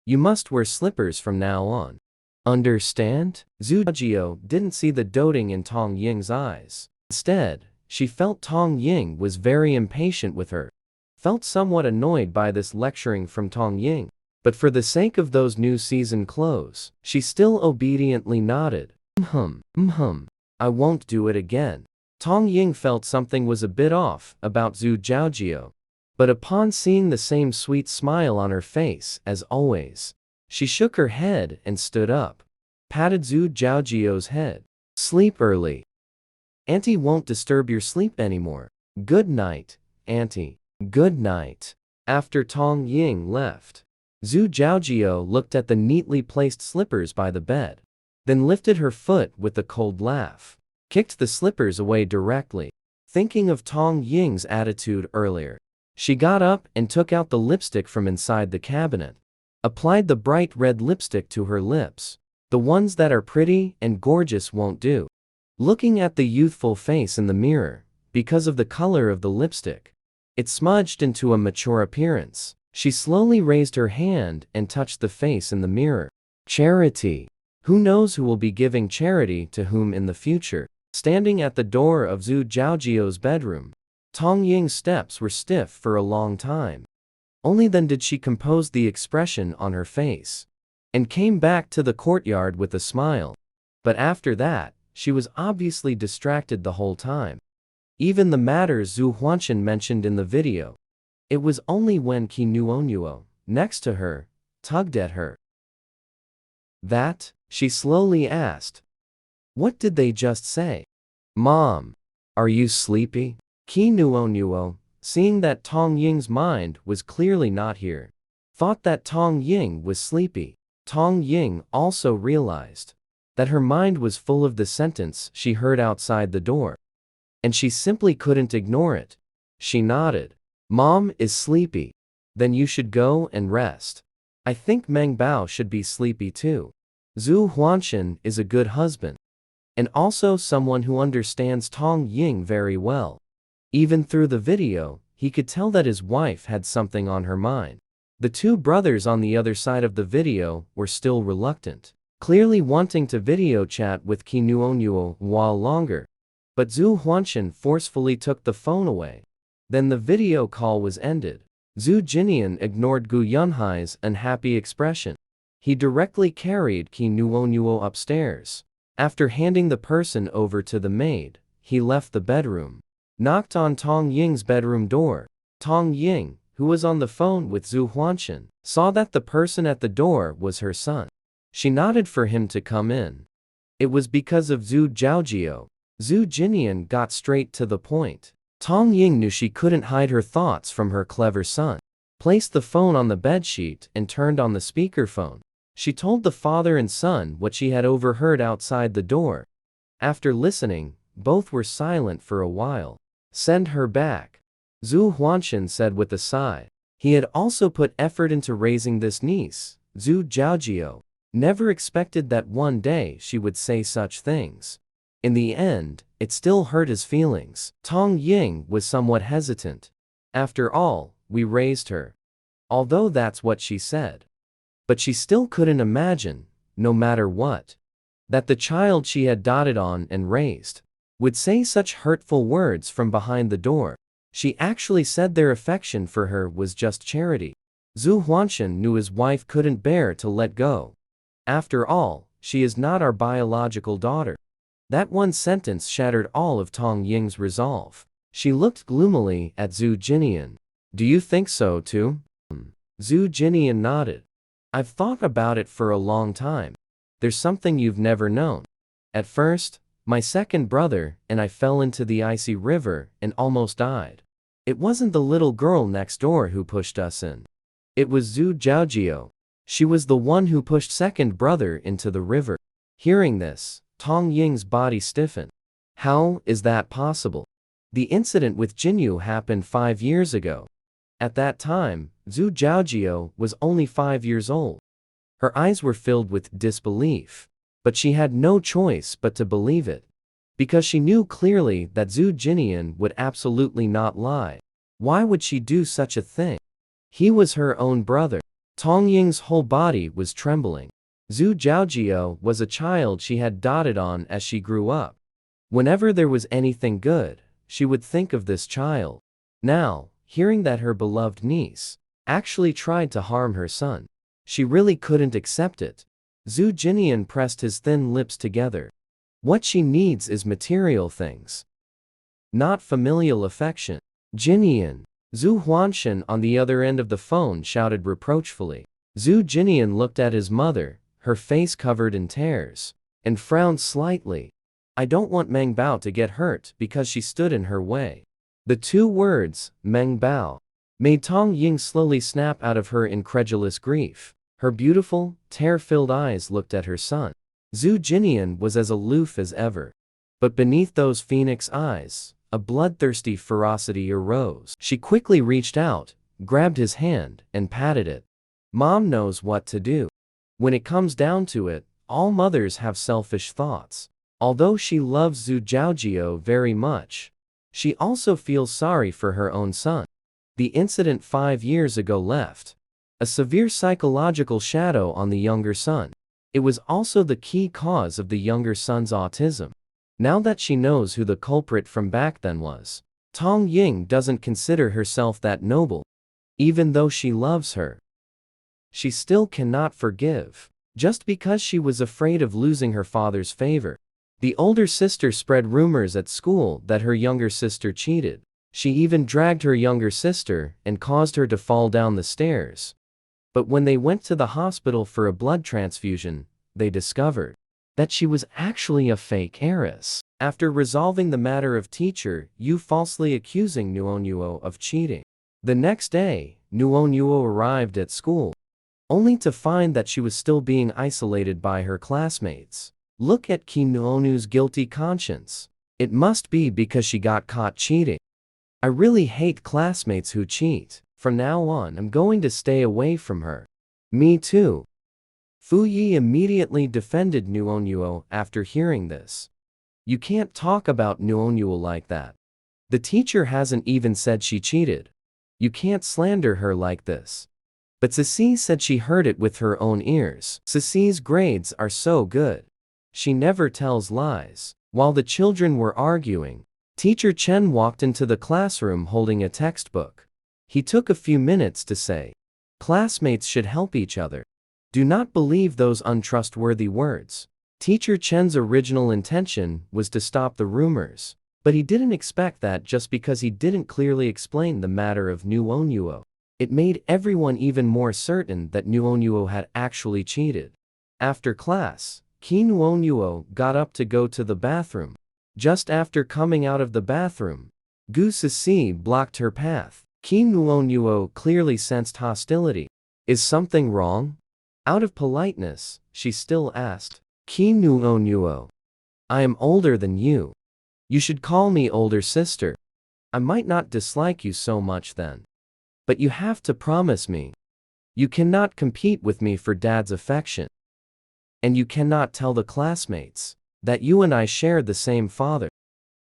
"You must wear slippers from now on. Understand?" Zhu Jiaojio didn't see the doting in Tong Ying's eyes. Instead, she felt Tong Ying was very impatient with her. Felt somewhat annoyed by this lecturing from Tong Ying. But for the sake of those new season clothes, she still obediently nodded. I won't do it again." Tong Ying felt something was a bit off about Zhu Jiaojio. But upon seeing the same sweet smile on her face as always, she shook her head and stood up. Patted Zhu Jiaojio's head. "Sleep early. Auntie won't disturb your sleep anymore. Good night, Auntie." "Good night." After Tong Ying left, Zhu Jiaojio looked at the neatly placed slippers by the bed, then lifted her foot with a cold laugh, kicked the slippers away directly. Thinking of Tong Ying's attitude earlier, she got up and took out the lipstick from inside the cabinet, applied the bright red lipstick to her lips. The ones that are pretty and gorgeous won't do. Looking at the youthful face in the mirror, because of the color of the lipstick, it smudged into a mature appearance. She slowly raised her hand and touched the face in the mirror. Charity. Who knows who will be giving charity to whom in the future? Standing at the door of Zhu Jiaojio's bedroom, Tong Ying's steps were stiff for a long time. Only then did she compose the expression on her face, and came back to the courtyard with a smile. But after that, she was obviously distracted the whole time. Even the matters Zhu Huanshan mentioned in the video. It was only when Qi Nuonuo, next to her, tugged at her. "That?" she slowly asked. "What did they just say?" "Mom, are you sleepy?" Qi Nuonuo, seeing that Tong Ying's mind was clearly not here, thought that Tong Ying was sleepy. Tong Ying also realized that her mind was full of the sentence she heard outside the door, and she simply couldn't ignore it. She nodded. "Mom is sleepy. Then you should go and rest. I think Meng Bao should be sleepy too." Zhu Huanshan is a good husband, and also someone who understands Tong Ying very well. Even through the video, he could tell that his wife had something on her mind. The two brothers on the other side of the video were still reluctant, clearly wanting to video chat with Qi Nuonuo a while longer. But Zhu Huanshan forcefully took the phone away. Then the video call was ended. Zhu Jinian ignored Gu Yunhai's unhappy expression. He directly carried Qi Nuonuo upstairs. After handing the person over to the maid, he left the bedroom, knocked on Tong Ying's bedroom door. Tong Ying, who was on the phone with Zhu Huanshan, saw that the person at the door was her son. She nodded for him to come in. It was because of Zhu Jiaojio. Zhu Jinian got straight to the point. Tong Ying knew she couldn't hide her thoughts from her clever son. Placed the phone on the bedsheet and turned on the speakerphone. She told the father and son what she had overheard outside the door. After listening, both were silent for a while. "Send her back," Zhu Huanshan said with a sigh. He had also put effort into raising this niece, Zhu Jiaojio. Never expected that one day she would say such things. In the end, it still hurt his feelings. Tong Ying was somewhat hesitant. "After all, we raised her." Although that's what she said. But she still couldn't imagine, no matter what, that the child she had doted on and raised would say such hurtful words from behind the door. She actually said their affection for her was just charity. Zhu Huanshan knew his wife couldn't bear to let go. "After all, she is not our biological daughter." That one sentence shattered all of Tong Ying's resolve. She looked gloomily at Zhu Jinian. "Do you think so too?" Zhu Jinian nodded. "I've thought about it for a long time. There's something you've never known. At first, my second brother and I fell into the icy river and almost died. It wasn't the little girl next door who pushed us in. It was Zhu Zhaojio. She was the one who pushed second brother into the river. Hearing this, Tong Ying's body stiffened. How is that possible? The incident with Jinyu happened 5 years ago. At that time, Zhu Zhaojio was only 5 years old. Her eyes were filled with disbelief. But she had no choice but to believe it. Because she knew clearly that Zhu Jinian would absolutely not lie. Why would she do such a thing? He was her own brother. Tong Ying's whole body was trembling. Zhu Zhaojio was a child she had doted on as she grew up. Whenever there was anything good, she would think of this child. Now, hearing that her beloved niece actually tried to harm her son, she really couldn't accept it. Zhu Jinian pressed his thin lips together. What she needs is material things, not familial affection. Jinian. Zhu Huanshan on the other end of the phone shouted reproachfully. Zhu Jinian looked at his mother, her face covered in tears, and frowned slightly. I don't want Meng Bao to get hurt because she stood in her way. The two words, Meng Bao, made Tong Ying slowly snap out of her incredulous grief. Her beautiful, tear-filled eyes looked at her son. Zhu Jinian was as aloof as ever. But beneath those phoenix eyes, a bloodthirsty ferocity arose. She quickly reached out, grabbed his hand, and patted it. Mom knows what to do. When it comes down to it, all mothers have selfish thoughts. Although she loves Zhu Zhaojio very much, she also feels sorry for her own son. The incident 5 years ago left a severe psychological shadow on the younger son. It was also the key cause of the younger son's autism. Now that she knows who the culprit from back then was, Tong Ying doesn't consider herself that noble. Even though she loves her, she still cannot forgive, just because she was afraid of losing her father's favor. The older sister spread rumors at school that her younger sister cheated. She even dragged her younger sister and caused her to fall down the stairs. But when they went to the hospital for a blood transfusion, they discovered that she was actually a fake heiress. After resolving the matter of teacher Yu falsely accusing Nuonuo of cheating, the next day, Nuonuo arrived at school, only to find that she was still being isolated by her classmates. Look at Qi Nuonu's guilty conscience. It must be because she got caught cheating. I really hate classmates who cheat. From now on, I'm going to stay away from her. Me too. Fu Yi immediately defended Nuonuo after hearing this. You can't talk about Nuonuo like that. The teacher hasn't even said she cheated. You can't slander her like this. But Ceci said she heard it with her own ears. Ceci's grades are so good. She never tells lies. While the children were arguing, Teacher Chen walked into the classroom holding a textbook. He took a few minutes to say, classmates should help each other. Do not believe those untrustworthy words. Teacher Chen's original intention was to stop the rumors, but he didn't expect that just because he didn't clearly explain the matter of Nuonuo. It made everyone even more certain that Nuonuo had actually cheated. After class, Qi Nuonuo got up to go to the bathroom. Just after coming out of the bathroom, Gu Sisi blocked her path. Qi Nuonuo clearly sensed hostility. Is something wrong? Out of politeness, she still asked. Qi Nuonuo, I am older than you. You should call me older sister. I might not dislike you so much then. But you have to promise me. You cannot compete with me for dad's affection. And you cannot tell the classmates that you and I share the same father.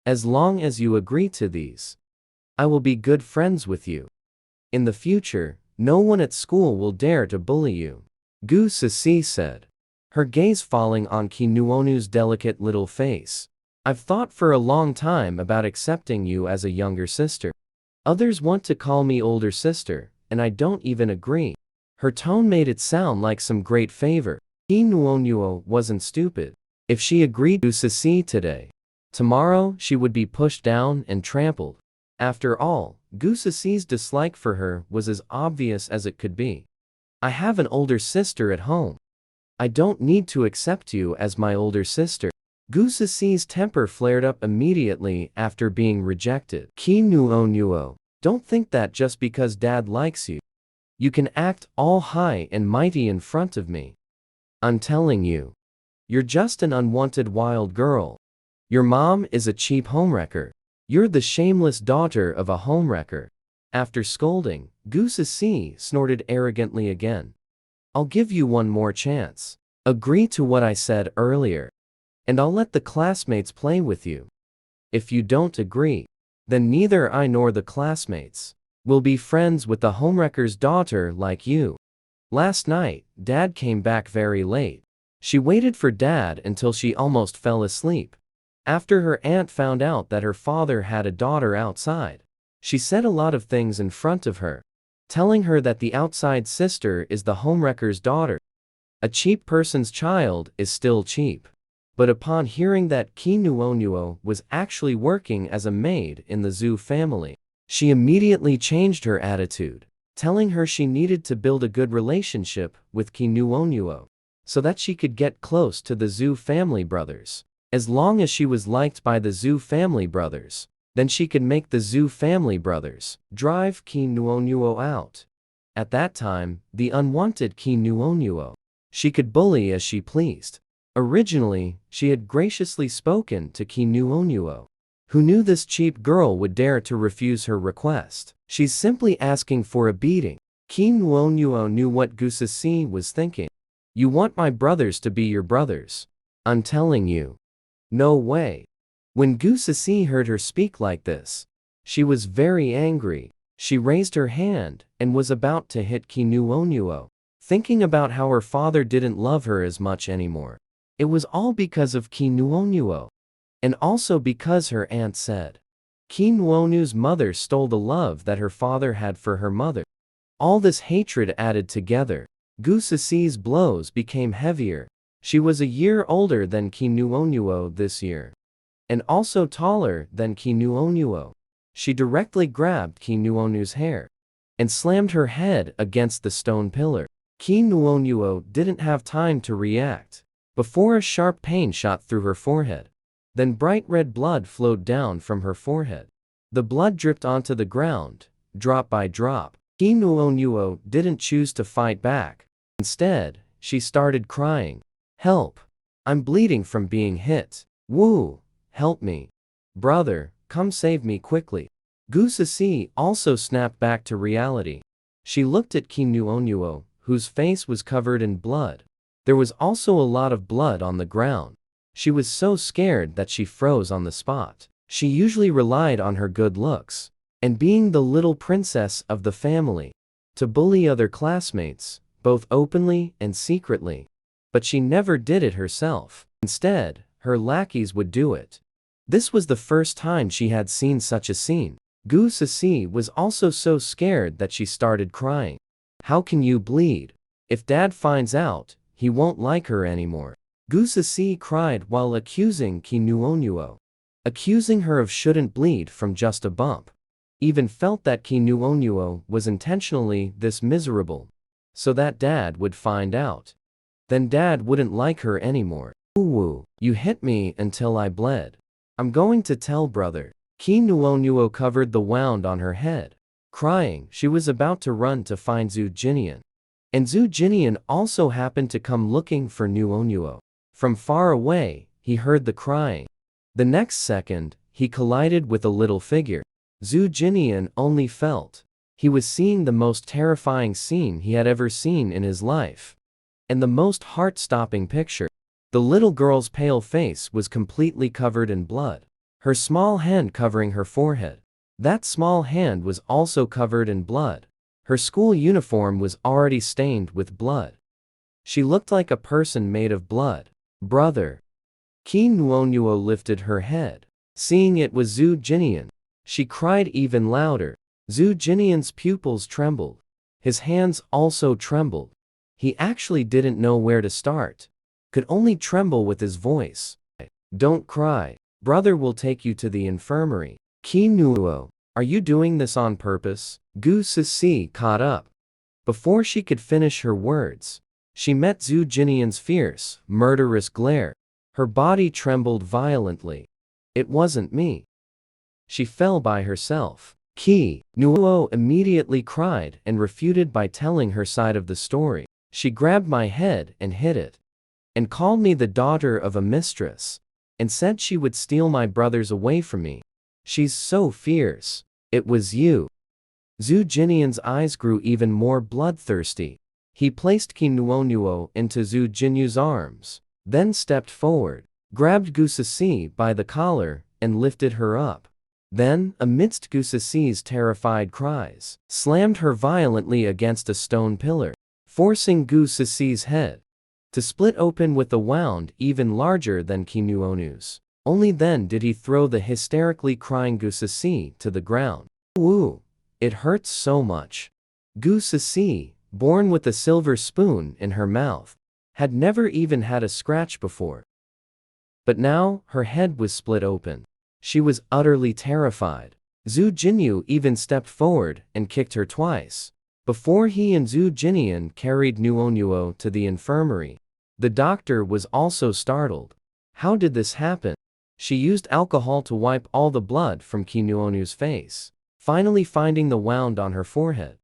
As long as you agree to these, I will be good friends with you. In the future, no one at school will dare to bully you. Gu Sisi said, her gaze falling on Qi Nuonu's delicate little face. I've thought for a long time about accepting you as a younger sister. Others want to call me older sister, and I don't even agree. Her tone made it sound like some great favor. Qi Nuonuo wasn't stupid. If she agreed to Sisi today, tomorrow she would be pushed down and trampled. After all, Gu Sisi's dislike for her was as obvious as it could be. I have an older sister at home. I don't need to accept you as my older sister. Gu Sisi's temper flared up immediately after being rejected. Qi Nuonuo, don't think that just because dad likes you, You can act all high and mighty in front of me. I'm telling you. You're just an unwanted wild girl. Your mom is a cheap homewrecker. You're the shameless daughter of a homewrecker. After scolding, Goosey snorted arrogantly again. I'll give you one more chance. Agree to what I said earlier, and I'll let the classmates play with you. If you don't agree, then neither I nor the classmates will be friends with the homewrecker's daughter like you. Last night, Dad came back very late. She waited for Dad until she almost fell asleep. After her aunt found out that her father had a daughter outside, she said a lot of things in front of her, telling her that the outside sister is the homewrecker's daughter. A cheap person's child is still cheap. But upon hearing that Kinuonuo was actually working as a maid in the zoo family, she immediately changed her attitude, telling her she needed to build a good relationship with Kinuonuo so that she could get close to the zoo family brothers. As long as she was liked by the zoo family brothers, then she could make the zoo family brothers drive Kinuonuo out. At that time, the unwanted Kinuonuo, she could bully as she pleased. Originally, she had graciously spoken to Kinuonuo, who knew this cheap girl would dare to refuse her request. She's simply asking for a beating. Kinuonuo knew what Goosey was thinking. You want my brothers to be your brothers? I'm telling you. No way. When Goosey heard her speak like this, she was very angry. She raised her hand and was about to hit Kinuonuo, thinking about how her father didn't love her as much anymore. It was all because of Kinuonuo, and also because her aunt said Kinuonu's mother stole the love that her father had for her mother. All this hatred added together, Goosey's blows became heavier. She was a year older than Kinuonuo this year, and also taller than Kinuonuo. She directly grabbed Kinuonu's hair and slammed her head against the stone pillar. Kinuonuo didn't have time to react before a sharp pain shot through her forehead. Then bright red blood flowed down from her forehead. The blood dripped onto the ground, drop by drop. Kinuonuo didn't choose to fight back. Instead, she started crying. Help! I'm bleeding from being hit. Woo! Help me. Brother, come save me quickly. Goosey also snapped back to reality. She looked at Kinuonuo, whose face was covered in blood. There was also a lot of blood on the ground. She was so scared that she froze on the spot. She usually relied on her good looks and being the little princess of the family to bully other classmates, both openly and secretly. But she never did it herself. Instead, her lackeys would do it. This was the first time she had seen such a scene. Goosey was also so scared that she started crying. How can you bleed? If Dad finds out, he won't like her anymore. Goosey cried while accusing Kinuonuo, accusing her of shouldn't bleed from just a bump. Even felt that Kinuonuo was intentionally this miserable, so that Dad would find out. Then Dad wouldn't like her anymore. Ooh, you hit me until I bled. I'm going to tell brother. Kinuonuo covered the wound on her head. Crying, she was about to run to find Zhu Jinian. And Zhu Jinian also happened to come looking for Nuonuo. From far away, he heard the crying. The next second, he collided with a little figure. Zhu Jinian only felt he was seeing the most terrifying scene he had ever seen in his life. And the most heart-stopping picture. The little girl's pale face was completely covered in blood, her small hand covering her forehead. That small hand was also covered in blood. Her school uniform was already stained with blood. She looked like a person made of blood. Brother. Kinuonuo lifted her head. Seeing it was Zhu Jinian, she cried even louder. Zhu Jinian's pupils trembled. His hands also trembled. He actually didn't know where to start. Could only tremble with his voice. Don't cry. Brother will take you to the infirmary. Kinuo, are you doing this on purpose? Goosey caught up. Before she could finish her words, she met Zhu Jinian's fierce, murderous glare. Her body trembled violently. It wasn't me. She fell by herself. Ki Nuo immediately cried and refuted by telling her side of the story. She grabbed my head and hit it, and called me the daughter of a mistress, and said she would steal my brothers away from me. She's so fierce. It was you. Zhu Jinian's eyes grew even more bloodthirsty. He placed Qi Nuo into Zhu Jinyu's arms, then stepped forward, grabbed Gu Sisi by the collar, and lifted her up. Then, amidst Gu Sisi's terrified cries, slammed her violently against a stone pillar, forcing Gu Sisi's head to split open with a wound even larger than Qi Nuonu's. Only then did he throw the hysterically crying Gu Sisi to the ground. Woo! It hurts so much. Gu Sisi, born with a silver spoon in her mouth, had never even had a scratch before. But now, her head was split open. She was utterly terrified. Zhu Jinyu even stepped forward and kicked her twice, before he and Zhu Jinian carried Nuo to the infirmary. The doctor was also startled. How did this happen? She used alcohol to wipe all the blood from Qi Nuonu's face, finally finding the wound on her forehead.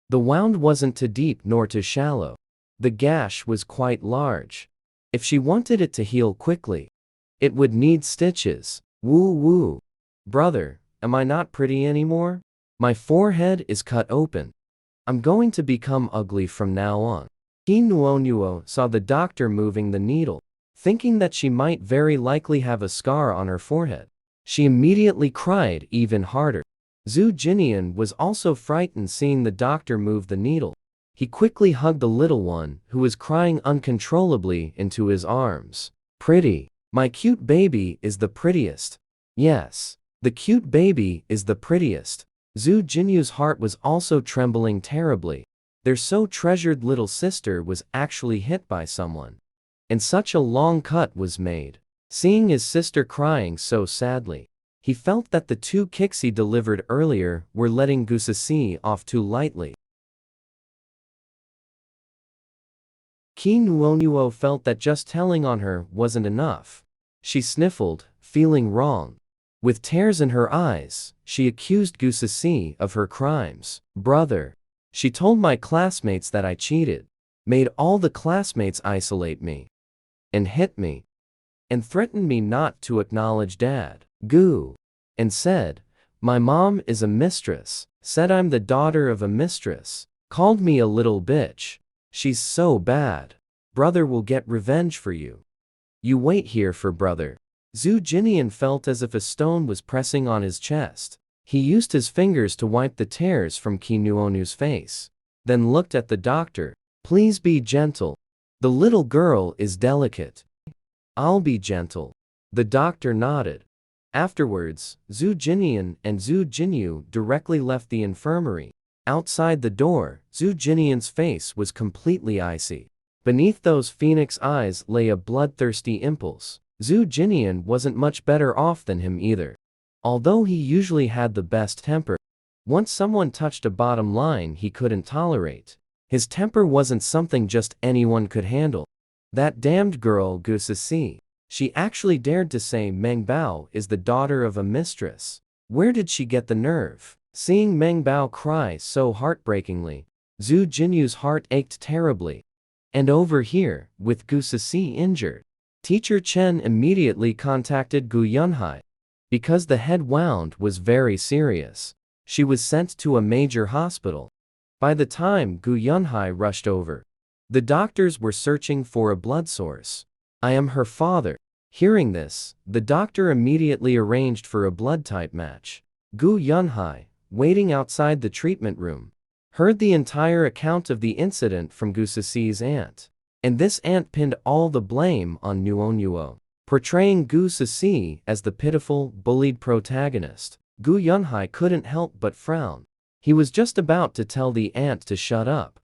The wound wasn't too deep nor too shallow. The gash was quite large. If she wanted it to heal quickly, it would need stitches. Woo woo. Brother, am I not pretty anymore? My forehead is cut open. I'm going to become ugly from now on. Qi Nuo saw the doctor moving the needle, thinking that she might very likely have a scar on her forehead. She immediately cried even harder. Zhu Jinian was also frightened seeing the doctor move the needle. He quickly hugged the little one, who was crying uncontrollably, into his arms. Pretty. My cute baby is the prettiest. Yes, the cute baby is the prettiest. Zhu Jinyu's heart was also trembling terribly. Their so treasured little sister was actually hit by someone, and such a long cut was made. Seeing his sister crying so sadly, he felt that the 2 kicks he delivered earlier were letting Gu Sisi off too lightly. Qi Nuo felt that just telling on her wasn't enough. She sniffled, feeling wrong. With tears in her eyes, she accused Gu Sisi of her crimes. Brother, she told my classmates that I cheated, made all the classmates isolate me, and hit me, and threatened me not to acknowledge Dad, Gu, and said, my mom is a mistress, said I'm the daughter of a mistress, called me a little bitch. She's so bad. Brother will get revenge for you. You wait here for brother. Zhu Jinian felt as if a stone was pressing on his chest. He used his fingers to wipe the tears from Qi Nuonu's face, then looked at the doctor. Please be gentle. The little girl is delicate. I'll be gentle. The doctor nodded. Afterwards, Zhu Jinian and Zhu Jinyu directly left the infirmary. Outside the door, Zhu Jinian's face was completely icy. Beneath those phoenix eyes lay a bloodthirsty impulse. Zhu Jinian wasn't much better off than him either. Although he usually had the best temper, once someone touched a bottom line he couldn't tolerate. His temper wasn't something just anyone could handle. That damned girl Gu Sisi. She actually dared to say Meng Bao is the daughter of a mistress. Where did she get the nerve? Seeing Meng Bao cry so heartbreakingly, Zhu Jinyu's heart ached terribly. And over here, with Gu Sisi injured, Teacher Chen immediately contacted Gu Yunhai. Because the head wound was very serious, she was sent to a major hospital. By the time Gu Yunhai rushed over, the doctors were searching for a blood source. I am her father. Hearing this, the doctor immediately arranged for a blood type match. Gu Yunhai, waiting outside the treatment room, heard the entire account of the incident from Gu Sisi's aunt. And this aunt pinned all the blame on Nuo, portraying Gu Sisi as the pitiful, bullied protagonist. Gu Yunhai couldn't help but frown. He was just about to tell the aunt to shut up,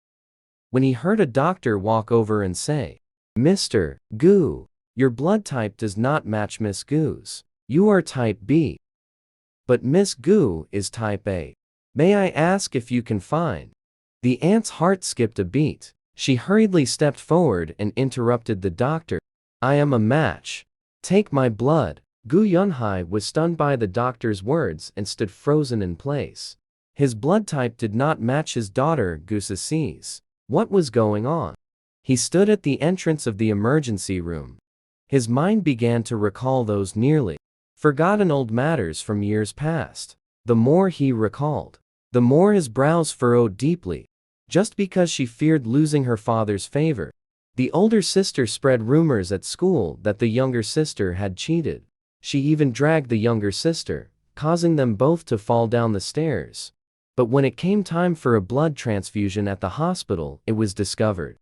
when he heard a doctor walk over and say, Mr. Gu, your blood type does not match Miss Gu's. You are type B. But Miss Gu is type A. May I ask if you can find? The aunt's heart skipped a beat. She hurriedly stepped forward and interrupted the doctor. I am a match. Take my blood. Gu Yunhai was stunned by the doctor's words and stood frozen in place. His blood type did not match his daughter Gu Ceci's. What was going on? He stood at the entrance of the emergency room. His mind began to recall those nearly forgotten old matters from years past. The more he recalled, the more his brows furrowed deeply. Just because she feared losing her father's favor, the older sister spread rumors at school that the younger sister had cheated. She even dragged the younger sister, causing them both to fall down the stairs. But when it came time for a blood transfusion at the hospital, it was discovered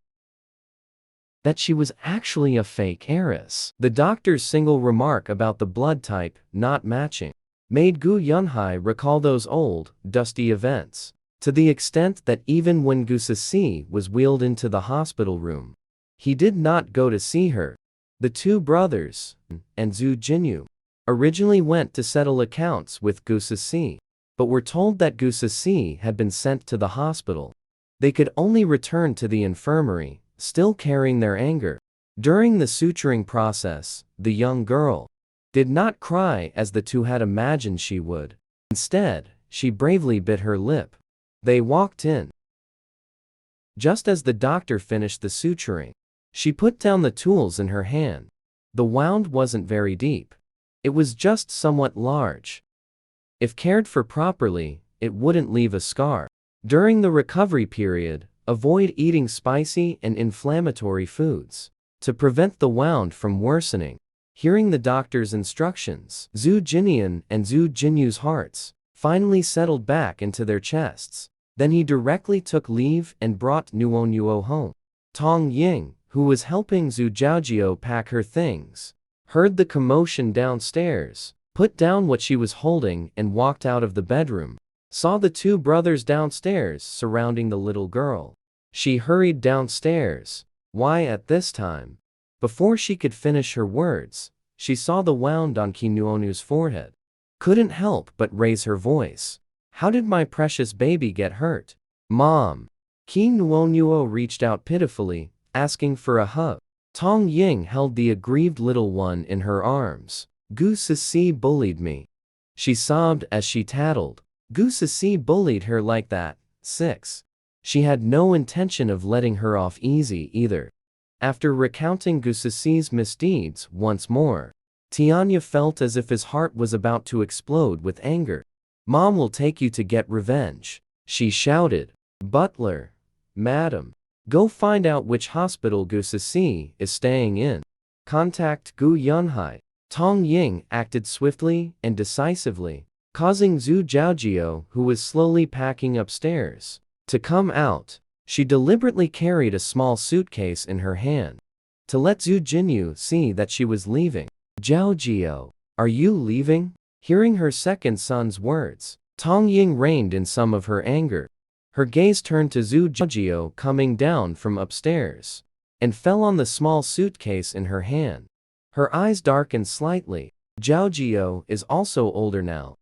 that she was actually a fake heiress. The doctor's single remark about the blood type not matching made Gu Yunhai recall those old, dusty events, to the extent that even when Gu Ceci was wheeled into the hospital room, he did not go to see her. The two brothers, and Zhu Jinyu, originally went to settle accounts with Gu Ceci, but were told that Gu Ceci had been sent to the hospital. They could only return to the infirmary, still carrying their anger. During the suturing process, the young girl did not cry as the two had imagined she would. Instead, she bravely bit her lip. They walked in. Just as the doctor finished the suturing, she put down the tools in her hand. The wound wasn't very deep. It was just somewhat large. If cared for properly, it wouldn't leave a scar. During the recovery period, avoid eating spicy and inflammatory foods to prevent the wound from worsening. Hearing the doctor's instructions, Zhu Jinian and Zhu Jinyu's hearts finally settled back into their chests. Then he directly took leave and brought Nuo home. Tong Ying, who was helping Zhu Jiaojio pack her things, heard the commotion downstairs, put down what she was holding and walked out of the bedroom. Saw the two brothers downstairs surrounding the little girl. She hurried downstairs. Why at this time? Before she could finish her words, she saw the wound on Qi Nuonu's forehead. Couldn't help but raise her voice. How did my precious baby get hurt? Mom. Qi Nuonuo reached out pitifully, asking for a hug. Tong Ying held the aggrieved little one in her arms. Gu Ceci bullied me. She sobbed as she tattled. Gu Ceci bullied her like that. 6. She had no intention of letting her off easy either. After recounting Gu Ceci's misdeeds once more, Tianya felt as if his heart was about to explode with anger. Mom will take you to get revenge, she shouted. Butler. Madam. Go find out which hospital Gu Ceci is staying in. Contact Gu Yunhai. Tong Ying acted swiftly and decisively, causing Zhu Jiaojio, who was slowly packing upstairs, to come out. She deliberately carried a small suitcase in her hand, to let Zhu Jinyu see that she was leaving. Jiaojio, are you leaving? Hearing her second son's words, Tong Ying reined in some of her anger. Her gaze turned to Zhu Jiaojio coming down from upstairs, and fell on the small suitcase in her hand. Her eyes darkened slightly. Jiaojio is also older now.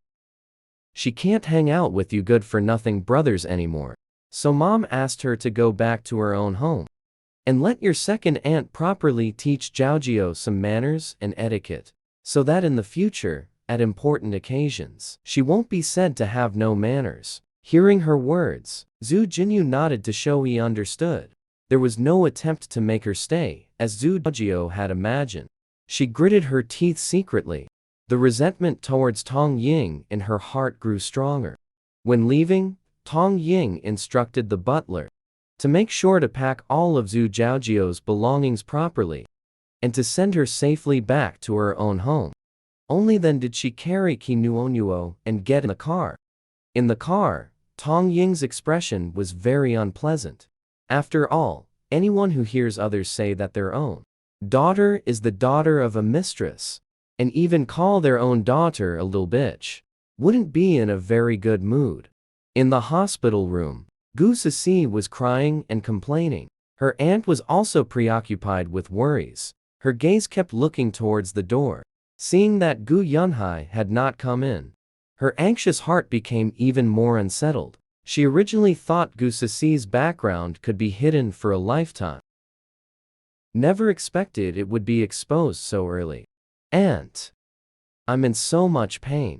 She can't hang out with you good-for-nothing brothers anymore. So Mom asked her to go back to her own home. And let your second aunt properly teach Jiaojio some manners and etiquette, so that in the future, at important occasions, she won't be said to have no manners. Hearing her words, Zhu Jinyu nodded to show he understood. There was no attempt to make her stay, as Zhu Jiaojio had imagined. She gritted her teeth secretly. The resentment towards Tong Ying in her heart grew stronger. When leaving, Tong Ying instructed the butler to make sure to pack all of Zhu Jiaojio's belongings properly, and to send her safely back to her own home. Only then did she carry Qi Nuonuo and get in the car. In the car, Tong Ying's expression was very unpleasant. After all, anyone who hears others say that their own daughter is the daughter of a mistress, and even call their own daughter a little bitch, wouldn't be in a very good mood. In the hospital room, Gu Ceci was crying and complaining. Her aunt was also preoccupied with worries. Her gaze kept looking towards the door. Seeing that Gu Yunhai had not come in, her anxious heart became even more unsettled. She originally thought Gu Ceci's background could be hidden for a lifetime. Never expected it would be exposed so early. Aunt. I'm in so much pain.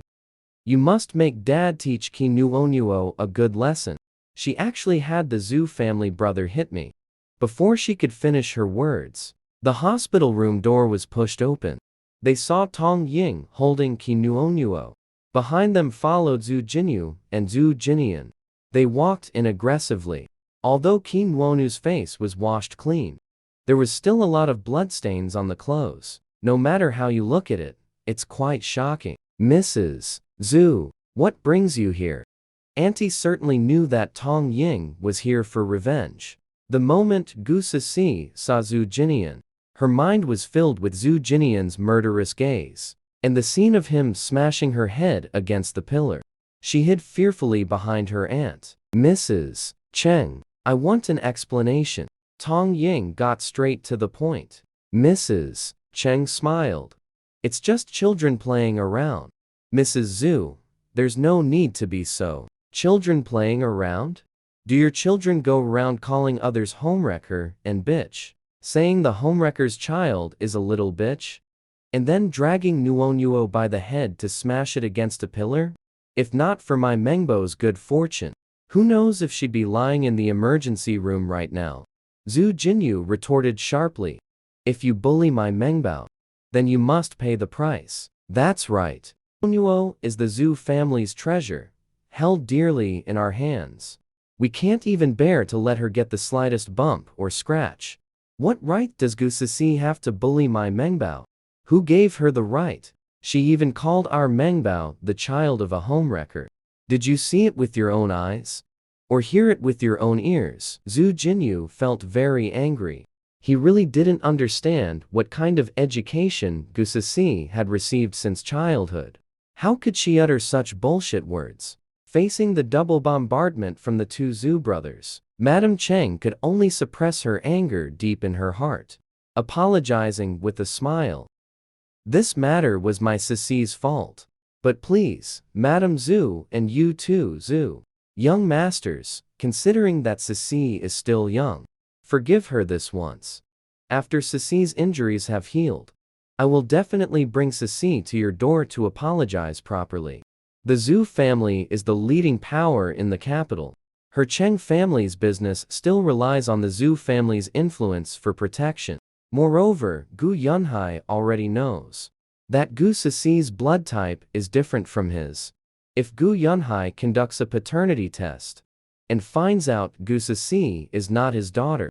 You must make Dad teach Ki Nuonuo a good lesson. She actually had the Zhu family brother hit me. Before she could finish her words, the hospital room door was pushed open. They saw Tong Ying holding Ki Nuonuo. Behind them followed Zhu Jinyu and Zhu Jinian. They walked in aggressively. Although Qi Nuonu's face was washed clean, there was still a lot of bloodstains on the clothes. No matter how you look at it, it's quite shocking. Mrs. Zhu, what brings you here? Auntie certainly knew that Tong Ying was here for revenge. The moment Gu Sisi saw Zhu Jinian, her mind was filled with Zhu Jinian's murderous gaze, and the scene of him smashing her head against the pillar. She hid fearfully behind her aunt. Mrs. Cheng, I want an explanation. Tong Ying got straight to the point. Mrs. Cheng smiled. It's just children playing around. Mrs. Zhu, there's no need to be so. Children playing around? Do your children go around calling others homewrecker and bitch, saying the homewrecker's child is a little bitch, and then dragging Nuonuo by the head to smash it against a pillar? If not for my Mengbo's good fortune, who knows if she'd be lying in the emergency room right now? Zhu Jinyu retorted sharply. If you bully my Mengbao, then you must pay the price. That's right. Nuonuo is the Zhu family's treasure, held dearly in our hands. We can't even bear to let her get the slightest bump or scratch. What right does Gu Sisi have to bully my Mengbao? Who gave her the right? She even called our Mengbao the child of a homewrecker. Did you see it with your own eyes? Or hear it with your own ears? Zhu Jinyu felt very angry. He really didn't understand what kind of education Gu Sisi had received since childhood. How could she utter such bullshit words? Facing the double bombardment from the two Zhu brothers, Madame Cheng could only suppress her anger deep in her heart, apologizing with a smile. This matter was my Sisi's fault. But please, Madame Zhu and you too, Zhu. Young masters, considering that Sisi is still young, forgive her this once. After Sisi's injuries have healed, I will definitely bring Sisi to your door to apologize properly. The Zhu family is the leading power in the capital. Her Cheng family's business still relies on the Zhu family's influence for protection. Moreover, Gu Yunhai already knows that Gu Sisi's blood type is different from his. If Gu Yunhai conducts a paternity test and finds out Gu Sisi is not his daughter,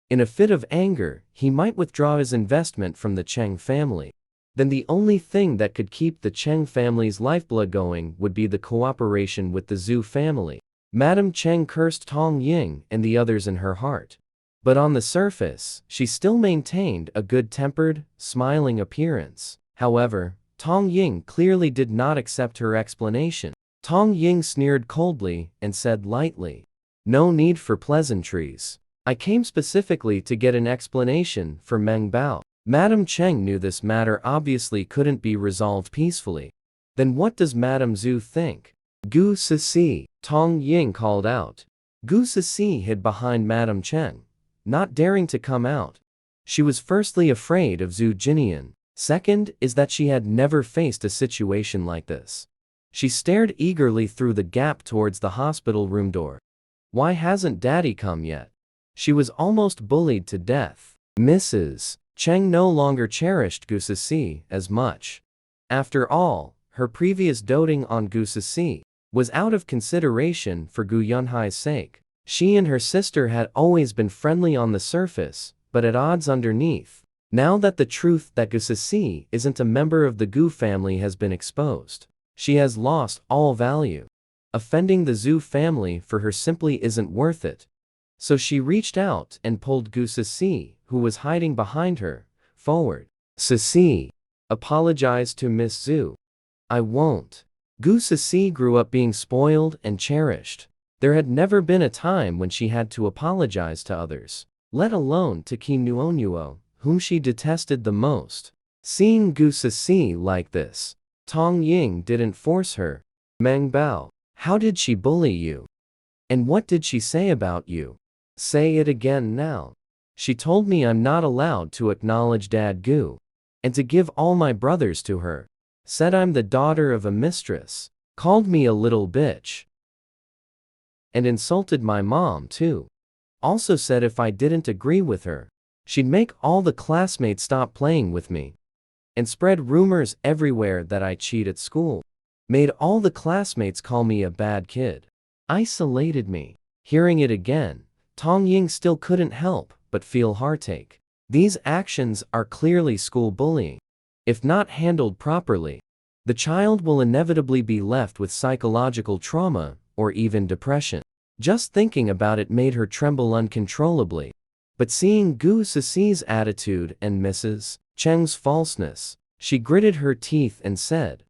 in a fit of anger, he might withdraw his investment from the Cheng family. Then the only thing that could keep the Cheng family's lifeblood going would be the cooperation with the Zhu family. Madame Cheng cursed Tong Ying and the others in her heart. But on the surface, she still maintained a good-tempered, smiling appearance. However, Tong Ying clearly did not accept her explanation. Tong Ying sneered coldly and said lightly, "No need for pleasantries. I came specifically to get an explanation for Meng Bao." Madame Cheng knew this matter obviously couldn't be resolved peacefully. Then what does Madame Zhu think? Gu Sisi, Tong Ying called out. Gu Sisi hid behind Madame Cheng, not daring to come out. She was firstly afraid of Zhu Jinian. Second is that she had never faced a situation like this. She stared eagerly through the gap towards the hospital room door. Why hasn't Daddy come yet? She was almost bullied to death. Mrs. Cheng no longer cherished Gu Sisi as much. After all, her previous doting on Gu Sisi was out of consideration for Gu Yunhai's sake. She and her sister had always been friendly on the surface, but at odds underneath. Now that the truth that Gu Sisi isn't a member of the Gu family has been exposed, she has lost all value. Offending the Zhu family for her simply isn't worth it. So she reached out and pulled Gu Sisi, who was hiding behind her, forward. Sisi, apologize to Miss Zhu. I won't. Gu Sisi grew up being spoiled and cherished. There had never been a time when she had to apologize to others, let alone to Qi Nuonuo, whom she detested the most. Seeing Gu Sisi like this, Tong Ying didn't force her. Meng Bao, how did she bully you? And what did she say about you? Say it again now. She told me I'm not allowed to acknowledge Dad Gu, and to give all my brothers to her. Said I'm the daughter of a mistress. called me a little bitch, and insulted my mom too. Also said if I didn't agree with her, she'd make all the classmates stop playing with me, and spread rumors everywhere that I cheat at school. Made all the classmates call me a bad kid. Isolated me. Hearing it again, Tong Ying still couldn't help but feel heartache. These actions are clearly school bullying. If not handled properly, the child will inevitably be left with psychological trauma or even depression. Just thinking about it made her tremble uncontrollably. But seeing Gu Ceci's attitude and Mrs. Cheng's falseness, she gritted her teeth and said,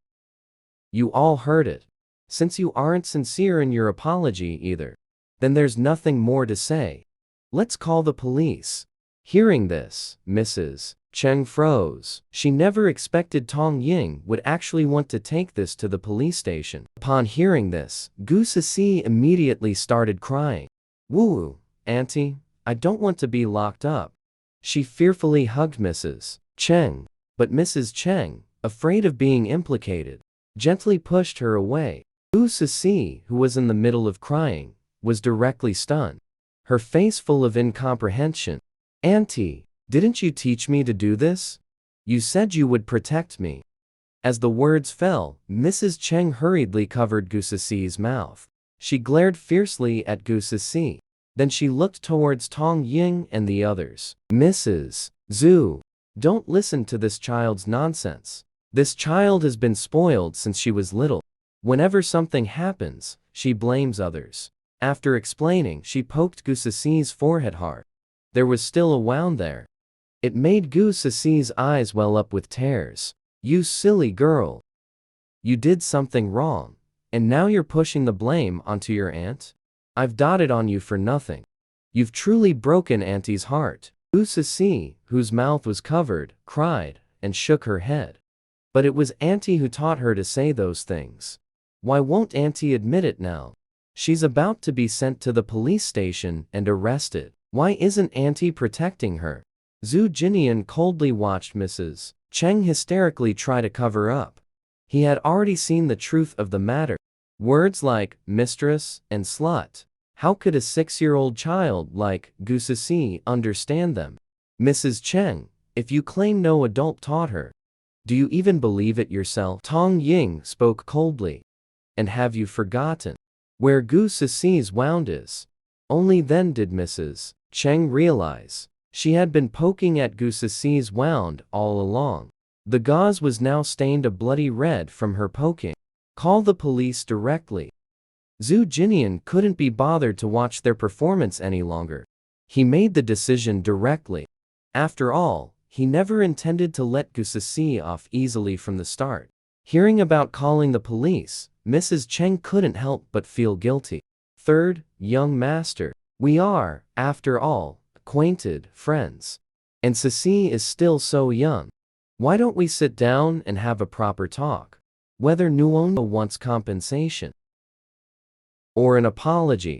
"You all heard it. Since you aren't sincere in your apology either, then there's nothing more to say. Let's call the police." Hearing this, Mrs. Cheng froze. She never expected Tong Ying would actually want to take this to the police station. Upon hearing this, Gu Ceci immediately started crying. "Woo, Auntie, I don't want to be locked up." She fearfully hugged Mrs. Cheng, but Mrs. Cheng, afraid of being implicated, gently pushed her away. Gu Ceci, who was in the middle of crying, was directly stunned, her face full of incomprehension. "Auntie, didn't you teach me to do this? You said you would protect me." As the words fell, Mrs. Cheng hurriedly covered Gu Ceci's mouth. She glared fiercely at Gu Ceci. Then she looked towards Tong Ying and the others. "Mrs. Zhu, don't listen to this child's nonsense. This child has been spoiled since she was little. Whenever something happens, she blames others." After explaining, she poked Gu Ceci's forehead hard. There was still a wound there. It made Gu Ceci's eyes well up with tears. "You silly girl. You did something wrong, and now you're pushing the blame onto your aunt? I've dotted on you for nothing. You've truly broken Auntie's heart." Gu Ceci, whose mouth was covered, cried and shook her head. But it was Auntie who taught her to say those things. Why won't Auntie admit it now? She's about to be sent to the police station and arrested. Why isn't Auntie protecting her? Zhu Jinian coldly watched Mrs. Cheng hysterically try to cover up. He had already seen the truth of the matter. Words like mistress and slut. How could a 6-year-old child like Gu Ceci understand them? "Mrs. Cheng, if you claim no adult taught her, do you even believe it yourself?" Tong Ying spoke coldly. "And have you forgotten where Gu Ceci's wound is?" Only then did Mrs. Cheng realize she had been poking at Gu Ceci's wound all along. The gauze was now stained a bloody red from her poking. "Call the police directly." Zhu Jinian couldn't be bothered to watch their performance any longer. He made the decision directly. After all, he never intended to let Gu Ceci off easily from the start. Hearing about calling the police, Mrs. Cheng couldn't help but feel guilty. "Third, young master, we are, after all, acquainted friends. And Ceci is still so young. Why don't we sit down and have a proper talk? Whether Nuono wants compensation or an apology,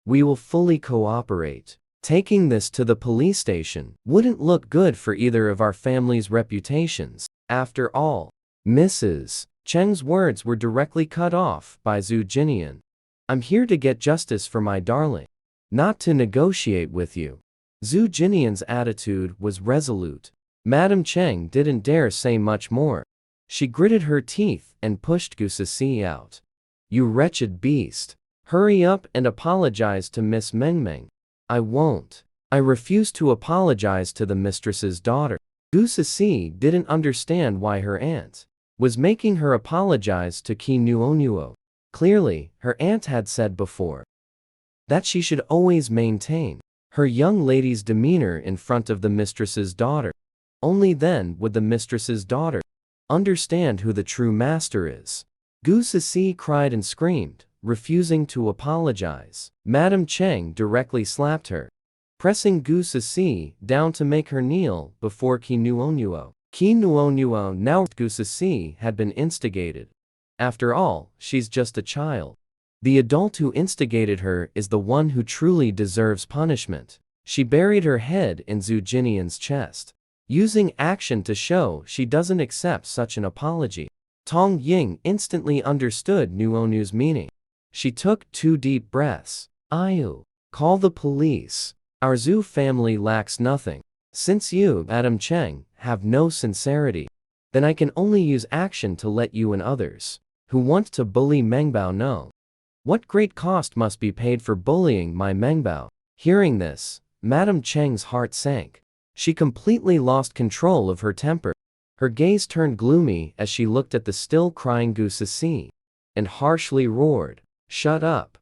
we will fully cooperate. Taking this to the police station wouldn't look good for either of our families' reputations. After all." Mrs. Cheng's words were directly cut off by Zhu Jinian. "I'm here to get justice for my darling, not to negotiate with you." Zhu Jinian's attitude was resolute. Madame Cheng didn't dare say much more. She gritted her teeth and pushed Gu Ceci out. "You wretched beast. Hurry up and apologize to Miss Mengmeng." "I won't. I refuse to apologize to the mistress's daughter." Gu Ceci didn't understand why her aunt was making her apologize to Qi Nuonuo. Clearly, her aunt had said before that she should always maintain her young lady's demeanor in front of the mistress's daughter. Only then would the mistress's daughter understand who the true master is. Gu Ceci cried and screamed, refusing to apologize. Madame Cheng directly slapped her, pressing Gu Ceci down to make her kneel before Qi Nuonuo. Qi Nuonuo now Gu Ceci had been instigated. After all, she's just a child. The adult who instigated her is the one who truly deserves punishment. She buried her head in Zhu Jinian's chest, using action to show she doesn't accept such an apology. Tong Ying instantly understood Nuonu's meaning. She took 2 deep breaths. Ayu. Call the police. Our Zhu family lacks nothing. Since you, Madam Cheng, have no sincerity, then I can only use action to let you and others who want to bully Mengbao know what great cost must be paid for bullying my Mengbao. Hearing this, Madam Cheng's heart sank. She completely lost control of her temper. Her gaze turned gloomy as she looked at the still crying Gu Sisi and harshly roared, "Shut up!